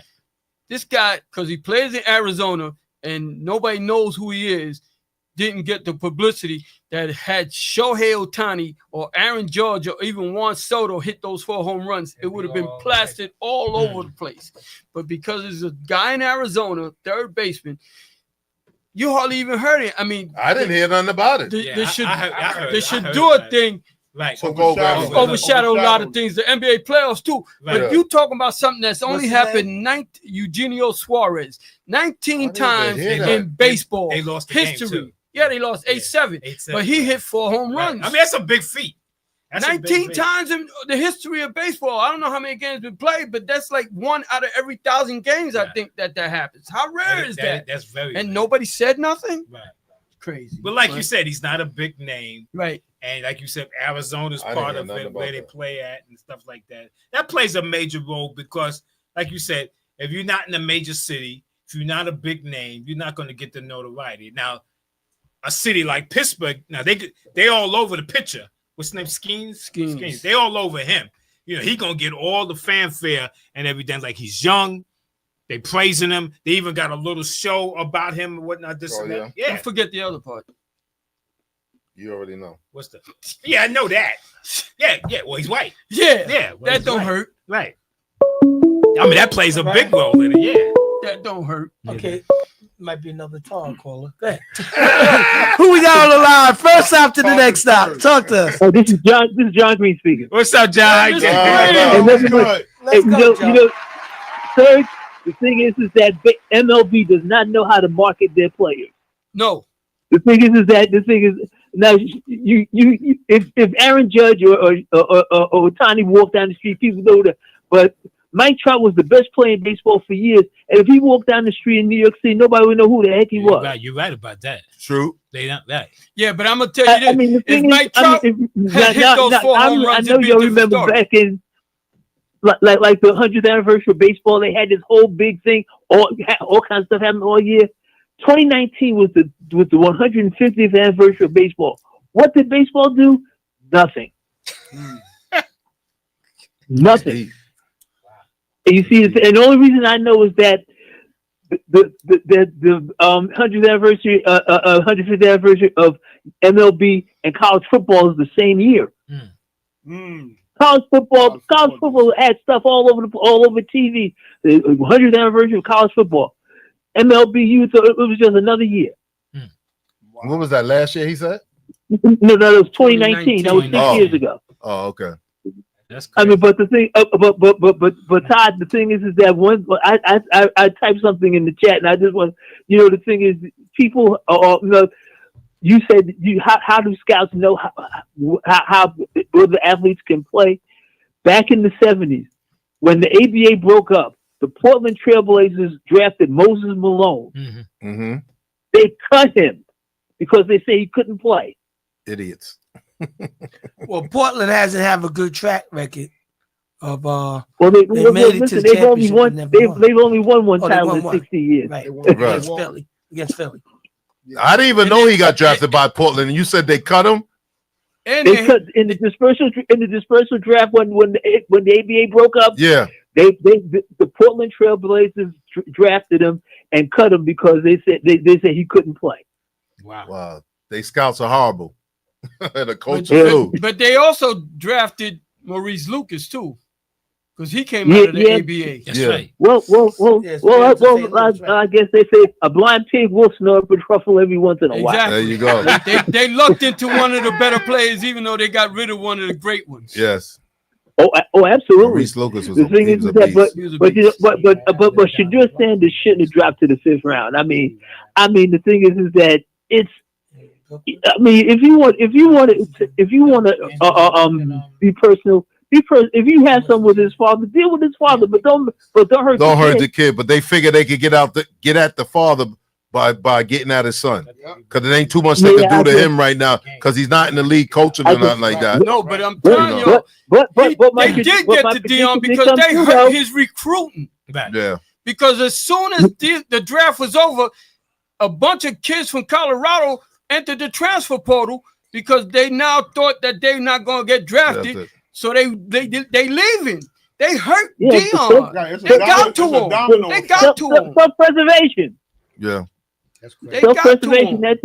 Speaker 7: This guy, because he plays in Arizona and nobody knows who he is, didn't get the publicity that had Shohei Ohtani or Aaron Judge or even Juan Soto hit those 4 home runs. It would have been plastered all over the place. But because there's a guy in Arizona, third baseman, you hardly even heard it. I mean,
Speaker 6: I didn't hear nothing about it.
Speaker 5: Yeah,
Speaker 7: they should,
Speaker 5: I heard
Speaker 7: they
Speaker 5: it.
Speaker 7: should
Speaker 5: I heard
Speaker 7: do a
Speaker 5: about it.
Speaker 7: thing.
Speaker 5: Right.
Speaker 6: So go back.
Speaker 7: Overshadow a lot of things. The NBA playoffs too.
Speaker 5: Right.
Speaker 7: But you talking about something that's only
Speaker 2: What's his
Speaker 7: happened Eugenio Suarez 19
Speaker 6: I didn't
Speaker 7: times
Speaker 6: hear
Speaker 7: in
Speaker 6: that.
Speaker 7: baseball
Speaker 5: They lost the game,
Speaker 7: history.
Speaker 5: too.
Speaker 7: Yeah, they lost 8-7.
Speaker 5: 8-7.
Speaker 7: But he hit 4 home
Speaker 5: Right.
Speaker 7: runs.
Speaker 5: I mean, that's a big feat. That's a big
Speaker 7: 19
Speaker 5: feat.
Speaker 7: times in the history of baseball. I don't know how many games been played, but that's like 1 out of every 1,000 games. I
Speaker 5: Right.
Speaker 7: think that happens. How rare is that?
Speaker 5: That's very.
Speaker 7: And
Speaker 5: rare.
Speaker 7: nobody said nothing.
Speaker 5: Right.
Speaker 7: Crazy.
Speaker 5: But like you said, he's not a big name.
Speaker 7: right?
Speaker 5: And like you said, Arizona's
Speaker 6: I didn't
Speaker 5: part
Speaker 6: hear
Speaker 5: of
Speaker 6: nothing
Speaker 5: it,
Speaker 6: about
Speaker 5: where they
Speaker 6: that.
Speaker 5: play at and stuff like that. That plays a major role because, like you said, if you're not in a major city, if you're not a big name, you're not going to get the notoriety. Now, a city like Pittsburgh, now they all over the pitcher. What's his name? Skeens. They all over him. You know, he gonna get all the fanfare and everything. Like he's young. They praising him. They even got a little show about him and whatnot. This
Speaker 6: Oh,
Speaker 5: and that.
Speaker 6: yeah?
Speaker 5: Yeah.
Speaker 7: Don't forget the other part.
Speaker 6: You already know.
Speaker 5: What's the? Yeah, I know that. Yeah. Well, he's white.
Speaker 7: Yeah,
Speaker 5: Yeah, well,
Speaker 7: that
Speaker 5: he's
Speaker 7: don't
Speaker 5: white.
Speaker 7: hurt.
Speaker 5: Right. I mean, that plays a big role in it. Yeah.
Speaker 7: That don't hurt.
Speaker 2: Okay, might be another tall caller. Go ahead. Who we got on the line? First stop to the next stop. Talk to us.
Speaker 10: Oh, this is John Green speaking.
Speaker 5: What's up, John?
Speaker 7: This is
Speaker 10: And
Speaker 7: great.
Speaker 10: listen,
Speaker 1: Good.
Speaker 2: Let's go, Joe.
Speaker 10: third, the thing is that MLB does not know how to market their players.
Speaker 7: No.
Speaker 10: The thing is now you if Aaron Judge or Ohtani walk down the street, people know that. But Mike Trout was the best player in baseball for years, and if he walked down the street in New York City, nobody would know who the heck he was.
Speaker 5: You're right about that.
Speaker 6: True.
Speaker 5: They don't that.
Speaker 7: Yeah, but I'm gonna tell you this.
Speaker 10: I mean, the
Speaker 7: if
Speaker 10: thing
Speaker 7: Mike Trout
Speaker 10: is,
Speaker 7: had hit those 4 home
Speaker 10: I
Speaker 7: runs,
Speaker 10: know
Speaker 7: it'd be a
Speaker 10: y'all
Speaker 7: different
Speaker 10: remember
Speaker 7: story.
Speaker 10: back in like the 100th anniversary of baseball, they had this whole big thing, all kinds of stuff happened all year. 2019 was the 150th anniversary of baseball. What did baseball do? Nothing. Nothing. And you see, and the only reason I know is that the 100th anniversary, 150th anniversary of MLB and college football is the same year. College football had stuff all over TV. The 100th anniversary of college football. MLB youth, it was just another year.
Speaker 6: What was that last year? He said.
Speaker 10: No, that was 2019. That was 6
Speaker 6: Oh.
Speaker 10: years ago.
Speaker 6: Oh, okay.
Speaker 5: That's
Speaker 9: I mean, but the thing, but Todd, the thing is that one, I typed something in the chat, and I just want, the thing is, people are, you said how do scouts know how the athletes can play? Back in the 70s, when the ABA broke up, the Portland Trailblazers drafted Moses Malone.
Speaker 6: Mm-hmm.
Speaker 9: They cut him because they say he couldn't play.
Speaker 6: Idiots.
Speaker 2: Well, Portland hasn't have a good track record of
Speaker 9: they've
Speaker 2: championship
Speaker 9: only won.
Speaker 2: and never
Speaker 9: They've only won one
Speaker 2: Oh, they
Speaker 9: title
Speaker 2: won
Speaker 9: in
Speaker 2: one.
Speaker 9: 60 years.
Speaker 2: right
Speaker 6: Right.
Speaker 2: against Philly.
Speaker 6: I didn't even know he got drafted by Portland, and you said they cut him.
Speaker 7: And
Speaker 9: They cut in the dispersal draft when the ABA broke up.
Speaker 6: Yeah.
Speaker 9: The Portland Trailblazers drafted him and cut him because they said he couldn't play.
Speaker 6: Wow. They scouts are horrible. The coach
Speaker 7: but,
Speaker 6: too.
Speaker 7: but they also drafted Maurice Lucas too, because he came out of the ABA.
Speaker 5: That's
Speaker 6: Yeah.
Speaker 5: right.
Speaker 9: I guess they say a blind pig will snort but ruffle every once in a while.
Speaker 7: Exactly.
Speaker 6: There you go.
Speaker 7: They lucked into one of the better players, even though they got rid of one of the great ones.
Speaker 6: Yes.
Speaker 9: Oh, absolutely.
Speaker 6: Maurice Lucas was
Speaker 9: The thing
Speaker 6: he
Speaker 9: is
Speaker 6: was a
Speaker 9: that,
Speaker 6: beast.
Speaker 7: He was a
Speaker 9: but
Speaker 7: beast.
Speaker 9: Shadur Sanders shouldn't have dropped to the 5th round. I mean, the thing is that it's. I mean, if you want to be personal, if you have something with his father, deal with his father, but don't hurt.
Speaker 6: Don't hurt the kid, but they figure they could get at the father by getting at his son, because it ain't too much they can do to him right now, because he's not in the league coaching or nothing like that.
Speaker 7: No, but I'm telling you, they did get to Dion because they hurt his recruiting.
Speaker 6: Yeah.
Speaker 7: Because as soon as the draft was over, a bunch of kids from Colorado entered the transfer portal because they now thought that they're not going to get drafted. So they leaving. They hurt Dion. They got to him. They got to him.
Speaker 9: Self-preservation.
Speaker 6: Yeah.
Speaker 9: Self-preservation. That's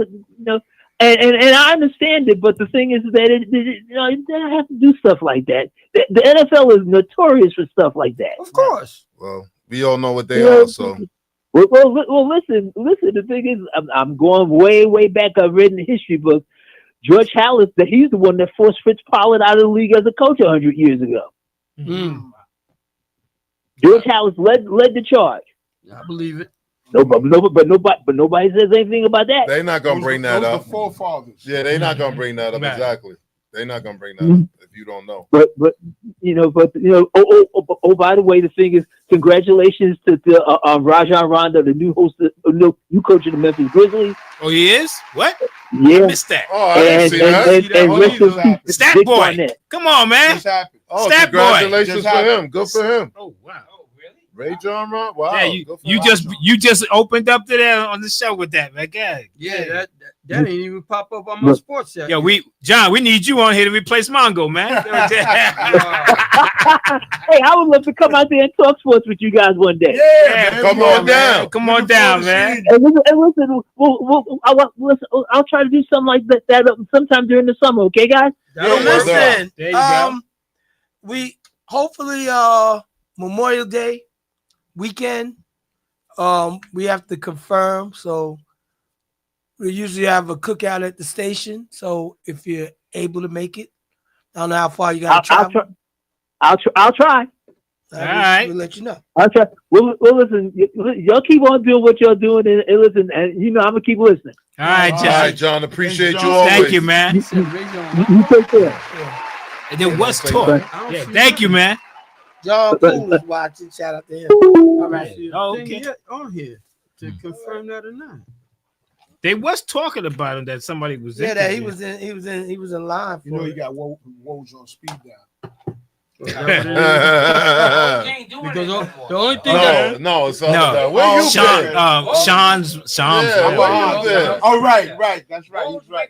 Speaker 9: and I understand it, but the thing is that you don't have to do stuff like that. The NFL is notorious for stuff like that.
Speaker 7: Of course.
Speaker 6: Well, we all know what they are. So.
Speaker 9: Well, listen. The thing is, I'm going way back. I've read in the history book. George Halas, that he's the one that forced Fritz Pollard out of the league as a coach 100 years ago. George Halas led the charge.
Speaker 7: I believe it.
Speaker 9: Nobody says anything about that.
Speaker 6: They're not gonna bring that up.
Speaker 1: The forefathers.
Speaker 6: Yeah, they're not gonna bring that up.
Speaker 5: Right.
Speaker 6: Exactly. They're not gonna bring that up if you don't know.
Speaker 9: But by the way, the thing is, congratulations to Rajon Rondo, the new host, new coach of the Memphis Grizzlies.
Speaker 5: Oh, he is? What?
Speaker 9: Yeah.
Speaker 5: I missed that.
Speaker 6: Oh, I didn't see that.
Speaker 9: And rest in peace,
Speaker 5: Stat
Speaker 9: Dick
Speaker 5: boy.
Speaker 9: Barnett.
Speaker 5: Come on, man.
Speaker 1: Just happened.
Speaker 6: Oh,
Speaker 5: Stat boy.
Speaker 6: congratulations
Speaker 1: Just
Speaker 6: for
Speaker 1: happened.
Speaker 6: him. Good for him.
Speaker 5: Oh, wow.
Speaker 6: Ray John Ron. Wow.
Speaker 5: Yeah,
Speaker 6: good for
Speaker 5: you
Speaker 6: him.
Speaker 5: just opened up to that on the show with that, man. God.
Speaker 7: Yeah, that ain't even pop up on my sports chat.
Speaker 5: Yo, we need you on here to replace Mongo, man.
Speaker 9: Hey, I would love to come out there and talk sports with you guys one day.
Speaker 5: Yeah,
Speaker 1: man,
Speaker 6: come on down.
Speaker 5: Come on down, man.
Speaker 9: And listen, I'll try to do something like that sometime during the summer. Okay, guys?
Speaker 6: Yeah,
Speaker 2: Listen,
Speaker 5: There you go.
Speaker 2: we hopefully Memorial Day weekend, we have to confirm. So we usually have a cookout at the station. So if you're able to make it, I don't know how far you got to travel.
Speaker 9: I'll try.
Speaker 5: All right.
Speaker 2: We'll let you know.
Speaker 9: I'll try. Well, listen, y'all keep on doing what y'all doing, and listen, and I'm gonna keep listening.
Speaker 5: All right,
Speaker 6: All
Speaker 5: John.
Speaker 6: right, John. Appreciate
Speaker 1: Thanks,
Speaker 6: you
Speaker 1: John.
Speaker 6: always.
Speaker 5: Thank you, man.
Speaker 9: You take care.
Speaker 5: And there was talk. Yeah, thank you, man.
Speaker 2: John Poole is watching. Shout out to him. All right.
Speaker 5: Okay.
Speaker 7: On here to confirm that or not.
Speaker 5: They was talking about him that somebody was
Speaker 2: Yeah,
Speaker 5: in
Speaker 2: that
Speaker 5: there.
Speaker 2: he was in line for
Speaker 1: You know,
Speaker 2: it.
Speaker 1: he got woes on speed dial.
Speaker 7: Because
Speaker 8: Because
Speaker 7: the only thing that
Speaker 6: No, it's all
Speaker 5: No.
Speaker 6: about. Where you
Speaker 5: Sean,
Speaker 6: been?
Speaker 5: Sean's
Speaker 6: Yeah, where you been?
Speaker 1: Oh, right. That's right. He's right.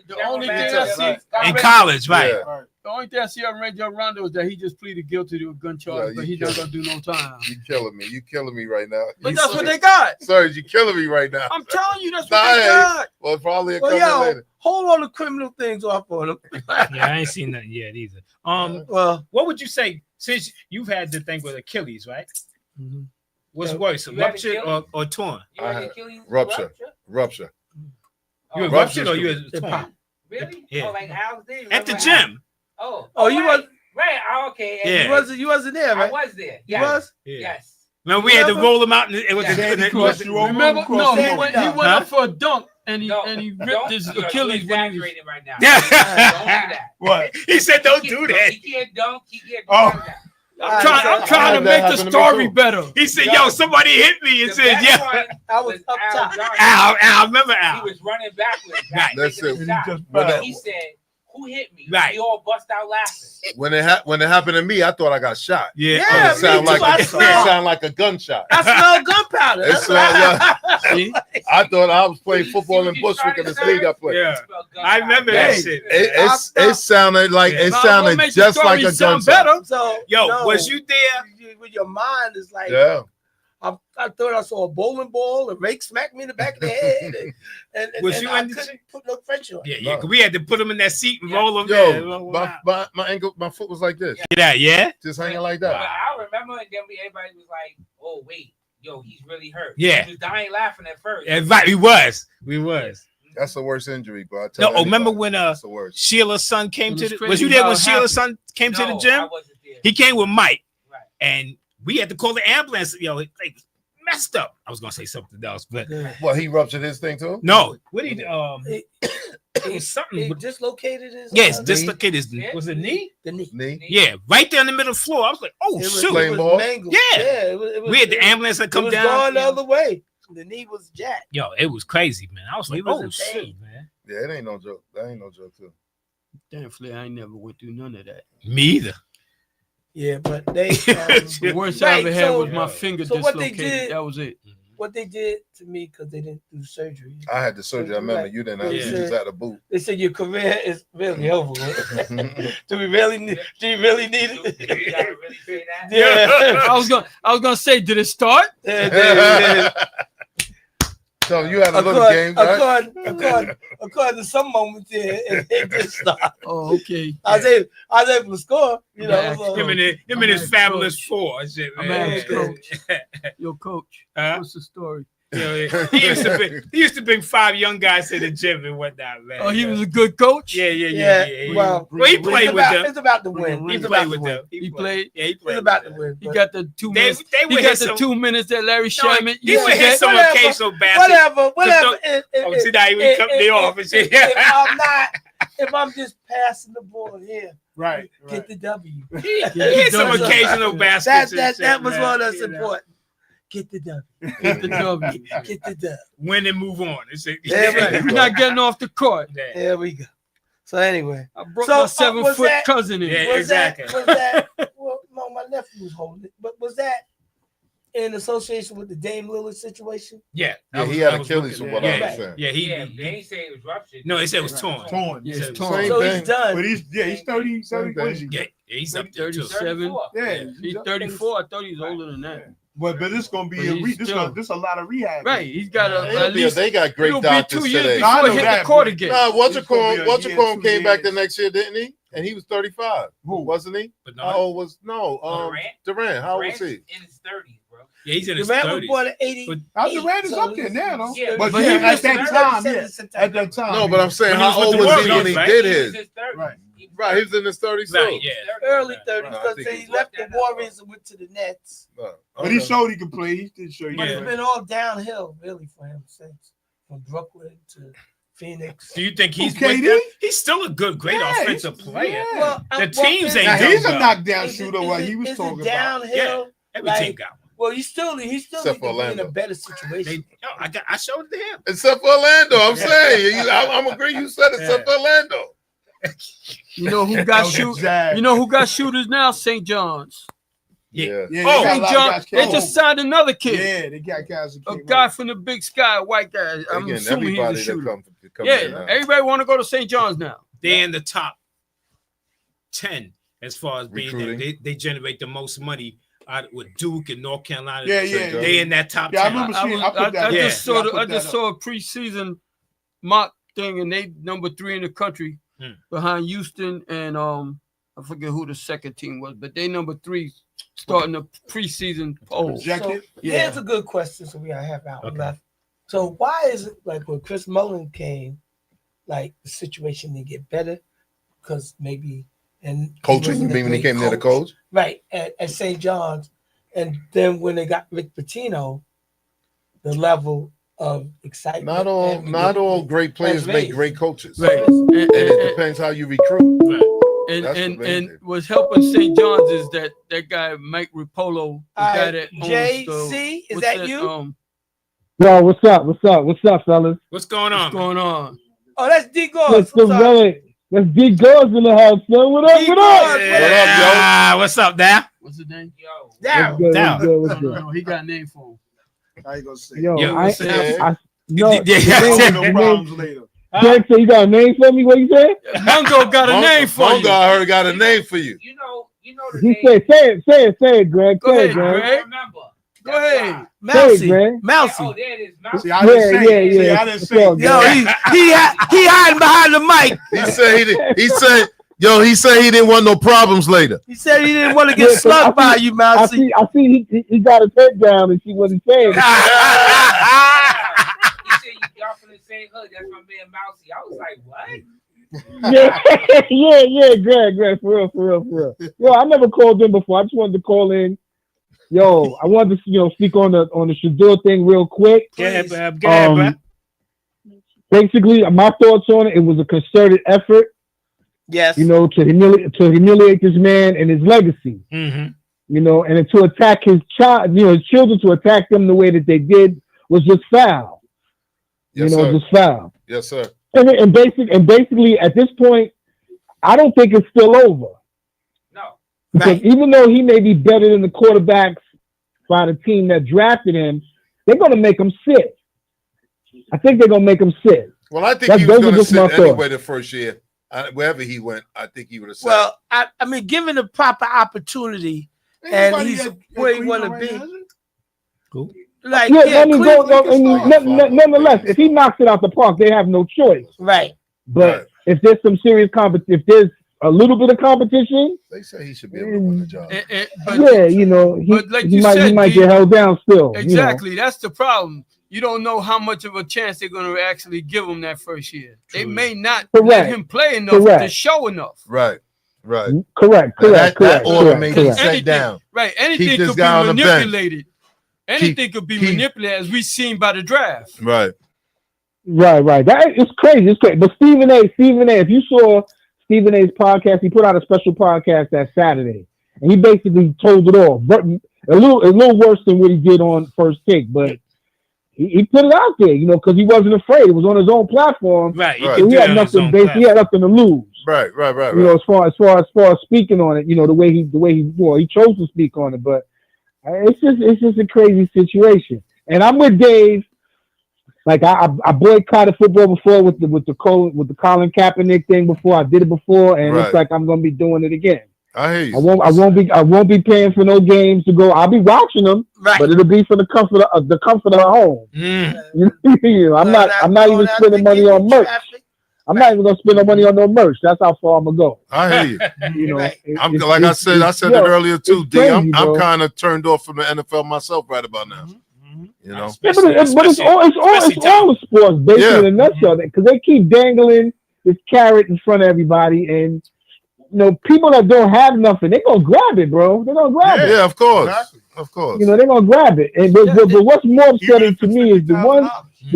Speaker 7: the only thing I see
Speaker 5: in college, right?
Speaker 6: Yeah.
Speaker 1: Right.
Speaker 7: the only thing I see on Ray John Rondo is that he just pleaded guilty to a gun charge,
Speaker 6: Yeah,
Speaker 7: but
Speaker 6: you
Speaker 7: he's not gonna do no time.
Speaker 6: You killing me. You killing me right now.
Speaker 7: But that's what they got.
Speaker 6: Sorry, you killing me right now.
Speaker 7: I'm telling you, that's what
Speaker 6: Nah,
Speaker 7: they
Speaker 6: hey.
Speaker 7: got.
Speaker 6: Well, probably a
Speaker 2: Well,
Speaker 6: couple
Speaker 2: yo,
Speaker 6: later.
Speaker 2: hold all the criminal things off on him.
Speaker 5: Yeah, I ain't seen that yet either.
Speaker 2: Well,
Speaker 5: What would you say since you've had the thing with Achilles, right?
Speaker 2: mhm.
Speaker 5: What's
Speaker 2: Yeah.
Speaker 5: worse,
Speaker 8: You had
Speaker 5: ruptured
Speaker 8: Achilles?
Speaker 5: or torn?
Speaker 8: You had
Speaker 6: I-
Speaker 8: Achilles
Speaker 6: Rupture.
Speaker 5: You
Speaker 8: Oh,
Speaker 5: had
Speaker 6: Ruptured
Speaker 5: ruptured or you
Speaker 2: They
Speaker 5: had torn?
Speaker 2: pop.
Speaker 8: really?
Speaker 5: Yeah.
Speaker 8: Oh, like Al's did.
Speaker 5: At the
Speaker 8: Remember Al?
Speaker 5: gym.
Speaker 8: Oh,
Speaker 2: Oh, you
Speaker 8: right.
Speaker 2: was
Speaker 8: Right. Okay. and
Speaker 5: Yeah.
Speaker 2: You wasn't there,
Speaker 8: I
Speaker 2: right?
Speaker 8: was there.
Speaker 2: You
Speaker 8: Yes.
Speaker 2: was?
Speaker 5: Yeah.
Speaker 8: Yes.
Speaker 5: Remember, we had to
Speaker 2: Remember?
Speaker 5: roll him out, and it was
Speaker 8: Yeah.
Speaker 1: Sandy
Speaker 5: it
Speaker 1: Cross,
Speaker 5: was-
Speaker 1: you all
Speaker 7: Remember?
Speaker 1: across
Speaker 7: No,
Speaker 1: the
Speaker 7: he
Speaker 1: board.
Speaker 7: went
Speaker 2: down.
Speaker 7: up for a dunk and he
Speaker 8: No,
Speaker 7: ripped
Speaker 8: don't,
Speaker 7: his
Speaker 8: you're
Speaker 7: Achilles when he was.
Speaker 8: exaggerating right now.
Speaker 5: Yeah.
Speaker 8: Don't do that.
Speaker 1: What?
Speaker 5: He said, "Don't
Speaker 8: He
Speaker 5: do
Speaker 8: can't-
Speaker 5: that."
Speaker 8: He can't dunk. He can't
Speaker 1: Oh.
Speaker 8: do that.
Speaker 7: I'm trying
Speaker 6: I
Speaker 7: to
Speaker 6: had that
Speaker 7: make the
Speaker 6: happen to me
Speaker 7: story
Speaker 6: too.
Speaker 7: better.
Speaker 5: He said, "Yo, somebody hit me," and
Speaker 8: The
Speaker 5: said,
Speaker 8: best
Speaker 5: "Yeah."
Speaker 8: one
Speaker 2: I was up
Speaker 8: Al
Speaker 2: top.
Speaker 8: Johnson.
Speaker 5: Al, remember
Speaker 8: He
Speaker 5: Al?
Speaker 8: was running backwards.
Speaker 5: Right.
Speaker 6: That's
Speaker 8: taking a
Speaker 6: it.
Speaker 1: And
Speaker 8: shot.
Speaker 1: he just
Speaker 6: When
Speaker 1: fell.
Speaker 6: that-
Speaker 8: He said, "Who hit me?"
Speaker 5: Right.
Speaker 8: We all bust out laughing.
Speaker 6: When it happened to me, I thought I got shot.
Speaker 5: Yeah.
Speaker 2: Yeah,
Speaker 6: It sound
Speaker 2: me too.
Speaker 6: like
Speaker 2: I smell-
Speaker 6: sound like a gunshot.
Speaker 2: I smell gunpowder.
Speaker 6: It
Speaker 2: That's
Speaker 6: smelled
Speaker 2: what
Speaker 7: See?
Speaker 6: I thought I was playing
Speaker 8: See
Speaker 6: football
Speaker 8: what
Speaker 6: in
Speaker 8: you
Speaker 6: Bushwick
Speaker 8: trying
Speaker 6: in
Speaker 8: to
Speaker 6: this
Speaker 8: say?
Speaker 6: league I played.
Speaker 5: Yeah.
Speaker 8: Smell gun
Speaker 5: I remember that
Speaker 8: powder.
Speaker 5: shit.
Speaker 6: It sounded like
Speaker 7: Might as well
Speaker 6: sounded
Speaker 7: make the
Speaker 6: just like
Speaker 7: story
Speaker 6: a
Speaker 7: sound
Speaker 6: gunshot.
Speaker 7: better.
Speaker 2: So
Speaker 5: Yo,
Speaker 2: no,
Speaker 5: was you there?
Speaker 2: with your mind is like
Speaker 6: Yeah.
Speaker 2: I thought I saw a bowling ball, a rake smacked me in the back of the head, and
Speaker 5: Was
Speaker 2: and
Speaker 5: you
Speaker 2: I
Speaker 5: in the-
Speaker 2: couldn't put no pressure on.
Speaker 5: Yeah, yeah. 'Cause we had to put him in that seat and roll him.
Speaker 6: Yo,
Speaker 5: there. Roll him out.
Speaker 6: my ankle, my foot was like this,
Speaker 5: Get out, yeah.
Speaker 6: just hanging like
Speaker 8: But
Speaker 6: that.
Speaker 8: I remember, and then everybody was like, "Oh wait, yo, he's really hurt."
Speaker 5: Yeah.
Speaker 8: He was dying laughing at first.
Speaker 5: Yeah, right, we was.
Speaker 6: That's the worst injury, bro. I
Speaker 5: No,
Speaker 6: tell
Speaker 5: remember
Speaker 6: anybody,
Speaker 5: when
Speaker 6: that's the worst.
Speaker 5: Sheila's son came
Speaker 7: It
Speaker 5: to
Speaker 7: was
Speaker 5: the?
Speaker 7: crazy
Speaker 5: Was you there
Speaker 7: how
Speaker 5: when
Speaker 7: it
Speaker 5: Sheila's son came to
Speaker 8: No,
Speaker 5: the
Speaker 8: I
Speaker 5: gym?
Speaker 8: wasn't there.
Speaker 5: He came with Mike,
Speaker 8: Right.
Speaker 5: and we had to call the ambulance. Yo, it like, messed up. I was gonna say something else, but
Speaker 6: Well, he ruptured his thing too.
Speaker 5: no. What did
Speaker 2: It,
Speaker 5: it was something.
Speaker 2: it dislocated his
Speaker 5: Yes,
Speaker 2: knee.
Speaker 5: dislocate his was it knee?
Speaker 2: the knee.
Speaker 6: Knee.
Speaker 5: Yeah, right there in the middle of the floor. I was like, oh
Speaker 2: It was,
Speaker 5: shoot.
Speaker 6: Playing
Speaker 2: it
Speaker 6: ball?
Speaker 2: was mangled.
Speaker 5: Yeah.
Speaker 2: it was,
Speaker 5: We had the
Speaker 2: it-
Speaker 5: ambulance that
Speaker 2: It
Speaker 5: come
Speaker 2: was
Speaker 5: down.
Speaker 2: going the other way. The knee was jacked.
Speaker 5: Yo, it was crazy, man. I was
Speaker 2: He
Speaker 5: like,
Speaker 2: was
Speaker 5: oh
Speaker 2: in
Speaker 5: shit,
Speaker 2: pain.
Speaker 5: man.
Speaker 6: Yeah, it ain't no joke. That ain't no joke too.
Speaker 7: Thankfully, I ain't never went through none of that.
Speaker 5: Me either.
Speaker 2: Yeah, but they
Speaker 7: The worst I
Speaker 2: Right,
Speaker 7: ever had
Speaker 2: so-
Speaker 7: was my finger
Speaker 2: so what they
Speaker 7: dislocated.
Speaker 2: did-
Speaker 7: That was it.
Speaker 2: what they did to me because they didn't do surgery.
Speaker 6: I had the surgery. I remember
Speaker 2: Right.
Speaker 6: you didn't have
Speaker 2: Yeah.
Speaker 6: you just had a boot.
Speaker 2: They said your career is really over. Do we really need? Do you really need
Speaker 8: You
Speaker 2: it?
Speaker 8: gotta really say that.
Speaker 2: Yeah.
Speaker 7: I was gonna say, did it start?
Speaker 2: Yeah.
Speaker 6: So you had a little game, right?
Speaker 2: According to some moments, yeah, it did start.
Speaker 7: Oh, okay.
Speaker 2: I was able to score. You know,
Speaker 7: Yeah.
Speaker 2: so-
Speaker 5: Him and his fabulous four. Shit,
Speaker 7: I'm
Speaker 5: man.
Speaker 7: asked coach. Yo, coach,
Speaker 5: Huh?
Speaker 7: what's the story?
Speaker 5: He used to bring 5 young guys to the gym and whatnot, man.
Speaker 7: Oh, he was a good coach.
Speaker 2: yeah. Well,
Speaker 5: he played
Speaker 2: it's
Speaker 5: with
Speaker 2: about,
Speaker 5: them.
Speaker 2: It's about the win.
Speaker 5: He
Speaker 2: It's
Speaker 5: played
Speaker 2: about
Speaker 5: with
Speaker 2: the win.
Speaker 5: them.
Speaker 7: He played.
Speaker 5: Yeah, he played.
Speaker 2: It's about
Speaker 5: with
Speaker 2: the
Speaker 5: them.
Speaker 2: win.
Speaker 7: He
Speaker 2: but
Speaker 7: got the 2
Speaker 5: They,
Speaker 7: minutes.
Speaker 5: they
Speaker 7: He
Speaker 5: would
Speaker 7: got
Speaker 5: hit
Speaker 7: the
Speaker 5: some.
Speaker 7: 2 minutes that Larry
Speaker 5: No,
Speaker 7: Sherman
Speaker 5: he
Speaker 7: used
Speaker 5: would
Speaker 7: to
Speaker 5: hit
Speaker 7: get.
Speaker 5: some
Speaker 2: Whatever.
Speaker 5: occasional baskets.
Speaker 2: Whatever.
Speaker 5: Oh, see, now he cut me off and shit.
Speaker 2: If I'm just passing the ball here,
Speaker 1: Right.
Speaker 2: get the W.
Speaker 5: He hit some
Speaker 7: That's-
Speaker 5: occasional baskets.
Speaker 2: That was what that's
Speaker 5: that's
Speaker 2: important. Get the W.
Speaker 7: Get the W.
Speaker 2: Get the W.
Speaker 5: Win and move on. It's a,
Speaker 2: Yeah, right.
Speaker 7: We're not getting off the court.
Speaker 5: Yeah.
Speaker 2: There we go. So anyway,
Speaker 7: I broke
Speaker 2: So,
Speaker 7: my
Speaker 2: was
Speaker 7: 7-foot
Speaker 2: that-
Speaker 7: cousin in.
Speaker 5: Yeah.
Speaker 2: was
Speaker 5: exactly.
Speaker 2: that? Well, no, my nephew was holding it, but was that in association with the Dame Lillard situation?
Speaker 5: Yeah,
Speaker 6: Yeah,
Speaker 5: I was-
Speaker 6: he had
Speaker 5: I was
Speaker 6: Achilles
Speaker 5: looking
Speaker 6: from
Speaker 5: at
Speaker 6: what
Speaker 5: it.
Speaker 6: I
Speaker 5: Yeah,
Speaker 6: understand.
Speaker 5: yeah,
Speaker 8: Yeah,
Speaker 5: he
Speaker 8: they ain't say it was ruptured.
Speaker 5: no, he said it was torn.
Speaker 1: Torn.
Speaker 7: Yeah,
Speaker 5: He said
Speaker 7: it's
Speaker 5: it was
Speaker 7: torn.
Speaker 6: Same
Speaker 2: So
Speaker 6: thing.
Speaker 2: he's done.
Speaker 1: But he's 30,
Speaker 6: Same
Speaker 1: what is he?
Speaker 5: Yeah, he's up there too.
Speaker 7: 37.
Speaker 1: Yeah,
Speaker 7: He's 34. I thought he was older than that.
Speaker 1: But this gonna be
Speaker 7: But
Speaker 1: a
Speaker 7: he's still-
Speaker 1: this a lot of rehab.
Speaker 7: Right. He's got at
Speaker 6: Yeah,
Speaker 7: least.
Speaker 6: they got great
Speaker 7: It'll be
Speaker 6: doctors
Speaker 7: 2 years
Speaker 6: today.
Speaker 1: No, I
Speaker 7: before
Speaker 1: know
Speaker 7: he hit
Speaker 1: that,
Speaker 7: the court
Speaker 1: but-
Speaker 7: again.
Speaker 6: Nah,
Speaker 1: It's gonna be a year,
Speaker 6: Cole
Speaker 1: 2
Speaker 6: came back the
Speaker 1: years.
Speaker 6: next year, didn't he? And he was 35.
Speaker 1: Who?
Speaker 6: Wasn't he?
Speaker 5: But
Speaker 6: How
Speaker 5: no,
Speaker 6: old was
Speaker 8: Durant?
Speaker 6: Durant? How old was
Speaker 8: Durant's
Speaker 6: he?
Speaker 8: in his 30s, bro.
Speaker 5: yeah, he's in his
Speaker 2: Durant was
Speaker 5: 30s.
Speaker 2: born at 80.
Speaker 5: But-
Speaker 1: Now Durant is up there now, though.
Speaker 8: Yeah,
Speaker 1: But
Speaker 7: but
Speaker 1: yeah,
Speaker 7: he
Speaker 1: at
Speaker 7: was
Speaker 1: that
Speaker 8: 30,
Speaker 1: time, yeah. At that time.
Speaker 6: No, but I'm saying,
Speaker 5: When he
Speaker 6: how
Speaker 5: was with
Speaker 6: old
Speaker 5: the
Speaker 6: was he
Speaker 5: Warriors,
Speaker 6: when he
Speaker 5: right?
Speaker 6: did
Speaker 8: He was
Speaker 6: his?
Speaker 8: in his 30s.
Speaker 1: Right.
Speaker 6: Right, he was in his 30s.
Speaker 5: Right,
Speaker 6: too.
Speaker 5: yeah.
Speaker 2: Early 30s
Speaker 6: No, I
Speaker 2: because
Speaker 6: think
Speaker 2: he
Speaker 6: he's-
Speaker 2: left the Warriors and went to the Nets.
Speaker 1: But he showed he could play. He did show you.
Speaker 2: But
Speaker 5: Yeah.
Speaker 2: it's been all downhill really for him since from Brooklyn to Phoenix.
Speaker 5: Do you think he's
Speaker 1: Who,
Speaker 5: with
Speaker 1: KD?
Speaker 5: them? He's still a good, great
Speaker 1: Yeah,
Speaker 5: offensive
Speaker 1: he's-
Speaker 5: player.
Speaker 1: yeah.
Speaker 2: Well,
Speaker 5: The teams ain't
Speaker 1: Now
Speaker 5: done
Speaker 1: he's a
Speaker 5: well.
Speaker 1: knockdown
Speaker 2: Is it-
Speaker 1: shooter.
Speaker 2: is
Speaker 1: What
Speaker 2: it-
Speaker 1: he was
Speaker 2: is it
Speaker 1: talking about.
Speaker 2: downhill.
Speaker 5: Every
Speaker 2: Like-
Speaker 5: team got one.
Speaker 2: Well, he still
Speaker 6: Except
Speaker 2: needs
Speaker 6: for
Speaker 2: to be in
Speaker 6: Orlando.
Speaker 2: a better
Speaker 5: They,
Speaker 2: situation.
Speaker 5: yo, I showed it to him.
Speaker 6: Except for Orlando, I'm saying. I'm agree. You said except for Orlando.
Speaker 7: You know who got shoot? You know who got shooters now? St. John's.
Speaker 5: Yeah.
Speaker 1: Yeah,
Speaker 5: Oh,
Speaker 1: they got a
Speaker 7: St.
Speaker 1: lot of
Speaker 7: John.
Speaker 1: guys
Speaker 7: They
Speaker 1: came
Speaker 7: just
Speaker 1: over.
Speaker 7: signed another kid.
Speaker 1: Yeah, they got guys. That
Speaker 7: A
Speaker 1: came
Speaker 7: guy
Speaker 1: over.
Speaker 7: from the Big Sky, a white guy. I'm
Speaker 6: Again,
Speaker 7: assuming he's a
Speaker 6: everybody that
Speaker 7: shooter.
Speaker 6: come in
Speaker 7: Yeah,
Speaker 6: now.
Speaker 7: everybody want to go to St. John's now.
Speaker 5: They're in the top 10 as far as being there.
Speaker 6: Recruiting.
Speaker 5: They generate the most money out with Duke and North Carolina.
Speaker 1: Yeah,
Speaker 6: St.
Speaker 1: yeah.
Speaker 6: John's.
Speaker 5: They in that top
Speaker 1: Yeah, I
Speaker 5: 10.
Speaker 1: remember seeing.
Speaker 7: was-
Speaker 1: I put that.
Speaker 7: I
Speaker 1: up.
Speaker 5: Yeah.
Speaker 7: just saw
Speaker 1: Yeah,
Speaker 7: the,
Speaker 1: put
Speaker 7: I
Speaker 1: that
Speaker 7: just
Speaker 1: up.
Speaker 7: saw a preseason mock thing, and they number 3 in the country
Speaker 5: Hmm.
Speaker 7: behind Houston and I forget who the second team was, but they number 3 starting the preseason poll.
Speaker 1: Projected.
Speaker 7: Yeah.
Speaker 2: Here's a good question. So we got half hour
Speaker 5: Okay.
Speaker 2: left. So why is it like when Chris Mullin came, like the situation didn't get better because maybe and
Speaker 6: Coaching, you mean when he came there to coach?
Speaker 2: Right, at St. John's. And then when they got Rick Pitino, the level of excitement.
Speaker 6: Not all great players make great coaches.
Speaker 7: Right.
Speaker 6: And it depends how you recruit.
Speaker 7: Right. And what's helping St. John's is that guy Mike Ripolo, the guy that owns
Speaker 2: JC, is that you?
Speaker 11: Yo, what's up, fellas?
Speaker 5: What's going on?
Speaker 7: What's going on?
Speaker 2: Oh, that's D Gauze.
Speaker 11: That's D Gauze in the house, son. What up?
Speaker 5: Yeah. What's up, Dow?
Speaker 7: What's his name?
Speaker 2: Down.
Speaker 11: What's good?
Speaker 7: No, he got a name for him.
Speaker 1: How you gonna say?
Speaker 11: Yo,
Speaker 5: Yo,
Speaker 1: No problems later.
Speaker 11: Greg said you got a name for me? What you say?
Speaker 7: Mungo got a name for you.
Speaker 6: Mungo, I heard, got a name for you.
Speaker 8: You know the
Speaker 11: He
Speaker 8: name.
Speaker 11: said, say it, Greg.
Speaker 7: Go
Speaker 11: Say it,
Speaker 7: ahead,
Speaker 11: Greg.
Speaker 7: Greg.
Speaker 8: Remember.
Speaker 7: Go ahead.
Speaker 2: Mousy.
Speaker 11: Greg.
Speaker 2: Mousy.
Speaker 8: Oh, there it is. Mouse.
Speaker 1: See, I didn't say it. See,
Speaker 11: Yeah.
Speaker 1: I didn't say it.
Speaker 2: Yo, he hiding behind the mic.
Speaker 6: He said he didn't want no problems later.
Speaker 2: He said he didn't want to get slugged by you, Mousy.
Speaker 11: I see he got his head down and see what he's saying.
Speaker 8: He said y'all from the same hood. That's my man Mousy. I was like, what?
Speaker 11: yeah, Greg, for real. Yo, I never called in before. I just wanted to call in. Yo, I wanted to speak on the Shador thing real quick.
Speaker 5: Go ahead, bro.
Speaker 11: Basically, my thoughts on it. It was a concerted effort.
Speaker 2: Yes.
Speaker 11: To humiliate this man and his legacy.
Speaker 5: Mm-hmm.
Speaker 11: And to attack his child, his children, to attack them the way that they did was just foul.
Speaker 6: Yes, sir.
Speaker 11: Just foul.
Speaker 6: Yes, sir.
Speaker 11: And basically, at this point, I don't think it's still over.
Speaker 8: No.
Speaker 11: Because even though he may be better than the quarterbacks by the team that drafted him, they're going to make him sit. I think they're going to make him sit.
Speaker 6: Well, I think he was going to sit anyway the first year. Wherever he went, I think he would have sat.
Speaker 2: Well, I mean, given the proper opportunity, and he's where he want to be.
Speaker 6: Cool.
Speaker 2: Like,
Speaker 11: nonetheless, if he knocks it out the park, they have no choice.
Speaker 2: Right.
Speaker 11: But if there's some serious if there's a little bit of competition,
Speaker 6: they say he should be able to win the job.
Speaker 11: He might get held down still.
Speaker 7: Exactly. That's the problem. You don't know how much of a chance they're going to actually give him that first year. They may not let him play enough to show enough.
Speaker 6: Right.
Speaker 11: Correct.
Speaker 6: That order made him sit down.
Speaker 7: Right. Anything could be manipulated. Anything could be manipulated, as we've seen by the draft.
Speaker 6: Right.
Speaker 11: It's crazy. It's crazy. But Stephen A. If you saw Stephen A.'s podcast, he put out a special podcast that Saturday, and he basically told it all. But a little worse than what he did on First Take, but he put it out there, because he wasn't afraid. It was on his own platform.
Speaker 5: Right.
Speaker 11: So he had nothing. He had nothing to lose.
Speaker 6: Right.
Speaker 11: As far as speaking on it, the way he chose to speak on it, but. It's just a crazy situation, and I'm with Dave. Like I boycotted football before with the Colin Kaepernick thing before. I did it before, and it's like I'm gonna be doing it again.
Speaker 6: I hear you.
Speaker 11: I won't be paying for no games to go. I'll be watching them, but it'll be for the comfort of home. I'm not even spending money on merch. I'm not even gonna spend no money on no merch. That's how far I'm gonna go.
Speaker 6: I hear you. I said it earlier too, D. I'm kind of turned off from the NFL myself right about now. But
Speaker 11: it's all the sports basically in a nutshell, because they keep dangling this carrot in front of everybody, and people that don't have nothing, they're gonna grab it, bro. They're gonna grab it.
Speaker 6: Yeah, of course. Of course.
Speaker 11: They're gonna grab it. And but what's more upsetting to me is the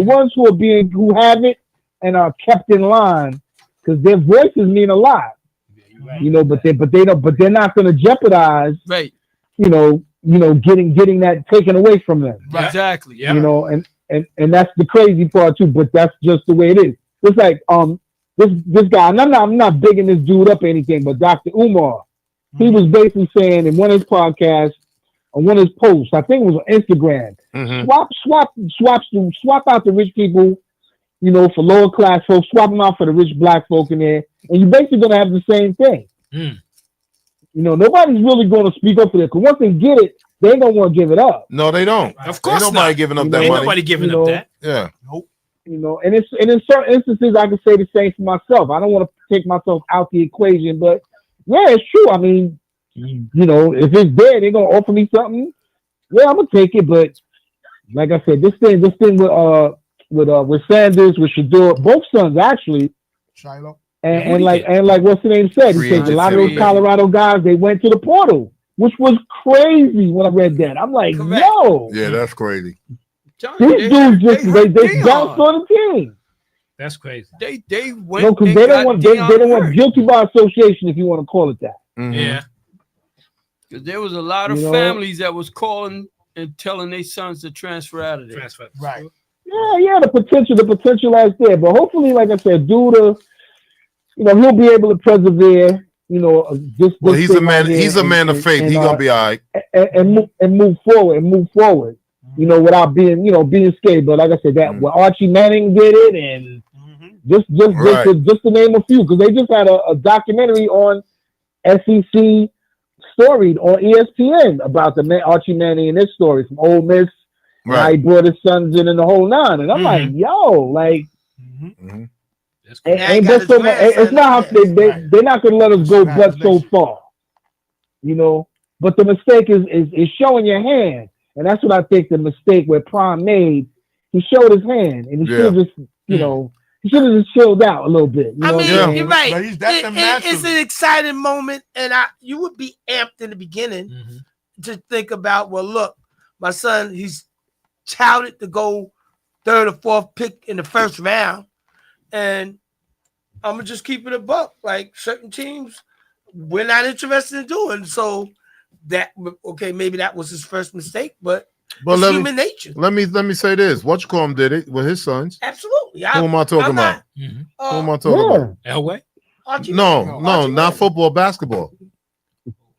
Speaker 11: ones who have it and are kept in line, because their voices mean a lot. But they're not going to jeopardize.
Speaker 7: Right.
Speaker 11: Getting that taken away from them.
Speaker 7: Right. Exactly. Yeah.
Speaker 11: And that's the crazy part too. But that's just the way it is. It's like this guy, and I'm not bigging this dude up or anything, but Dr. Umar, he was basically saying in one of his podcasts, on one of his posts, I think it was on Instagram, swap out the rich people, for lower class folks, swap them out for the rich black folk in there, and you're basically going to have the same thing. Nobody's really going to speak up for that, because once they get it, they ain't going to want to give it up.
Speaker 6: No, they don't.
Speaker 5: Of course
Speaker 6: ain't nobody giving up that money.
Speaker 5: Ain't nobody giving up that.
Speaker 6: Yeah.
Speaker 5: Nope.
Speaker 11: And in certain instances, I can say the same for myself. I don't want to take myself out the equation, but yeah, it's true. I mean, if it's there, they're going to offer me something. Yeah, I'm going to take it, but like I said, this thing with Sanders, with Shador, both sons actually,
Speaker 1: Shiloh.
Speaker 11: And like what's the name said, he said a lot of those Colorado guys, they went to the portal, which was crazy when I read that. I'm like, yo,
Speaker 6: Yeah, that's crazy.
Speaker 11: these dudes just they bounced on the team.
Speaker 5: That's crazy.
Speaker 7: They went.
Speaker 11: No, because they don't want guilty by association, if you want to call it that.
Speaker 5: Yeah.
Speaker 7: Because there was a lot of families that was calling and telling their sons to transfer out of there.
Speaker 5: Transfer.
Speaker 2: Right.
Speaker 11: Yeah, the potential is there, but hopefully, like I said, due to he'll be able to persevere.
Speaker 6: He's a man. He's a man of faith. He's gonna be all right.
Speaker 11: And move forward. Without being scared. But like I said, that Archie Manning did it, and just to name a few, because they just had a documentary on SEC story on ESPN about the Archie Manning and his story from Ole Miss.
Speaker 6: Right.
Speaker 11: How he brought his sons in the whole nine, and I'm like, yo, like. And just so much, it's not how they're not going to let us go but so far, But the mistake is showing your hand, and that's what I think the mistake where Prime made. He showed his hand, and he should have just, he should have just chilled out a little bit.
Speaker 2: I mean, you're right. It's an exciting moment, and you would be amped in the beginning to think about, well, look, my son, he's touted to go 3rd or 4th pick in the first round. And I'm gonna just keep it a buck. Like certain teams, we're not interested in doing. So maybe that was his first mistake, but it's human nature.
Speaker 6: Let me say this: Whatchcomb did it with his sons.
Speaker 2: Absolutely.
Speaker 6: Who am I talking about? Who am I talking about?
Speaker 5: Elway?
Speaker 6: No, not football, basketball.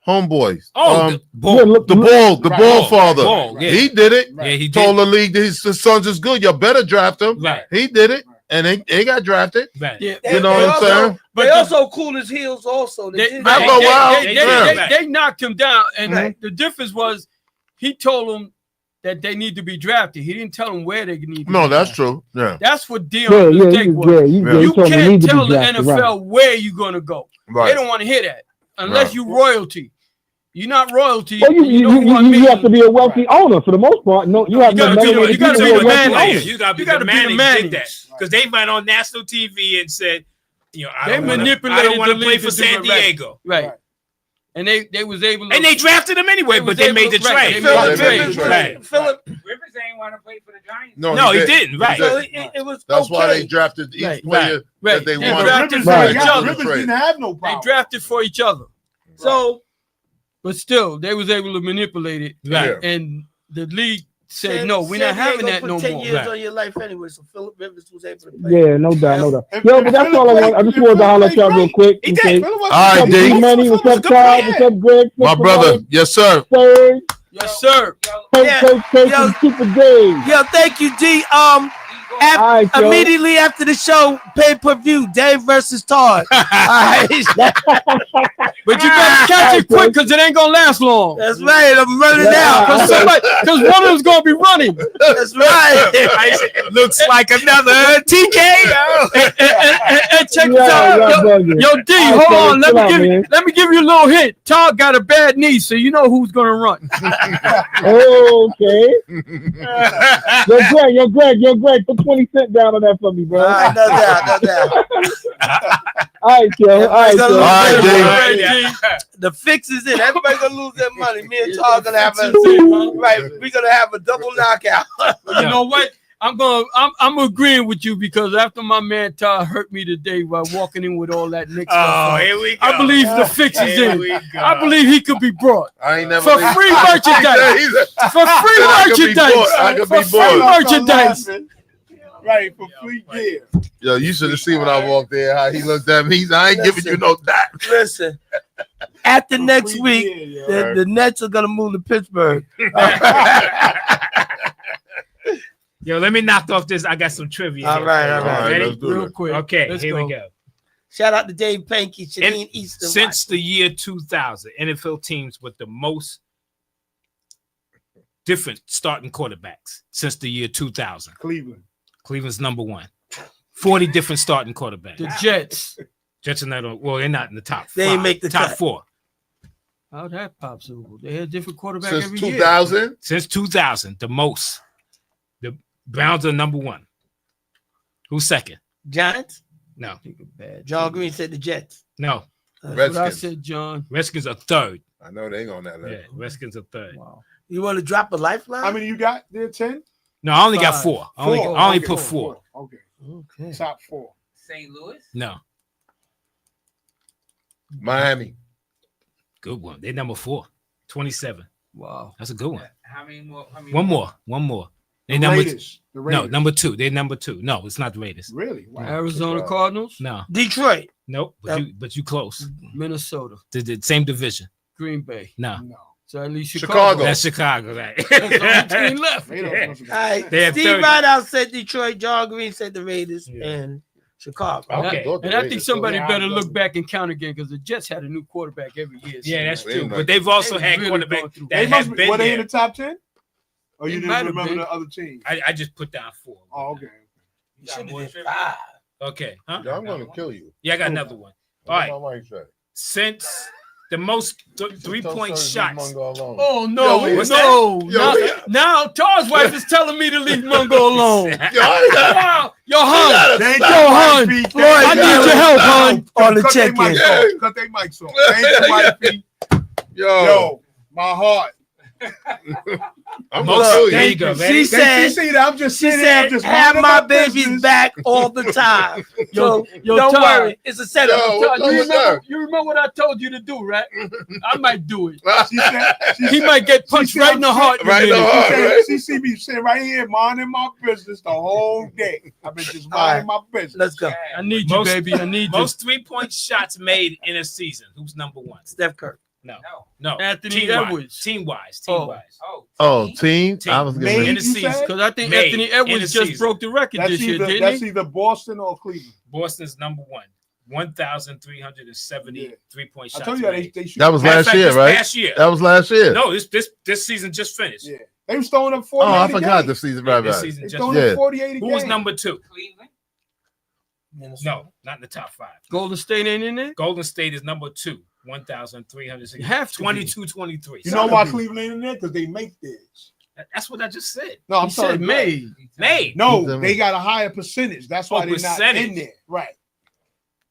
Speaker 6: Homeboys.
Speaker 5: The
Speaker 6: ball father.
Speaker 5: Ball, yeah.
Speaker 6: He did it.
Speaker 5: Yeah, he
Speaker 6: told the league that his sons is good. You better draft him.
Speaker 5: Right.
Speaker 6: He did it, and they got drafted.
Speaker 5: Right.
Speaker 7: Yeah.
Speaker 6: You know what I'm saying?
Speaker 2: But they also cooled his heels. Also,
Speaker 7: They knocked him down, and the difference was he told them that they need to be drafted. He didn't tell them where they need to be
Speaker 6: that's true. Yeah.
Speaker 7: That's what Deion's mistake was. You can't tell the NFL where you're going to go.
Speaker 6: Right.
Speaker 7: They don't want to hear that unless you royalty. You're not royalty.
Speaker 11: Well, you have to be a wealthy owner for the most part. No, you have
Speaker 5: You got to be the
Speaker 7: Mannings.
Speaker 5: You got to be the Mannings. Did that because they went on national TV and said, I don't want to play for San Diego.
Speaker 7: Right. And they was able to,
Speaker 5: and they drafted him anyway, but they made the trade.
Speaker 2: Philip
Speaker 8: Rivers ain't want to play for the Giants.
Speaker 5: No, he didn't. Right.
Speaker 2: So it was
Speaker 6: That's why they drafted each player that they wanted.
Speaker 7: Drafted for each other.
Speaker 1: Rivers didn't have no power.
Speaker 7: They drafted for each other. So, but still, they was able to manipulate it.
Speaker 5: Right.
Speaker 7: And the league said, no, we're not having that no
Speaker 2: 10
Speaker 7: more.
Speaker 2: years on your life anyway, so Philip Rivers was able to play.
Speaker 11: Yeah, no doubt. Yo, but that's all I want. I just wanted to holler at y'all real quick.
Speaker 5: He did.
Speaker 6: All right, D.
Speaker 11: Money, what's up, Todd? What's up, Greg?
Speaker 6: My brother. Yes, sir.
Speaker 11: Serge.
Speaker 7: Yes, sir.
Speaker 11: Super Dave.
Speaker 2: Yo, thank you, D. Immediately after the show, pay-per-view, Dave versus Todd. All right.
Speaker 7: But you better catch it quick because it ain't gonna last long.
Speaker 2: That's right. I'm running out.
Speaker 7: Because one of them's gonna be running.
Speaker 2: That's right.
Speaker 5: Looks like another TKO.
Speaker 7: And check this out. Yo, D, hold on. Let me give you a little hint. Todd got a bad knee, so you know who's gonna run.
Speaker 11: Okay. Yo, Greg, put 20 cents down on that for me, bro.
Speaker 2: No doubt.
Speaker 11: All right, Joe. All right,
Speaker 2: The fix is in. Everybody's gonna lose their money. Me and Todd gonna have we're gonna have a double knockout.
Speaker 7: You know what? I'm agreeing with you because after my man Todd hurt me today by walking in with all that Knicks stuff,
Speaker 5: here we go.
Speaker 7: I believe the fix is in. I believe he could be brought
Speaker 6: I ain't never
Speaker 7: for free merchandise. For free merchandise.
Speaker 6: I could
Speaker 7: For
Speaker 6: be
Speaker 7: free
Speaker 6: bought.
Speaker 7: merchandise.
Speaker 1: Right, for free gear.
Speaker 6: Yo, you should have seen when I walked there, how he looked at me. I ain't giving you no that.
Speaker 2: Listen, after next week, the Nets are gonna move to Pittsburgh.
Speaker 5: Yo, let me knock off this. I got some trivia.
Speaker 2: All right.
Speaker 5: Ready?
Speaker 6: Let's do
Speaker 7: Real
Speaker 6: it.
Speaker 7: quick.
Speaker 5: Okay, here we go.
Speaker 2: Shout out to Dave Pankey, Janine Easton.
Speaker 5: Since the year 2000, NFL teams with the most different starting quarterbacks since the year 2000. Cleveland's number one. 40 different starting quarterbacks.
Speaker 7: The Jets.
Speaker 5: Jets are not on. Well, they're not in the top.
Speaker 2: They ain't make the
Speaker 5: top
Speaker 2: cut.
Speaker 5: 4.
Speaker 7: How'd that pop so? They had different quarterbacks
Speaker 6: Since
Speaker 7: every
Speaker 6: 2000?
Speaker 7: year.
Speaker 5: Since 2000, the most. The Browns are number one. Who's second?
Speaker 2: Giants.
Speaker 5: No.
Speaker 7: Think of bad.
Speaker 2: John Green said the Jets.
Speaker 5: No.
Speaker 7: That's what I
Speaker 6: Redskins.
Speaker 7: said, John.
Speaker 5: Redskins are third.
Speaker 6: I know they on that
Speaker 5: Yeah,
Speaker 6: list.
Speaker 5: Redskins are third.
Speaker 7: Wow.
Speaker 2: You want to drop a lifeline?
Speaker 1: How many you got there? 10?
Speaker 5: No, I only got
Speaker 7: Five.
Speaker 5: 4. I only put 4.
Speaker 1: Okay.
Speaker 2: Okay.
Speaker 1: Top 4.
Speaker 8: St. Louis.
Speaker 5: No.
Speaker 6: Miami.
Speaker 5: Good one. They're number 4. 27.
Speaker 7: Wow.
Speaker 5: That's a good one.
Speaker 8: How many more? How many
Speaker 5: One more. They number
Speaker 1: Raiders. The Raiders.
Speaker 5: No, number 2. They're number 2. No, it's not the Raiders.
Speaker 1: Really? Wow.
Speaker 7: Arizona Cardinals.
Speaker 5: No.
Speaker 2: Detroit.
Speaker 5: Nope. But you close.
Speaker 7: Minnesota.
Speaker 5: The same division.
Speaker 7: Green Bay.
Speaker 5: No.
Speaker 1: No.
Speaker 7: So at least
Speaker 6: Chicago.
Speaker 5: That's Chicago, right?
Speaker 7: That's the only team left.
Speaker 1: Raiders must have
Speaker 2: All right.
Speaker 5: They have
Speaker 2: Steve
Speaker 5: 30.
Speaker 2: Rideout said Detroit. John Green said the Raiders
Speaker 5: Yeah.
Speaker 2: and Chicago.
Speaker 5: Okay.
Speaker 7: And I think somebody
Speaker 1: Yeah,
Speaker 7: better
Speaker 1: I
Speaker 7: look
Speaker 1: know.
Speaker 7: back and count again because the Jets had a new quarterback every year.
Speaker 5: Yeah, that's
Speaker 6: They
Speaker 5: true.
Speaker 6: ain't
Speaker 5: But
Speaker 6: like-
Speaker 5: they've also
Speaker 7: They
Speaker 5: had
Speaker 7: really
Speaker 5: quarterbacks
Speaker 7: going through.
Speaker 5: that
Speaker 1: They must
Speaker 5: have
Speaker 1: be,
Speaker 5: been
Speaker 1: were they in
Speaker 5: there.
Speaker 1: the top 10? Or you
Speaker 7: They
Speaker 1: didn't
Speaker 7: might have
Speaker 1: remember
Speaker 7: been.
Speaker 1: the other teams?
Speaker 5: I just put down 4.
Speaker 1: Oh, okay.
Speaker 2: You should have
Speaker 8: more
Speaker 2: been
Speaker 8: trivia?
Speaker 2: 5.
Speaker 5: Okay. Huh?
Speaker 6: Yeah, I'm gonna kill you.
Speaker 5: Yeah, I got another one. All right.
Speaker 6: What my wife say?
Speaker 5: Since the most 3-point shots.
Speaker 7: Oh no,
Speaker 5: what's
Speaker 7: no!
Speaker 6: Yo,
Speaker 7: now,
Speaker 6: yeah.
Speaker 7: now Tar's wife is telling me to leave Mungo alone.
Speaker 6: Yo, I got-
Speaker 7: Wow, yo, hun,
Speaker 1: They ain't
Speaker 7: yo,
Speaker 1: got
Speaker 7: hun,
Speaker 1: mic feet.
Speaker 2: Floyd,
Speaker 7: I need your help, hun.
Speaker 2: On the
Speaker 1: Cut they
Speaker 2: check-in.
Speaker 1: mics off. Cut their mics off. They ain't got mic feet. Yo, my heart.
Speaker 6: I'm
Speaker 5: Most-
Speaker 6: gonna kill
Speaker 5: there
Speaker 6: you.
Speaker 5: you go,
Speaker 2: She
Speaker 5: man.
Speaker 1: They
Speaker 2: said,
Speaker 1: see that I'm just
Speaker 2: she
Speaker 1: sitting there, I'm
Speaker 2: said,
Speaker 1: just
Speaker 2: have
Speaker 1: minding
Speaker 2: my baby's
Speaker 1: business.
Speaker 2: back all the time. So
Speaker 7: Yo,
Speaker 2: don't
Speaker 7: Tar,
Speaker 2: worry. It's a setup.
Speaker 6: Yo,
Speaker 7: Tar,
Speaker 6: what's
Speaker 7: you
Speaker 6: up,
Speaker 7: remember?
Speaker 6: sir?
Speaker 7: You remember what I told you to do, right? I might do it.
Speaker 1: She said,
Speaker 7: He might get punched
Speaker 1: said
Speaker 7: right in the
Speaker 1: I'm
Speaker 7: heart. in a
Speaker 6: right in the
Speaker 7: minute.
Speaker 6: heart.
Speaker 1: she, said,
Speaker 6: right?
Speaker 1: she see me sitting right here minding my business the whole day. I've been just minding my business.
Speaker 2: Let's go.
Speaker 7: I need you,
Speaker 5: Most-
Speaker 7: baby. I need you.
Speaker 5: Most 3-point shots made in a season. Who's number 1?
Speaker 2: Steph Curry.
Speaker 5: No.
Speaker 8: No.
Speaker 5: No.
Speaker 7: Anthony
Speaker 5: Team-wise.
Speaker 7: Edwards.
Speaker 5: Team-wise.
Speaker 7: Oh.
Speaker 5: Team-wise.
Speaker 6: Oh, team.
Speaker 5: Team.
Speaker 6: I was
Speaker 1: Made,
Speaker 6: gonna
Speaker 5: In the
Speaker 1: you
Speaker 5: season.
Speaker 1: said?
Speaker 7: Because I think
Speaker 5: Made
Speaker 7: Anthony
Speaker 5: in
Speaker 7: Edwards
Speaker 5: the
Speaker 7: just
Speaker 5: season.
Speaker 7: broke the record
Speaker 1: That's
Speaker 7: this year,
Speaker 1: either,
Speaker 7: didn't
Speaker 1: that's
Speaker 7: he?
Speaker 1: either Boston or Cleveland.
Speaker 5: Boston's number 1. 1,370
Speaker 1: Yeah.
Speaker 5: 3-point
Speaker 1: I
Speaker 5: shots.
Speaker 1: told you that
Speaker 5: made.
Speaker 1: they shoot.
Speaker 6: That was
Speaker 5: Matter of
Speaker 6: last
Speaker 5: fact,
Speaker 6: year,
Speaker 5: this
Speaker 6: right?
Speaker 5: Last year.
Speaker 6: That was last year.
Speaker 5: No, this season just finished.
Speaker 1: Yeah. They was throwing up
Speaker 6: Oh,
Speaker 1: 40.
Speaker 6: I forgot the season. Right,
Speaker 5: This
Speaker 6: right.
Speaker 5: season
Speaker 1: They
Speaker 5: just
Speaker 1: throwing
Speaker 6: Yeah.
Speaker 1: up 48 a
Speaker 5: Who was
Speaker 1: game.
Speaker 5: number 2?
Speaker 8: Cleveland.
Speaker 5: No, not in the top 5.
Speaker 7: Golden State ain't in there.
Speaker 5: Golden State is number 2. 1,360.
Speaker 7: You have to be.
Speaker 5: 22-23.
Speaker 1: You know why Cleveland ain't in there? Because they make theirs.
Speaker 5: That's what I just said.
Speaker 1: No, I'm
Speaker 7: He
Speaker 1: sorry.
Speaker 7: said made.
Speaker 5: Made.
Speaker 1: No, they got a higher percentage. That's why
Speaker 5: Oh,
Speaker 1: they're not
Speaker 5: percentage.
Speaker 1: in there. Right.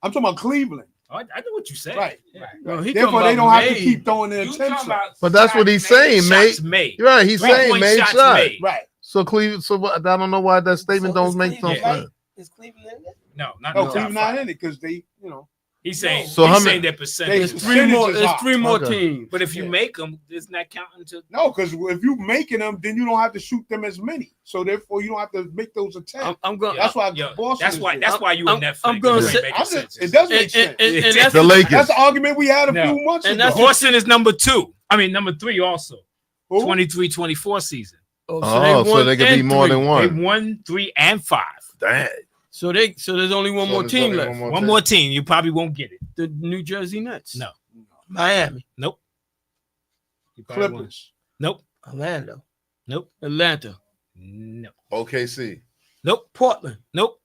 Speaker 1: I'm talking about Cleveland.
Speaker 5: Oh, I know what you said.
Speaker 1: Right.
Speaker 5: Yeah.
Speaker 7: No, he
Speaker 1: Therefore,
Speaker 7: talking
Speaker 1: they don't
Speaker 7: about
Speaker 1: have to
Speaker 7: made.
Speaker 1: keep throwing their
Speaker 8: You talking
Speaker 1: attempts.
Speaker 8: about
Speaker 6: But that's what he's saying, mate.
Speaker 5: Shots made.
Speaker 6: You're right. He's saying
Speaker 5: 3-point
Speaker 6: made
Speaker 5: shots
Speaker 6: shot.
Speaker 5: made.
Speaker 1: Right.
Speaker 6: So Cleveland. So what, I don't know why that statement
Speaker 2: So
Speaker 6: don't
Speaker 2: is
Speaker 6: make no
Speaker 2: Cleveland,
Speaker 6: sense.
Speaker 2: right? Is Cleveland in there?
Speaker 5: No, not
Speaker 1: No,
Speaker 5: in the top
Speaker 1: Cleveland not
Speaker 5: 5.
Speaker 1: in it because they, you know.
Speaker 5: He's saying,
Speaker 6: So how
Speaker 5: he's
Speaker 6: many-
Speaker 5: saying their percentage.
Speaker 7: There's
Speaker 1: They-
Speaker 7: three more.
Speaker 1: percentage is
Speaker 7: There's
Speaker 1: high.
Speaker 7: 3 more
Speaker 6: Okay.
Speaker 7: teams.
Speaker 5: But if you
Speaker 1: Yeah.
Speaker 5: make them, it's not counting to.
Speaker 1: No, because if you making them, then you don't have to shoot them as many. So therefore, you don't have to make those attempts.
Speaker 7: I'm going.
Speaker 1: That's why
Speaker 5: Yo,
Speaker 1: Boston
Speaker 5: that's
Speaker 1: is
Speaker 5: why.
Speaker 1: there.
Speaker 5: That's why you
Speaker 7: I'm-
Speaker 5: in Netflix.
Speaker 7: I'm gonna
Speaker 5: It
Speaker 7: say-
Speaker 5: make
Speaker 1: I'm just,
Speaker 5: sense.
Speaker 1: it does make
Speaker 7: And,
Speaker 1: sense.
Speaker 7: and that's
Speaker 6: The Lakers.
Speaker 1: That's the argument we had a
Speaker 5: No.
Speaker 1: few months
Speaker 7: And
Speaker 1: ago.
Speaker 7: that's
Speaker 5: Boston is number 2. I mean, number 3 also.
Speaker 1: Who?
Speaker 5: 23-24 season.
Speaker 6: Oh, so they could be more than
Speaker 5: They
Speaker 6: one.
Speaker 5: won 3 and 5.
Speaker 6: Damn.
Speaker 7: So there's only one
Speaker 6: So
Speaker 7: more
Speaker 6: there's
Speaker 7: team
Speaker 6: only
Speaker 7: left.
Speaker 5: One more team. You probably won't get it.
Speaker 7: The New Jersey Nets.
Speaker 5: No.
Speaker 2: Miami.
Speaker 5: Nope. You probably won't.
Speaker 1: Clippers.
Speaker 5: Nope.
Speaker 2: Orlando.
Speaker 5: Nope.
Speaker 7: Atlanta.
Speaker 5: No.
Speaker 6: OKC.
Speaker 5: Nope.
Speaker 2: Portland.
Speaker 5: Nope.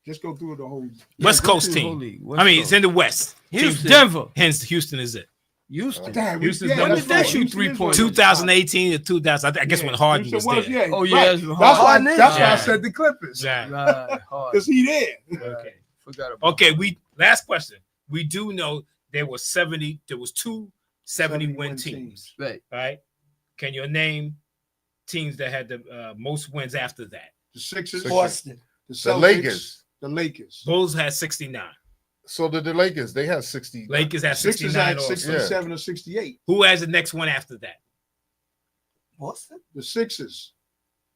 Speaker 1: Just go through the whole.
Speaker 5: West
Speaker 7: go
Speaker 5: Coast
Speaker 7: through the whole
Speaker 5: team.
Speaker 7: league. West
Speaker 5: I mean,
Speaker 7: Coast.
Speaker 5: it's in the West.
Speaker 7: Houston.
Speaker 5: Teams-
Speaker 7: Denver.
Speaker 5: Hence, Houston is it.
Speaker 7: Houston.
Speaker 1: Damn,
Speaker 5: Houston's
Speaker 1: yeah,
Speaker 5: number
Speaker 1: that's
Speaker 5: four.
Speaker 1: right.
Speaker 7: Shoot
Speaker 1: Houston is
Speaker 7: 3-pointers.
Speaker 1: one.
Speaker 5: 2018 to 2000. I guess when Harden
Speaker 1: Houston
Speaker 5: was there.
Speaker 1: yeah,
Speaker 7: Oh, yeah,
Speaker 1: right.
Speaker 7: it's
Speaker 1: That's why.
Speaker 2: Harden.
Speaker 1: That's why
Speaker 5: Yeah.
Speaker 1: I said the Clippers.
Speaker 5: Yeah.
Speaker 7: Right, hard.
Speaker 1: Because he there.
Speaker 5: Okay.
Speaker 7: Forgot about
Speaker 5: Okay. Last question. We do know there was 70. There was 2 70-win teams.
Speaker 7: Right.
Speaker 5: Right. Can you name teams that had the most wins after that?
Speaker 1: The Sixers.
Speaker 2: Boston.
Speaker 1: The
Speaker 6: The
Speaker 1: Celtics.
Speaker 6: Lakers.
Speaker 1: The Lakers.
Speaker 5: Bulls had 69.
Speaker 6: So did the Lakers. They had 60.
Speaker 5: Lakers had
Speaker 1: Sixers
Speaker 5: 69
Speaker 1: had
Speaker 5: also.
Speaker 1: 67 or 68.
Speaker 5: Who has the next one after that?
Speaker 2: Boston.
Speaker 1: The Sixers.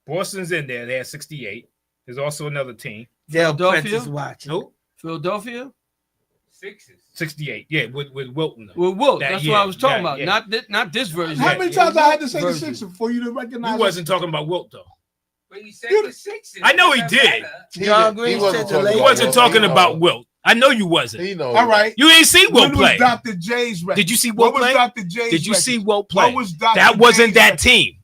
Speaker 5: Boston's in there. They had 68. There's also another team.
Speaker 2: Dale
Speaker 7: Philadelphia?
Speaker 2: Prince is watching.
Speaker 5: Nope.
Speaker 7: Philadelphia.
Speaker 8: Sixers.
Speaker 5: 68. Yeah, with Wilton.
Speaker 7: Well, Wilt.
Speaker 5: That
Speaker 7: That's
Speaker 5: year,
Speaker 7: what I was talking
Speaker 5: that
Speaker 7: about.
Speaker 5: year.
Speaker 7: Not this version.
Speaker 1: How many times I had to say the
Speaker 7: Version.
Speaker 1: Sixers before you to recognize
Speaker 5: He wasn't talking about Wilt though.
Speaker 8: But you said
Speaker 1: You-
Speaker 8: the Sixers.
Speaker 5: I know he
Speaker 8: It
Speaker 5: did.
Speaker 8: doesn't matter.
Speaker 2: John Green said the
Speaker 5: He
Speaker 2: Lakers.
Speaker 5: wasn't talking about Wilt. I know you wasn't.
Speaker 6: He knows.
Speaker 1: All right.
Speaker 5: You ain't see Wilt
Speaker 1: When
Speaker 5: play.
Speaker 1: was Dr. J's record?
Speaker 5: Did you see
Speaker 1: What
Speaker 5: Wilt
Speaker 1: was
Speaker 5: play?
Speaker 1: Dr. J's
Speaker 5: Did you
Speaker 1: record?
Speaker 5: see Wilt play?
Speaker 1: What was Dr.
Speaker 5: That wasn't
Speaker 1: J's
Speaker 5: that
Speaker 1: record?
Speaker 5: team.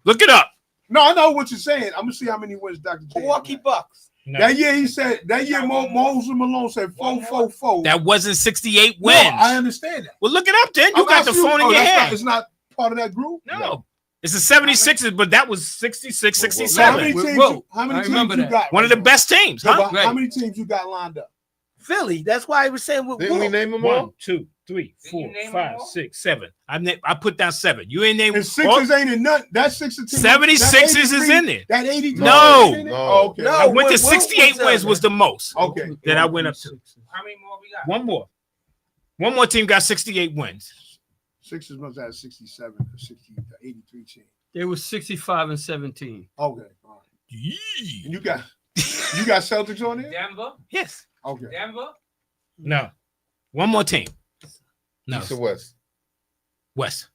Speaker 5: Look it up.
Speaker 1: No, I know what you're saying. I'm gonna see how many wins Dr. J.
Speaker 2: Milwaukee Bucks.
Speaker 5: No.
Speaker 1: That year he said. That year Moses Malone said 4-4-4.
Speaker 5: That wasn't 68
Speaker 1: No,
Speaker 5: wins.
Speaker 1: I understand that.
Speaker 5: Well, look it up then. You
Speaker 1: I'm
Speaker 5: got the
Speaker 1: asking
Speaker 5: phone in
Speaker 1: oh,
Speaker 5: your
Speaker 1: that's
Speaker 5: hand.
Speaker 1: not- it's not part of that group.
Speaker 5: No. It's the 76ers, but that was 66,
Speaker 1: So how
Speaker 5: 67.
Speaker 1: many
Speaker 7: With
Speaker 1: teams?
Speaker 7: Wilt.
Speaker 1: How many
Speaker 7: I
Speaker 1: teams
Speaker 7: remember
Speaker 1: you
Speaker 7: that.
Speaker 1: got?
Speaker 5: One of the best teams,
Speaker 1: No,
Speaker 5: huh?
Speaker 1: but How many teams you got lined up?
Speaker 2: Philly. That's why I was saying with
Speaker 6: Didn't we
Speaker 2: Wolf.
Speaker 6: name them all?
Speaker 5: 1, 2, 3,
Speaker 8: Did you
Speaker 5: 4,
Speaker 8: name
Speaker 5: 5,
Speaker 8: them all?
Speaker 5: 6, 7. I put down 7. You ain't name
Speaker 1: And Sixers ain't in none. That 16.
Speaker 5: 76ers is in there.
Speaker 1: That 83.
Speaker 5: No.
Speaker 1: ain't in it?
Speaker 6: No.
Speaker 1: Oh, okay.
Speaker 2: No.
Speaker 5: I went to
Speaker 2: when Wolf
Speaker 5: 68
Speaker 2: was
Speaker 5: wins
Speaker 2: up,
Speaker 5: was the most
Speaker 1: Okay.
Speaker 5: that I went up to.
Speaker 8: How many more we got?
Speaker 5: One more. One more team got 68 wins.
Speaker 1: Sixers must have 67 for 60, 83 team.
Speaker 7: They were 65 and 17.
Speaker 1: Okay. All right. And you got Celtics on there?
Speaker 8: Denver.
Speaker 5: Yes.
Speaker 1: Okay.
Speaker 8: Denver.
Speaker 5: No. One more team. No.
Speaker 6: East or West?
Speaker 5: West.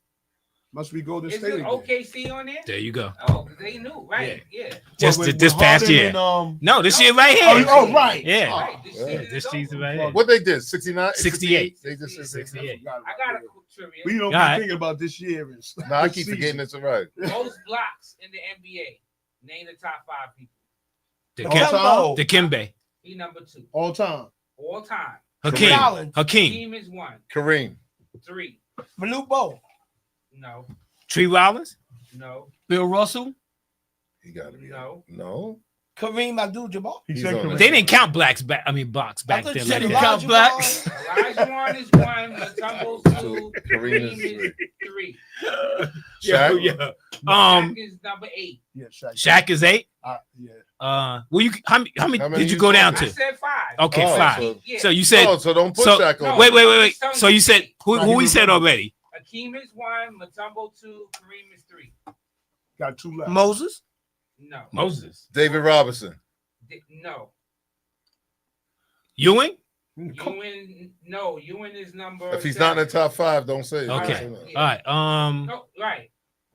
Speaker 1: Must be Golden
Speaker 8: Is
Speaker 1: State
Speaker 8: it
Speaker 1: again.
Speaker 8: OKC on there?
Speaker 5: There you go.
Speaker 8: Oh, they knew, right? Yeah.
Speaker 5: Just
Speaker 1: With
Speaker 5: this past
Speaker 1: Harden
Speaker 5: year.
Speaker 1: and,
Speaker 5: No, this year right here.
Speaker 1: Oh, right.
Speaker 5: Yeah.
Speaker 8: Right. This
Speaker 6: yeah.
Speaker 8: season is
Speaker 5: This
Speaker 8: over.
Speaker 5: season right here.
Speaker 6: What they did? 69?
Speaker 5: 68.
Speaker 6: They just said
Speaker 5: 68.
Speaker 8: I got a quick trivia.
Speaker 1: We don't
Speaker 5: All right.
Speaker 1: be thinking about this year. And
Speaker 6: No, I
Speaker 1: this
Speaker 6: keep
Speaker 1: season.
Speaker 6: forgetting it's all right.
Speaker 8: Most blocks in the NBA. Name the top 5 people.
Speaker 5: The
Speaker 1: All
Speaker 5: Kim,
Speaker 1: time.
Speaker 5: the Kimbe.
Speaker 8: He number 2.
Speaker 1: All time.
Speaker 8: All time.
Speaker 5: Hakeem.
Speaker 2: Collins.
Speaker 5: Hakeem.
Speaker 8: Team is 1.
Speaker 6: Kareem.
Speaker 8: 3.
Speaker 2: Malute Bo.
Speaker 8: No.
Speaker 5: Tree Rollins.
Speaker 8: No.
Speaker 7: Bill Russell.
Speaker 6: He got to be.
Speaker 8: No.
Speaker 6: No.
Speaker 2: Kareem Abdul-Jabbar.
Speaker 1: He
Speaker 6: He's
Speaker 1: said
Speaker 6: on
Speaker 1: Kareem.
Speaker 5: They didn't count blacks back. I mean, box
Speaker 2: I
Speaker 5: back
Speaker 2: thought
Speaker 5: then.
Speaker 2: you said
Speaker 5: Like
Speaker 2: he
Speaker 5: that.
Speaker 7: count blacks.
Speaker 8: Elijah Warren is 1. Matumbo's 2.
Speaker 6: Kareem
Speaker 8: Kareem
Speaker 6: is
Speaker 8: is 3.
Speaker 5: Yeah,
Speaker 6: Shaq?
Speaker 5: yeah.
Speaker 8: Shaq is number 8.
Speaker 1: Yeah, Shaq.
Speaker 5: Shaq is 8.
Speaker 1: Yeah.
Speaker 5: Well, you how many
Speaker 6: How many
Speaker 5: did you
Speaker 6: you
Speaker 5: go down
Speaker 8: I
Speaker 5: to?
Speaker 8: said 5.
Speaker 5: Okay,
Speaker 6: Oh,
Speaker 5: 5.
Speaker 6: so-
Speaker 8: Yeah.
Speaker 5: So you said
Speaker 6: No, so don't put
Speaker 5: so-
Speaker 6: Shaq on.
Speaker 5: wait.
Speaker 8: No,
Speaker 5: So you said who
Speaker 1: No, he
Speaker 5: we said
Speaker 1: remembered.
Speaker 5: already?
Speaker 8: Hakeem is 1. Matumbo 2. Kareem is 3.
Speaker 1: Got 2 left.
Speaker 2: Moses.
Speaker 8: No.
Speaker 5: Moses.
Speaker 6: David Robinson.
Speaker 8: No.
Speaker 5: Ewing?
Speaker 8: Ewan. No. Ewan is number.
Speaker 6: If he's not in the
Speaker 8: 7.
Speaker 6: top 5, don't say it.
Speaker 5: Okay.
Speaker 6: Don't say
Speaker 5: All right.
Speaker 8: No. Right.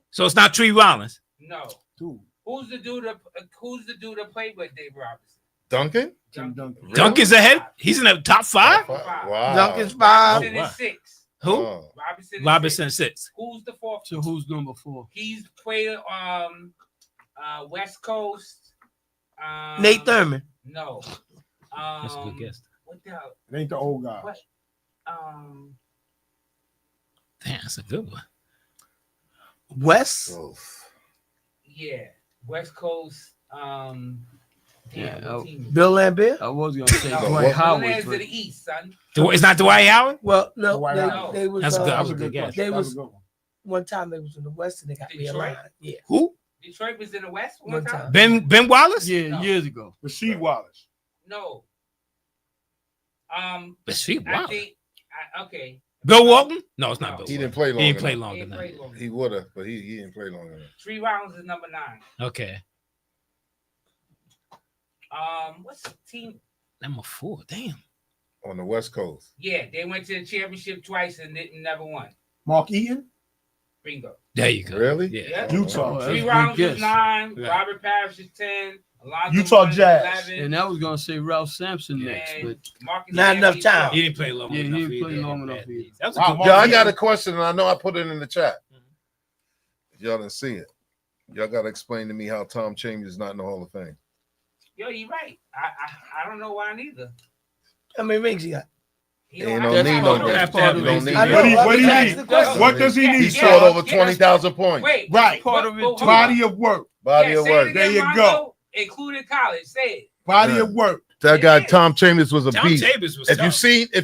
Speaker 5: So it's not Tree Rollins.
Speaker 8: No.
Speaker 1: 2.
Speaker 8: Who's the dude that played with Dave Robinson?
Speaker 6: Duncan?
Speaker 1: Tim Duncan.
Speaker 6: Really?
Speaker 5: Duncan's ahead. He's in the top 5.
Speaker 6: Wow.
Speaker 2: Duncan's 5.
Speaker 8: Robinson
Speaker 5: wow.
Speaker 8: is 6.
Speaker 5: Who?
Speaker 6: Oh.
Speaker 8: Robinson. Is
Speaker 5: Robinson
Speaker 8: 6.
Speaker 5: 6.
Speaker 8: Who's the 4th?
Speaker 7: So who's number 4?
Speaker 8: He's played West Coast.
Speaker 2: Nate Thurman.
Speaker 8: No.
Speaker 5: That's a good guess.
Speaker 8: What the hell?
Speaker 1: It ain't the old guy.
Speaker 8: What?
Speaker 5: Damn, that's a good one.
Speaker 2: West.
Speaker 6: Oh.
Speaker 8: Yeah. West Coast.
Speaker 7: Yeah,
Speaker 8: Damn, what team is it?
Speaker 2: Bill Lambert.
Speaker 7: I was gonna say
Speaker 8: No,
Speaker 7: Dwight
Speaker 6: what-
Speaker 7: Howard.
Speaker 8: Billionaires
Speaker 7: but-
Speaker 8: to the east, son.
Speaker 5: It's not Dwight Howard?
Speaker 2: Well, no,
Speaker 1: Dwight
Speaker 8: Howard.
Speaker 2: they was.
Speaker 5: That's good.
Speaker 1: That was a
Speaker 5: Good
Speaker 1: good
Speaker 5: guess.
Speaker 1: question.
Speaker 2: They
Speaker 1: That was
Speaker 2: was-
Speaker 1: a good one.
Speaker 2: one time they was in the West and they got me a
Speaker 8: Detroit?
Speaker 2: line. Yeah.
Speaker 5: Who?
Speaker 8: Detroit was in the West one
Speaker 2: One
Speaker 8: time?
Speaker 2: time.
Speaker 5: Ben Wallace?
Speaker 7: Yeah,
Speaker 8: No.
Speaker 7: years ago.
Speaker 1: Rasheed Wallace.
Speaker 8: No.
Speaker 5: She
Speaker 8: I
Speaker 5: wow.
Speaker 8: think. Okay.
Speaker 5: Bill Walton? No, it's not
Speaker 8: No.
Speaker 5: Bill
Speaker 6: He
Speaker 5: Walton.
Speaker 6: didn't play long
Speaker 5: He didn't
Speaker 6: enough.
Speaker 5: play
Speaker 8: He
Speaker 5: long
Speaker 8: ain't
Speaker 5: enough.
Speaker 8: played long.
Speaker 6: He would have, but he didn't play long enough.
Speaker 8: 3 rounds is number 9.
Speaker 5: Okay.
Speaker 8: What's the team?
Speaker 5: Number 4. Damn.
Speaker 6: On the West Coast.
Speaker 8: Yeah, they went to the championship twice and never won.
Speaker 1: Mark Eaton.
Speaker 8: Bingo.
Speaker 5: There you go.
Speaker 6: Really?
Speaker 5: Yeah.
Speaker 8: Yeah.
Speaker 1: Utah.
Speaker 7: Oh, that's
Speaker 8: 3
Speaker 7: a good
Speaker 8: rounds
Speaker 7: guess.
Speaker 8: is 9.
Speaker 5: Yeah.
Speaker 8: Robert Parrish is 10. Alonzo
Speaker 1: Utah
Speaker 8: Mourning is
Speaker 1: Jazz.
Speaker 8: 11.
Speaker 7: And I was gonna say Ralph Sampson next,
Speaker 8: and
Speaker 7: but
Speaker 8: Marcus
Speaker 2: Not enough
Speaker 8: Camby is
Speaker 2: time.
Speaker 8: 12.
Speaker 5: He didn't play long
Speaker 7: Yeah, he
Speaker 5: enough.
Speaker 7: didn't play
Speaker 5: either.
Speaker 7: long enough either.
Speaker 5: That was a
Speaker 1: Wow,
Speaker 5: good
Speaker 1: Mark
Speaker 6: Yeah, I
Speaker 1: Eaton.
Speaker 6: got a question, and I know I put it in the chat. Y'all didn't see it. Y'all got to explain to me how Tom Chambers is not in the Hall of Fame.
Speaker 8: Yo, you right. I don't know why neither.
Speaker 2: How many rings you got?
Speaker 8: He
Speaker 6: Ain't
Speaker 8: have
Speaker 6: no
Speaker 8: to
Speaker 6: need
Speaker 8: have
Speaker 6: no
Speaker 8: one.
Speaker 6: ring.
Speaker 5: have to have
Speaker 6: You
Speaker 5: the
Speaker 6: don't
Speaker 5: rings.
Speaker 6: need
Speaker 2: I
Speaker 6: no
Speaker 2: know.
Speaker 1: What
Speaker 6: ring.
Speaker 1: he-
Speaker 2: I
Speaker 1: what
Speaker 2: was
Speaker 1: he
Speaker 2: asking
Speaker 1: need?
Speaker 2: the question.
Speaker 1: What does he
Speaker 8: Yeah,
Speaker 1: need?
Speaker 6: He
Speaker 8: yeah.
Speaker 6: scored over
Speaker 8: Yeah,
Speaker 6: 20,000 points.
Speaker 8: Wait.
Speaker 1: Right.
Speaker 7: part of it too.
Speaker 1: Body of work.
Speaker 6: Body
Speaker 8: yeah,
Speaker 6: of
Speaker 8: say
Speaker 6: work.
Speaker 8: It
Speaker 1: There
Speaker 8: again,
Speaker 1: you go.
Speaker 8: Rondo, including college. Say it.
Speaker 1: Body
Speaker 6: Yeah.
Speaker 1: of work.
Speaker 6: That guy
Speaker 8: Yeah.
Speaker 6: Tom Chambers was a
Speaker 5: Tom
Speaker 6: beast.
Speaker 5: Chambers was
Speaker 6: If
Speaker 5: tough.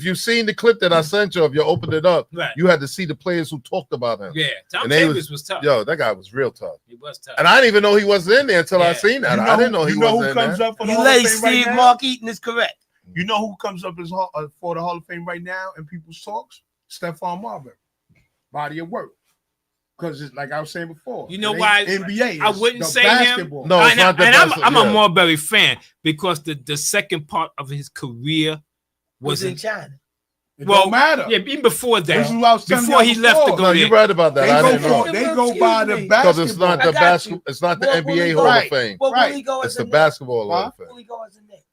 Speaker 6: you seen the clip that I sent you, if you opened it up,
Speaker 5: Right.
Speaker 6: you had to see the players who talked about him.
Speaker 5: Yeah. Tom
Speaker 6: And they
Speaker 5: Chambers was tough.
Speaker 6: Yo, that guy was real tough.
Speaker 5: He was tough.
Speaker 6: And I didn't even know he wasn't in there until I
Speaker 5: Yeah.
Speaker 6: seen that.
Speaker 1: You
Speaker 6: I didn't know he
Speaker 1: you know
Speaker 6: wasn't
Speaker 1: who
Speaker 6: in
Speaker 1: comes
Speaker 6: there.
Speaker 1: up for the
Speaker 2: You
Speaker 1: Hall
Speaker 2: lay
Speaker 1: of Fame right
Speaker 2: Steve
Speaker 1: now?
Speaker 2: Mark Eaton is correct.
Speaker 1: You know who comes up as for the Hall of Fame right now in people's talks? Stephon Marbury. Body of work. Because it's like I was saying before.
Speaker 5: You know
Speaker 1: it
Speaker 5: why
Speaker 1: ain't NBA.
Speaker 5: I
Speaker 1: it's
Speaker 5: wouldn't
Speaker 1: the
Speaker 5: say him?
Speaker 1: basketball.
Speaker 6: No, it's not the
Speaker 5: and I'm
Speaker 6: basketball,
Speaker 5: a
Speaker 6: yeah.
Speaker 5: Marbury fan because the second part of his career
Speaker 2: Was in
Speaker 5: wasn't.
Speaker 2: China.
Speaker 1: It
Speaker 5: Well,
Speaker 1: don't matter.
Speaker 5: Yeah, even before
Speaker 1: This is
Speaker 5: that,
Speaker 1: what I was telling
Speaker 5: before
Speaker 1: y'all
Speaker 5: he left to
Speaker 1: before.
Speaker 5: go
Speaker 6: No,
Speaker 5: there.
Speaker 6: you're right about that.
Speaker 1: They
Speaker 6: I
Speaker 1: go
Speaker 6: didn't know.
Speaker 1: for, they go by the
Speaker 2: Excuse me.
Speaker 6: Because it's
Speaker 1: basketball.
Speaker 6: not
Speaker 2: I
Speaker 6: the
Speaker 2: got
Speaker 6: basketball.
Speaker 2: you.
Speaker 6: It's not the
Speaker 2: Well,
Speaker 6: NBA
Speaker 2: will he
Speaker 6: Hall
Speaker 2: go-
Speaker 6: of Fame.
Speaker 2: Well,
Speaker 1: Right.
Speaker 2: will he go
Speaker 6: It's
Speaker 2: as
Speaker 6: the
Speaker 2: a Knick?
Speaker 6: basketball Hall of
Speaker 2: Will
Speaker 6: Fame.
Speaker 2: he go as a Knick?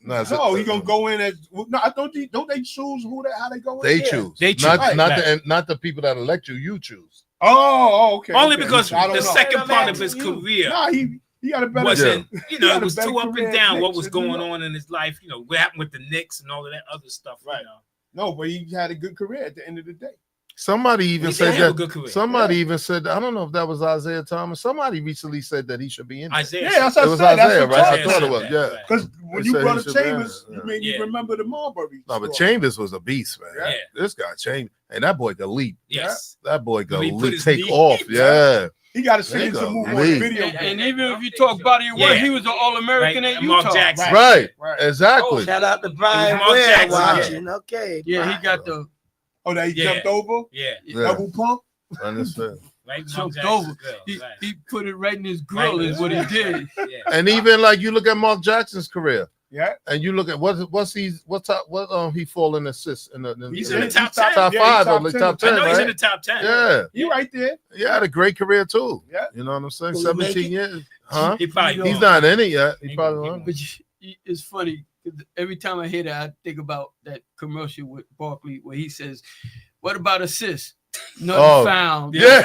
Speaker 6: No, it's
Speaker 1: No, he gonna go in as no. Don't they choose how they go in?
Speaker 6: They
Speaker 2: Yeah.
Speaker 6: choose.
Speaker 5: They choose.
Speaker 6: Not
Speaker 5: Right.
Speaker 6: not the people that elect you. You choose.
Speaker 1: Oh, okay.
Speaker 5: Only
Speaker 1: okay.
Speaker 5: because
Speaker 1: I don't
Speaker 5: the
Speaker 1: know.
Speaker 5: second
Speaker 2: I'm
Speaker 5: part of
Speaker 2: asking
Speaker 5: his
Speaker 2: you.
Speaker 5: career
Speaker 1: Nah, he got a better.
Speaker 5: wasn't, you
Speaker 1: He
Speaker 5: know,
Speaker 1: had
Speaker 5: it
Speaker 1: a
Speaker 5: was
Speaker 1: better
Speaker 5: too up
Speaker 1: career
Speaker 5: and
Speaker 1: at
Speaker 5: down. What
Speaker 1: Knicks
Speaker 5: was
Speaker 1: than
Speaker 5: going
Speaker 1: New York.
Speaker 5: on in his life, you know, what happened with the Knicks and all of that other stuff.
Speaker 1: Right.
Speaker 5: You know.
Speaker 1: No, but he had a good career at the end of the day.
Speaker 6: Somebody even
Speaker 5: He
Speaker 6: said
Speaker 5: did have a
Speaker 6: that.
Speaker 5: good career.
Speaker 6: Somebody even said, I don't know if that was Isaiah Thomas. Somebody recently said that he should be in there.
Speaker 5: Isaiah.
Speaker 1: Yeah, that's
Speaker 6: It
Speaker 1: what
Speaker 6: was
Speaker 1: I said.
Speaker 6: Isaiah,
Speaker 1: That's what
Speaker 6: right? I
Speaker 5: Isaiah
Speaker 6: thought it
Speaker 5: said
Speaker 6: was.
Speaker 5: that,
Speaker 6: Yeah.
Speaker 5: right.
Speaker 1: Because when
Speaker 6: They
Speaker 1: you
Speaker 6: said
Speaker 1: brought
Speaker 6: he
Speaker 1: up
Speaker 6: should be in
Speaker 1: Chambers,
Speaker 6: there,
Speaker 1: you
Speaker 6: yeah.
Speaker 1: made me
Speaker 5: Yeah.
Speaker 1: remember the Marbury.
Speaker 6: No, but
Speaker 1: story.
Speaker 6: Chambers was a beast, man.
Speaker 5: Yeah.
Speaker 6: This guy Chambers, and that boy could leap.
Speaker 5: Yes.
Speaker 6: That boy could
Speaker 5: When he put
Speaker 6: leap,
Speaker 5: his
Speaker 6: take
Speaker 5: knee-
Speaker 6: off. Yeah.
Speaker 1: He got to see
Speaker 6: Nigga,
Speaker 1: some move on
Speaker 6: Lee.
Speaker 1: the video
Speaker 7: And
Speaker 1: game.
Speaker 7: even if you talk body of work,
Speaker 5: Yeah.
Speaker 7: he was an All-American
Speaker 5: Right,
Speaker 7: at
Speaker 5: Mark
Speaker 7: Utah.
Speaker 5: Jackson.
Speaker 6: Right.
Speaker 1: Right.
Speaker 6: Exactly.
Speaker 2: Shout out to Brian
Speaker 5: Mark
Speaker 2: Ware
Speaker 5: Jackson,
Speaker 2: watching. Okay.
Speaker 7: Yeah, he got the
Speaker 1: Oh, that he
Speaker 5: Yeah.
Speaker 1: jumped over?
Speaker 5: Yeah.
Speaker 6: Yeah.
Speaker 1: Double pump?
Speaker 6: Understand.
Speaker 5: Right. Mark
Speaker 7: jumped
Speaker 5: Jackson's
Speaker 7: over.
Speaker 5: girl,
Speaker 7: He,
Speaker 5: right.
Speaker 7: he put it right in his grill
Speaker 5: Right.
Speaker 7: is what he did.
Speaker 5: Yeah.
Speaker 6: And even like you look at Mark Jackson's career,
Speaker 1: Yeah.
Speaker 6: and you look at what he fall in assists in the
Speaker 5: He's in the
Speaker 1: He's
Speaker 5: top
Speaker 1: top
Speaker 5: 10.
Speaker 6: top
Speaker 1: Yeah,
Speaker 6: five
Speaker 1: he's
Speaker 6: or the
Speaker 1: top
Speaker 6: top
Speaker 1: 10.
Speaker 5: I
Speaker 6: 10,
Speaker 5: know he's in
Speaker 6: right?
Speaker 5: the top 10.
Speaker 6: Yeah.
Speaker 1: You right there.
Speaker 6: He had a great career too.
Speaker 1: Yeah.
Speaker 6: You know what I'm saying?
Speaker 2: Will he make
Speaker 6: 17
Speaker 2: it?
Speaker 6: years. Huh?
Speaker 5: He probably
Speaker 6: He's not in it yet. He
Speaker 5: He
Speaker 6: probably
Speaker 5: gonna-
Speaker 6: won't.
Speaker 7: But it's funny 'cause every time I hear that, I think about that commercial with Barkley where he says, "What about assists? Nothing
Speaker 6: Oh,
Speaker 7: found."
Speaker 6: Yeah.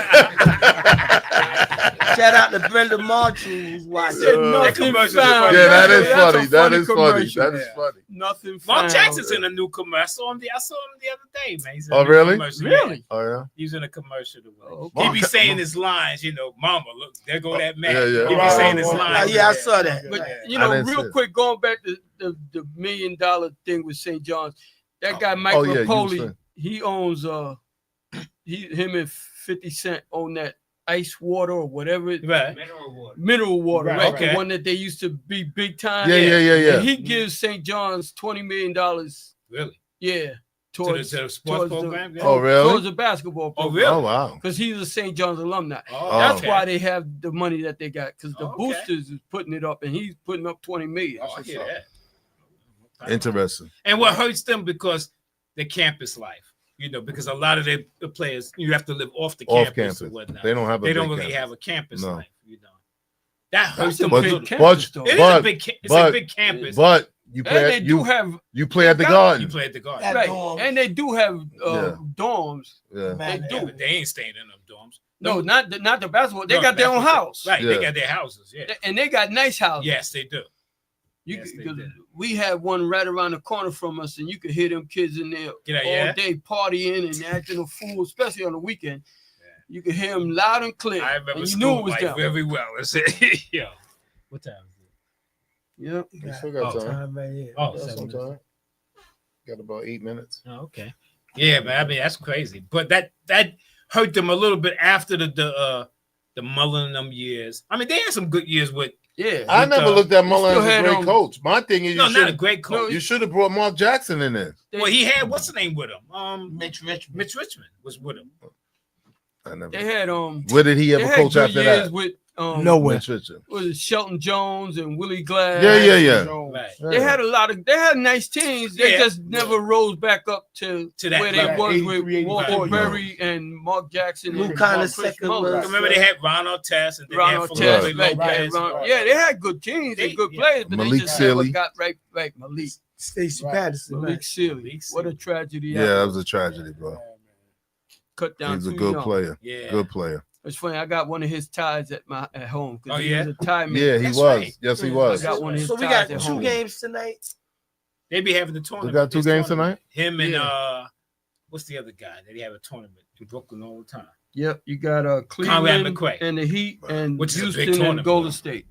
Speaker 2: Shout out to Brenda Marshall who's watching.
Speaker 7: Said
Speaker 6: That
Speaker 7: nothing
Speaker 5: commercial is
Speaker 7: found.
Speaker 5: funny.
Speaker 6: Yeah, that is
Speaker 7: That's a
Speaker 6: funny. That is funny.
Speaker 7: commercial.
Speaker 6: That is funny.
Speaker 7: Nothing found.
Speaker 5: Mark Jackson's in a new commercial. I saw him the other day, man. He's in
Speaker 6: Oh,
Speaker 5: a new
Speaker 6: really?
Speaker 5: commercial.
Speaker 7: Really?
Speaker 5: Yeah.
Speaker 6: Oh yeah.
Speaker 5: He's in a commercial.
Speaker 7: Oh,
Speaker 5: He
Speaker 6: Mark-
Speaker 5: be saying his lines, Mama, look, there go that man.
Speaker 6: Yeah, yeah.
Speaker 5: He be
Speaker 1: Right,
Speaker 5: saying his
Speaker 1: right, right.
Speaker 5: lines.
Speaker 2: Yeah, I saw that.
Speaker 7: But
Speaker 5: Yeah.
Speaker 7: you
Speaker 6: I
Speaker 7: know,
Speaker 6: didn't see
Speaker 7: real
Speaker 6: it.
Speaker 7: quick, going back to the $1 million thing with St. John's, that guy Mike
Speaker 6: Oh, yeah, you
Speaker 7: Rapoli,
Speaker 6: said.
Speaker 7: he owns him and 50 Cent own that ice water or whatever
Speaker 5: Right.
Speaker 7: mineral water,
Speaker 1: Right,
Speaker 7: right?
Speaker 5: okay.
Speaker 7: The one that they used to be big time.
Speaker 6: Yeah.
Speaker 7: And he gives St. John's $20 million.
Speaker 5: Really?
Speaker 7: Yeah,
Speaker 5: To
Speaker 7: towards
Speaker 5: the sports
Speaker 7: towards
Speaker 5: program?
Speaker 6: Oh, really?
Speaker 7: Towards the basketball
Speaker 5: Oh,
Speaker 7: program.
Speaker 5: really?
Speaker 6: Oh wow.
Speaker 7: Because he's a St. John's alumni.
Speaker 5: Oh,
Speaker 7: That's
Speaker 5: okay.
Speaker 7: why they have the money that they got. Because the
Speaker 5: Okay.
Speaker 7: boosters is putting it up, and he's putting up 20 million.
Speaker 5: Oh, I hear that.
Speaker 6: Interesting.
Speaker 5: And what hurts them because the campus life, because a lot of the players, you have to live off the
Speaker 6: Off
Speaker 5: campus,
Speaker 6: campus.
Speaker 5: or whatnot.
Speaker 6: They don't have a
Speaker 5: They don't
Speaker 6: big
Speaker 5: really
Speaker 6: campus.
Speaker 5: have a campus
Speaker 6: No.
Speaker 5: life, That hurts
Speaker 7: That's a
Speaker 5: them.
Speaker 6: But-
Speaker 5: a
Speaker 7: big
Speaker 5: little.
Speaker 7: campus, though.
Speaker 5: It is
Speaker 6: but-
Speaker 5: a big. It's
Speaker 6: but-
Speaker 5: a big campus.
Speaker 6: But you
Speaker 7: And
Speaker 6: play
Speaker 7: they
Speaker 6: at,
Speaker 7: do have
Speaker 6: you play at the
Speaker 5: you
Speaker 6: Garden.
Speaker 5: play at the Garden.
Speaker 2: That
Speaker 7: right,
Speaker 2: dorms.
Speaker 7: and they do have
Speaker 6: Yeah.
Speaker 7: dorms.
Speaker 6: Yeah.
Speaker 2: Man,
Speaker 7: They
Speaker 5: Yeah,
Speaker 7: do.
Speaker 5: but they ain't staying in them dorms.
Speaker 7: No, not the basketball. They
Speaker 5: No,
Speaker 7: got their own
Speaker 5: basketball.
Speaker 7: house,
Speaker 5: Right,
Speaker 6: Yeah.
Speaker 5: they got their houses. Yeah.
Speaker 7: And they got nice houses.
Speaker 5: Yes, they do.
Speaker 7: You
Speaker 5: Yes,
Speaker 7: could,
Speaker 5: they
Speaker 7: 'cause
Speaker 5: do.
Speaker 7: we have one right around the corner from us, and you could hear them kids in there
Speaker 5: Get out,
Speaker 7: all
Speaker 5: yeah?
Speaker 7: day partying and acting a fool, especially on the weekend.
Speaker 5: Yeah.
Speaker 7: You could hear them loud and clear.
Speaker 5: I remember
Speaker 7: and you
Speaker 5: school
Speaker 7: knew it was
Speaker 5: life
Speaker 7: them.
Speaker 5: very well. It's yo, what time is it?
Speaker 7: Yep.
Speaker 6: You still got
Speaker 5: Oh,
Speaker 6: time.
Speaker 2: Time right here.
Speaker 5: Oh,
Speaker 6: Got
Speaker 5: 7
Speaker 6: some
Speaker 5: minutes.
Speaker 6: time. Got about 8 minutes.
Speaker 5: Oh, okay. Yeah, but I mean that's crazy. But that hurt them a little bit after the Mullen and them years. I mean, they had some good years with.
Speaker 7: Yeah.
Speaker 6: I never looked at Mullen
Speaker 7: still
Speaker 6: as a
Speaker 7: had,
Speaker 6: great coach. My thing is,
Speaker 5: No,
Speaker 6: you
Speaker 5: not a
Speaker 6: should
Speaker 5: great coach.
Speaker 6: you should have brought Mark Jackson in there.
Speaker 5: Well, he had what's the name with him?
Speaker 2: Mitch Richmond.
Speaker 5: Mitch Richmond was with him.
Speaker 6: I never.
Speaker 7: They had
Speaker 6: Where did he
Speaker 7: they
Speaker 6: ever
Speaker 7: had
Speaker 6: coach
Speaker 7: good
Speaker 6: after
Speaker 7: years
Speaker 6: that?
Speaker 7: with
Speaker 2: Nowhere.
Speaker 6: Mitch Richmond.
Speaker 7: was it Shelton Jones and Willie Glass.
Speaker 6: Yeah.
Speaker 5: Right.
Speaker 7: They had they had nice teams. They
Speaker 5: Yeah.
Speaker 7: just never rose back up to
Speaker 5: that
Speaker 7: where they
Speaker 5: level.
Speaker 7: was
Speaker 1: 83,
Speaker 7: with Walter
Speaker 1: 84,
Speaker 7: Berry and Mark Jackson.
Speaker 2: Who
Speaker 7: and
Speaker 2: kinda
Speaker 7: Chris
Speaker 2: second
Speaker 7: Mullins.
Speaker 2: was-
Speaker 5: Remember they had Ronald Test and then
Speaker 7: Ronald
Speaker 5: they had
Speaker 7: Test,
Speaker 5: Philip
Speaker 7: right,
Speaker 5: Lopez.
Speaker 1: right.
Speaker 7: yeah, they had good teams and good
Speaker 5: Yeah.
Speaker 7: players, but
Speaker 6: Malik
Speaker 7: they just never
Speaker 6: Sealy.
Speaker 7: got right. Malik
Speaker 2: Stacey
Speaker 1: Right.
Speaker 2: Patterson.
Speaker 7: Malik
Speaker 2: Right.
Speaker 7: Sealy.
Speaker 5: Malik
Speaker 7: What a
Speaker 5: Sealy.
Speaker 7: tragedy.
Speaker 6: Yeah, that was a tragedy, bro.
Speaker 7: Cut down
Speaker 6: He's a
Speaker 7: too
Speaker 6: good
Speaker 7: young.
Speaker 6: player.
Speaker 5: Yeah.
Speaker 6: Good player.
Speaker 7: It's funny. I got one of his ties at home. 'Cause
Speaker 5: Oh,
Speaker 7: he
Speaker 5: yeah?
Speaker 7: was a tie man.
Speaker 6: Yeah, he
Speaker 5: That's
Speaker 6: was.
Speaker 5: right.
Speaker 6: Yes, he
Speaker 7: I
Speaker 6: was.
Speaker 7: got one of his
Speaker 2: So we
Speaker 7: ties
Speaker 2: got
Speaker 7: at
Speaker 2: 2
Speaker 7: home.
Speaker 2: games tonight.
Speaker 5: They be having the
Speaker 6: We
Speaker 5: tournament.
Speaker 6: got 2
Speaker 5: this
Speaker 6: games
Speaker 5: tournament.
Speaker 6: tonight.
Speaker 5: Him and
Speaker 7: Yeah.
Speaker 5: what's the other guy? They have a tournament in Brooklyn all the time.
Speaker 7: Yep, you got
Speaker 5: Conrad
Speaker 7: Cleveland
Speaker 5: McRae.
Speaker 7: and the Heat and
Speaker 5: Which is a big
Speaker 7: Houston and
Speaker 5: tournament,
Speaker 7: Golden
Speaker 5: though.
Speaker 7: State.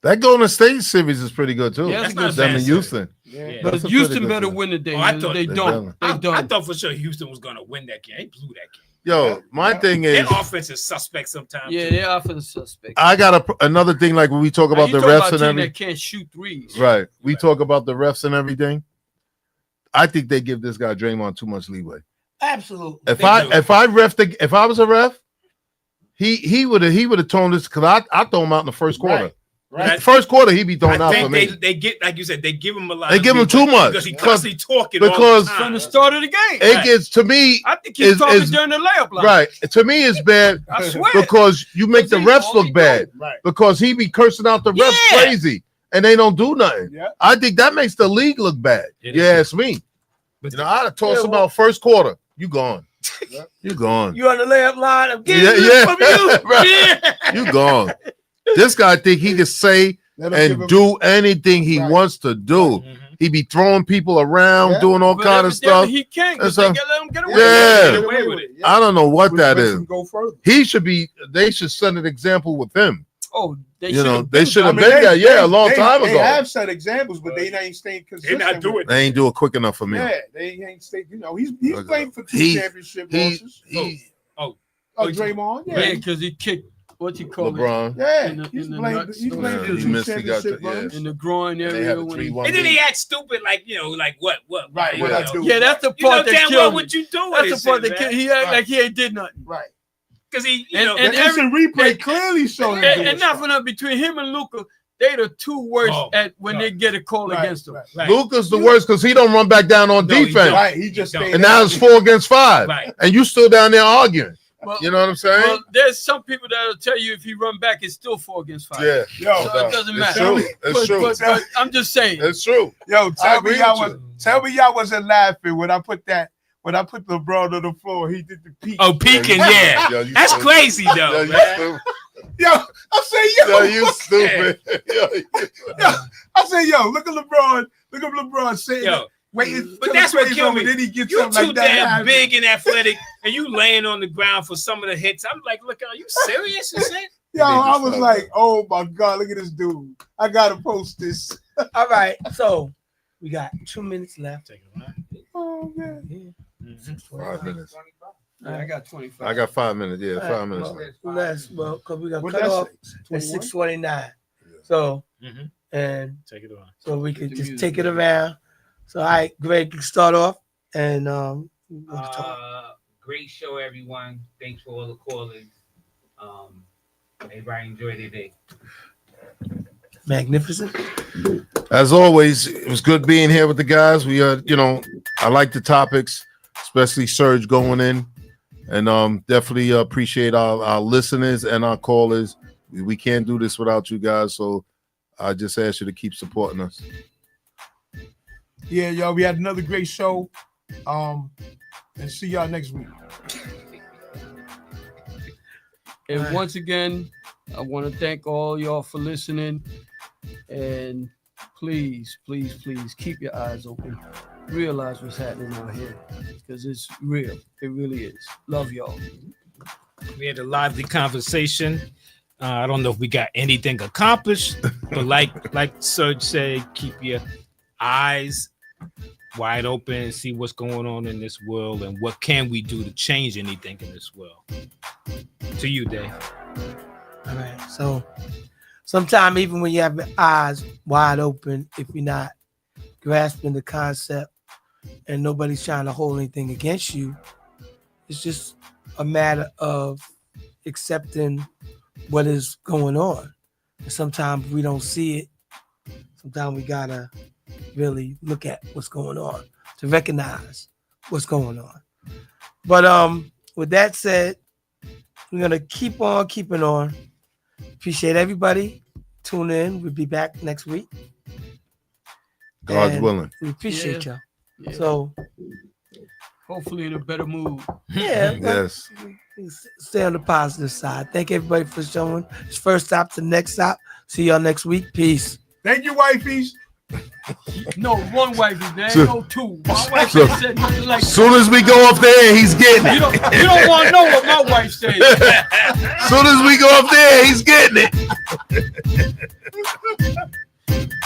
Speaker 6: That Golden State series is pretty good too.
Speaker 7: Yeah,
Speaker 5: That's
Speaker 7: it's
Speaker 5: not
Speaker 7: good.
Speaker 6: Them in
Speaker 5: bad
Speaker 6: Houston.
Speaker 5: Yeah.
Speaker 7: But
Speaker 6: That's a
Speaker 7: Houston
Speaker 6: pretty good
Speaker 7: better
Speaker 6: team.
Speaker 7: win today.
Speaker 5: Oh, I thought
Speaker 7: they
Speaker 6: they
Speaker 7: don't.
Speaker 6: done.
Speaker 7: They
Speaker 5: I
Speaker 7: don't.
Speaker 5: thought for sure Houston was going to win that game. They blew that game.
Speaker 6: Yo, my thing
Speaker 5: Their
Speaker 6: is,
Speaker 5: offense is suspect sometimes.
Speaker 7: Yeah, they are for the suspect.
Speaker 6: I got another thing. Like when we talk
Speaker 7: Now,
Speaker 6: about
Speaker 7: you
Speaker 6: the
Speaker 7: talk
Speaker 6: refs
Speaker 7: about
Speaker 6: and
Speaker 7: team
Speaker 6: everything,
Speaker 7: that can't shoot threes.
Speaker 6: right? We talk about the refs and everything. I think they give this guy Draymond too much leeway.
Speaker 2: Absolutely.
Speaker 6: If
Speaker 5: They
Speaker 6: I
Speaker 5: do.
Speaker 6: if I was a ref, he would have toned this because I throw him out in the first quarter.
Speaker 5: Right.
Speaker 6: First quarter he be thrown
Speaker 5: I
Speaker 6: out for
Speaker 5: think
Speaker 6: me
Speaker 5: they get, like you said, they give him a lot.
Speaker 6: They
Speaker 5: of
Speaker 6: give him
Speaker 5: leeway
Speaker 6: too much.
Speaker 5: because he
Speaker 6: Because-
Speaker 5: constantly talking all
Speaker 6: because-
Speaker 5: the
Speaker 7: From
Speaker 5: time.
Speaker 7: the start of the game.
Speaker 6: It
Speaker 5: Right.
Speaker 6: gets to me
Speaker 7: I think he's talking
Speaker 6: is-
Speaker 7: during the layup line.
Speaker 6: right. To me, it's bad
Speaker 7: I swear.
Speaker 6: because you make the
Speaker 7: Because
Speaker 6: refs
Speaker 7: all he
Speaker 6: look bad
Speaker 1: Right.
Speaker 6: because he be cursing out the refs
Speaker 5: Yeah.
Speaker 6: crazy and they don't do nothing.
Speaker 1: Yeah.
Speaker 6: I think that makes the league look bad.
Speaker 5: It
Speaker 6: Yeah,
Speaker 5: is.
Speaker 6: it's me.
Speaker 5: But
Speaker 6: You know, I'd have tossed
Speaker 2: Yeah,
Speaker 6: him
Speaker 2: well-
Speaker 6: out first quarter. You gone. You gone.
Speaker 2: You on the layup line? I'm getting
Speaker 6: Yeah,
Speaker 2: this
Speaker 6: yeah.
Speaker 2: from you.
Speaker 6: Right. You gone. This guy think he can say
Speaker 1: Let him give
Speaker 6: and
Speaker 1: him-
Speaker 6: do anything he
Speaker 1: Right.
Speaker 6: wants to do.
Speaker 5: Mhm.
Speaker 6: He be throwing people around, doing all
Speaker 7: But
Speaker 6: kind of
Speaker 7: evidently
Speaker 6: stuff.
Speaker 7: He can't. 'Cause
Speaker 6: And
Speaker 7: they
Speaker 6: so-
Speaker 7: let him get away.
Speaker 6: Yeah.
Speaker 5: Get away with it.
Speaker 6: I don't know what
Speaker 1: Which
Speaker 6: that
Speaker 1: makes
Speaker 6: is.
Speaker 1: him go further.
Speaker 6: He should be. They should set an example with him.
Speaker 7: Oh, they
Speaker 6: You
Speaker 7: should
Speaker 6: know,
Speaker 7: have
Speaker 6: they should have
Speaker 1: I mean,
Speaker 6: been
Speaker 1: they-
Speaker 6: there. Yeah, a long
Speaker 1: they-
Speaker 6: time
Speaker 1: They
Speaker 6: ago.
Speaker 1: have set examples, but they ain't staying consistent.
Speaker 5: They're not doing
Speaker 1: with
Speaker 5: it.
Speaker 6: They ain't do it quick enough for me.
Speaker 1: Yeah, they ain't staying. You know, he's playing for two
Speaker 6: He-
Speaker 1: championship
Speaker 6: he-
Speaker 1: losses.
Speaker 5: Oh,
Speaker 1: Draymond.
Speaker 7: Yeah,
Speaker 1: Yeah,
Speaker 7: because he kicked what you call
Speaker 6: LeBron.
Speaker 1: yeah.
Speaker 7: In the-
Speaker 1: He's
Speaker 7: in the
Speaker 1: playing.
Speaker 7: nuts.
Speaker 1: He's
Speaker 7: Yeah,
Speaker 1: playing for
Speaker 6: he
Speaker 1: two
Speaker 6: missed- he got
Speaker 1: championship
Speaker 6: the- yeah.
Speaker 1: runs.
Speaker 7: in the groin
Speaker 6: They
Speaker 7: area.
Speaker 6: had a
Speaker 7: when
Speaker 6: 3-1
Speaker 5: and then
Speaker 6: lead.
Speaker 5: he act stupid, like like what?
Speaker 1: Right, what
Speaker 6: Yeah.
Speaker 1: I do.
Speaker 7: Yeah, that's the
Speaker 5: You know
Speaker 7: part that
Speaker 5: damn
Speaker 7: killed
Speaker 5: well
Speaker 7: me.
Speaker 5: what you doing.
Speaker 7: That's the part that killed. He act
Speaker 1: Right.
Speaker 7: like he ain't did nothing.
Speaker 1: Right.
Speaker 5: because he,
Speaker 7: And-
Speaker 1: The
Speaker 7: and
Speaker 1: instant replay clearly showed him. doing
Speaker 7: And not
Speaker 1: stuff.
Speaker 7: for nothing, between him and Luca, they the two worst
Speaker 5: Oh,
Speaker 7: at when they get a call
Speaker 1: Right,
Speaker 7: against them.
Speaker 1: right.
Speaker 5: Right.
Speaker 6: Luka's the worst because he don't run back down on
Speaker 5: No, he
Speaker 6: defense.
Speaker 5: don't.
Speaker 1: Right, he just
Speaker 5: Don't.
Speaker 1: stayed
Speaker 6: And now
Speaker 1: there.
Speaker 6: it's 4 against 5.
Speaker 5: Right.
Speaker 6: And you still down there arguing.
Speaker 7: Well,
Speaker 6: You know what I'm saying?
Speaker 7: well, there's some people that'll tell you if he run back, it's still 4 against 5.
Speaker 6: Yeah.
Speaker 1: Yo,
Speaker 7: So it doesn't
Speaker 6: It's
Speaker 7: matter.
Speaker 6: true. It's
Speaker 7: But,
Speaker 6: true.
Speaker 7: but I'm just saying.
Speaker 6: It's true.
Speaker 1: yo,
Speaker 6: I agree with
Speaker 1: tell me y'all wasn't laughing when I put LeBron on the floor. He did the peak.
Speaker 5: Oh, peeking, yeah.
Speaker 6: Yo, you
Speaker 5: That's
Speaker 6: stupid.
Speaker 5: crazy
Speaker 6: Yo,
Speaker 5: though,
Speaker 6: you
Speaker 5: man.
Speaker 6: stupid.
Speaker 1: Yo, I say,
Speaker 6: Yo, you stupid. Yo,
Speaker 1: I say, yo, look at LeBron. Look at LeBron saying,
Speaker 5: Yo,
Speaker 1: waiting.
Speaker 5: but that's what killed me.
Speaker 1: Then he gets
Speaker 5: You
Speaker 1: something
Speaker 5: too
Speaker 1: like that.
Speaker 5: damn
Speaker 1: happen.
Speaker 5: big and athletic, and you laying on the ground for some of the hits. I'm like, look, are you serious? You saying?
Speaker 1: Yo, I was like, oh my God, look at this dude. I gotta post this.
Speaker 2: All right, so we got 2 minutes left.
Speaker 1: Oh man.
Speaker 6: 5 minutes.
Speaker 7: Yeah, I got 25.
Speaker 6: I got 5 minutes. Yeah, 5 minutes.
Speaker 2: Less, well, because we got
Speaker 1: What
Speaker 2: cut
Speaker 1: that
Speaker 2: off
Speaker 1: say?
Speaker 2: at 6:29. So,
Speaker 5: Mhm.
Speaker 2: and
Speaker 5: Take it on.
Speaker 2: so we could
Speaker 7: the
Speaker 2: just
Speaker 7: music,
Speaker 2: take it
Speaker 7: baby.
Speaker 2: around. So, all right, Greg, you can start off, and we can talk.
Speaker 8: Great show, everyone. Thanks for all the callers. Everybody enjoy their day.
Speaker 2: Magnificent.
Speaker 6: As always, it was good being here with the guys. We I like the topics, especially Serge going in, and definitely appreciate our listeners and our callers. We can't do this without you guys, so I just ask you to keep supporting us.
Speaker 1: Yeah, y'all, we had another great show. And see y'all next week.
Speaker 7: And once again, I want to thank all y'all for listening. And please, please, please keep your eyes open. Realize what's happening out here because it's real. It really is. Love y'all.
Speaker 5: We had a lively conversation. I don't know if we got anything accomplished, but like Serge said, keep your eyes wide open and see what's going on in this world and what can we do to change anything in this world. To you, Dave.
Speaker 2: All right. So, sometimes even when you have your eyes wide open, if you're not grasping the concept and nobody's trying to hold anything against you, it's just a matter of accepting what is going on. And sometimes we don't see it. Sometimes we gotta really look at what's going on to recognize what's going on. But with that said, we're gonna keep on keeping on. Appreciate everybody. Tune in. We'll be back next week.
Speaker 6: God's
Speaker 2: And
Speaker 6: willing.
Speaker 2: We appreciate
Speaker 7: Yeah.
Speaker 2: y'all.
Speaker 7: Yeah.
Speaker 2: So
Speaker 7: Hopefully in a better mood.
Speaker 2: yeah,
Speaker 6: Yes.
Speaker 2: stay on the positive side. Thank everybody for showing. It's first stop to next stop. See y'all next week. Peace.
Speaker 1: Thank you, wifeys.
Speaker 7: No, one wifey, there ain't
Speaker 6: So-
Speaker 7: no two. My wife
Speaker 6: so-
Speaker 7: said nothing like
Speaker 6: Soon as we go off there, he's getting
Speaker 7: you
Speaker 6: it.
Speaker 7: don't want to know what my wife said.
Speaker 6: Soon as we go up there, he's getting it.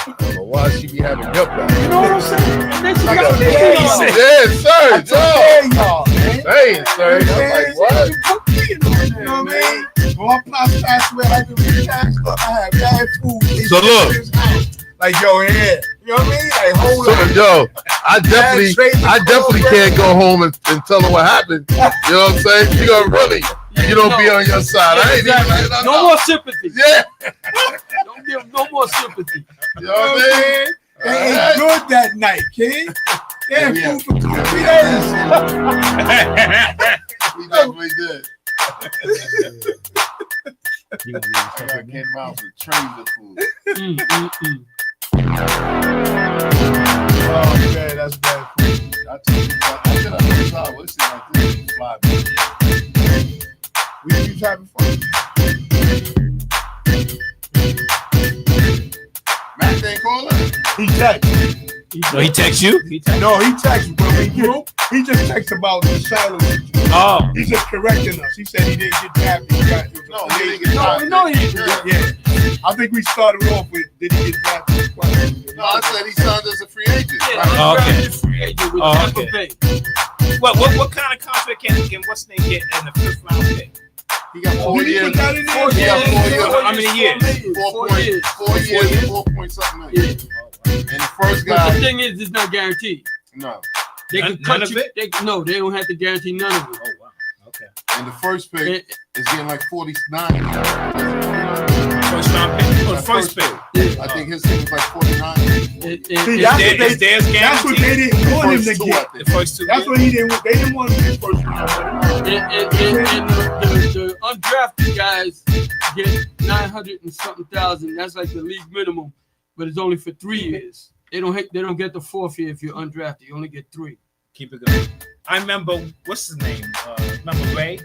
Speaker 6: I don't know why she be having yup back.
Speaker 1: You know what I'm saying?
Speaker 7: And then she
Speaker 1: I
Speaker 7: got
Speaker 1: got
Speaker 7: the
Speaker 1: big
Speaker 7: kid
Speaker 1: eyes.
Speaker 7: on.
Speaker 6: Yeah, sir.
Speaker 1: Hey, y'all, man.
Speaker 6: Hey, sir. I'm like, what?
Speaker 1: You know what I mean? Well, I'm not fast where I can be taxed. Look, I have bad food.
Speaker 6: So look.
Speaker 1: Like, yo, here. You know what I mean? Like, hold
Speaker 6: So,
Speaker 1: on.
Speaker 6: yo, I definitely can't go home and tell her what happened. You know what I'm saying? She gonna really, you don't be on your side. I ain't even.
Speaker 7: No more sympathy.
Speaker 6: Yeah.
Speaker 7: Don't give no more sympathy.
Speaker 6: You know what I mean?
Speaker 1: They ate good that night, kid. They had
Speaker 6: Yeah.
Speaker 1: food for 2 or 3 days.
Speaker 6: We definitely did. I came out with trays of food.
Speaker 1: Oh, man, that's bad food.
Speaker 6: I told you, I said I was out. What's it like this? Fly, man.
Speaker 1: We keep having fun.
Speaker 6: Matt ain't calling.
Speaker 1: He texted.
Speaker 5: No, he texts you.
Speaker 1: No, he texts when we group. He just texts about the salary.
Speaker 5: Oh,
Speaker 1: He's just correcting us. He said he didn't get drafted. He didn't get drafted.
Speaker 11: No, he didn't.
Speaker 1: Yeah. I think we started off with, did he get drafted?
Speaker 6: No, I said he signed as a free agent.
Speaker 7: Yeah,
Speaker 5: Oh, okay.
Speaker 7: undrafted free agent with
Speaker 5: Oh,
Speaker 7: Tampa
Speaker 5: okay.
Speaker 7: Bay.
Speaker 5: what kind of contract can what's name get in the 5th round pick?
Speaker 6: He got 4
Speaker 1: Did he
Speaker 6: years.
Speaker 1: put that in there?
Speaker 6: He got 4 years.
Speaker 5: How many years?
Speaker 6: 4 years, 4 point something million. And the first
Speaker 7: But the
Speaker 6: guy,
Speaker 7: thing is, it's not guaranteed.
Speaker 6: no.
Speaker 7: They
Speaker 5: None-
Speaker 7: can cut
Speaker 5: none of
Speaker 7: you.
Speaker 5: it?
Speaker 7: They don't have to guarantee none of it.
Speaker 5: Oh wow. Okay.
Speaker 6: And the first pick
Speaker 7: It-
Speaker 6: is getting like 49.
Speaker 5: First round pick. Oh, the first pick.
Speaker 6: I think his thing was like 49.
Speaker 7: it-
Speaker 1: See,
Speaker 7: it-
Speaker 1: that's
Speaker 5: Is
Speaker 1: what they-
Speaker 5: theirs
Speaker 1: That's what they
Speaker 5: guaranteed?
Speaker 1: didn't want him to
Speaker 6: First two, I
Speaker 1: get.
Speaker 5: The
Speaker 6: think.
Speaker 5: first 2.
Speaker 1: That's what he didn't want. They didn't want him to get first round.
Speaker 7: and the undrafted guys get 900 and something thousand. That's like the league minimum, but it's only for 3 years. They don't get the 4th year if you're undrafted. You only get 3.
Speaker 5: Keep it going. I remember what's his name? Remember Ray?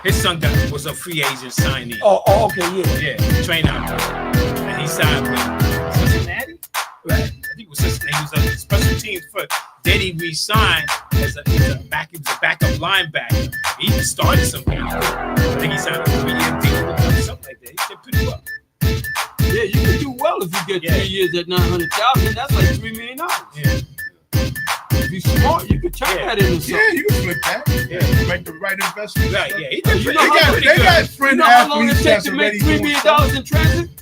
Speaker 5: His son was a free agent signee.
Speaker 2: Oh, okay, yeah.
Speaker 5: Yeah, train out there. And he signed with Cincinnati? Right. I think it was Cincinnati. He was a special teams for. Then he re-signed as a backup linebacker. He even started some games. I think he signed a 3-year deal with them, something like that. He did pretty well.
Speaker 7: Yeah, you can do well if you get 3 years at 900,000. That's like $3 million.
Speaker 5: Yeah.
Speaker 7: If you're smart, you could turn that into something.
Speaker 1: Yeah, you can flip that. Yeah, make the right investment.
Speaker 5: Right, yeah. He did
Speaker 7: You
Speaker 5: pretty
Speaker 7: know
Speaker 5: good.
Speaker 7: how-
Speaker 5: Pretty
Speaker 1: They
Speaker 5: good.
Speaker 1: got
Speaker 7: You
Speaker 1: friend
Speaker 7: know how long it
Speaker 1: athletes
Speaker 7: takes
Speaker 1: that's
Speaker 7: to
Speaker 1: already
Speaker 7: make $3
Speaker 1: doing
Speaker 7: million
Speaker 1: stuff.
Speaker 7: in transit?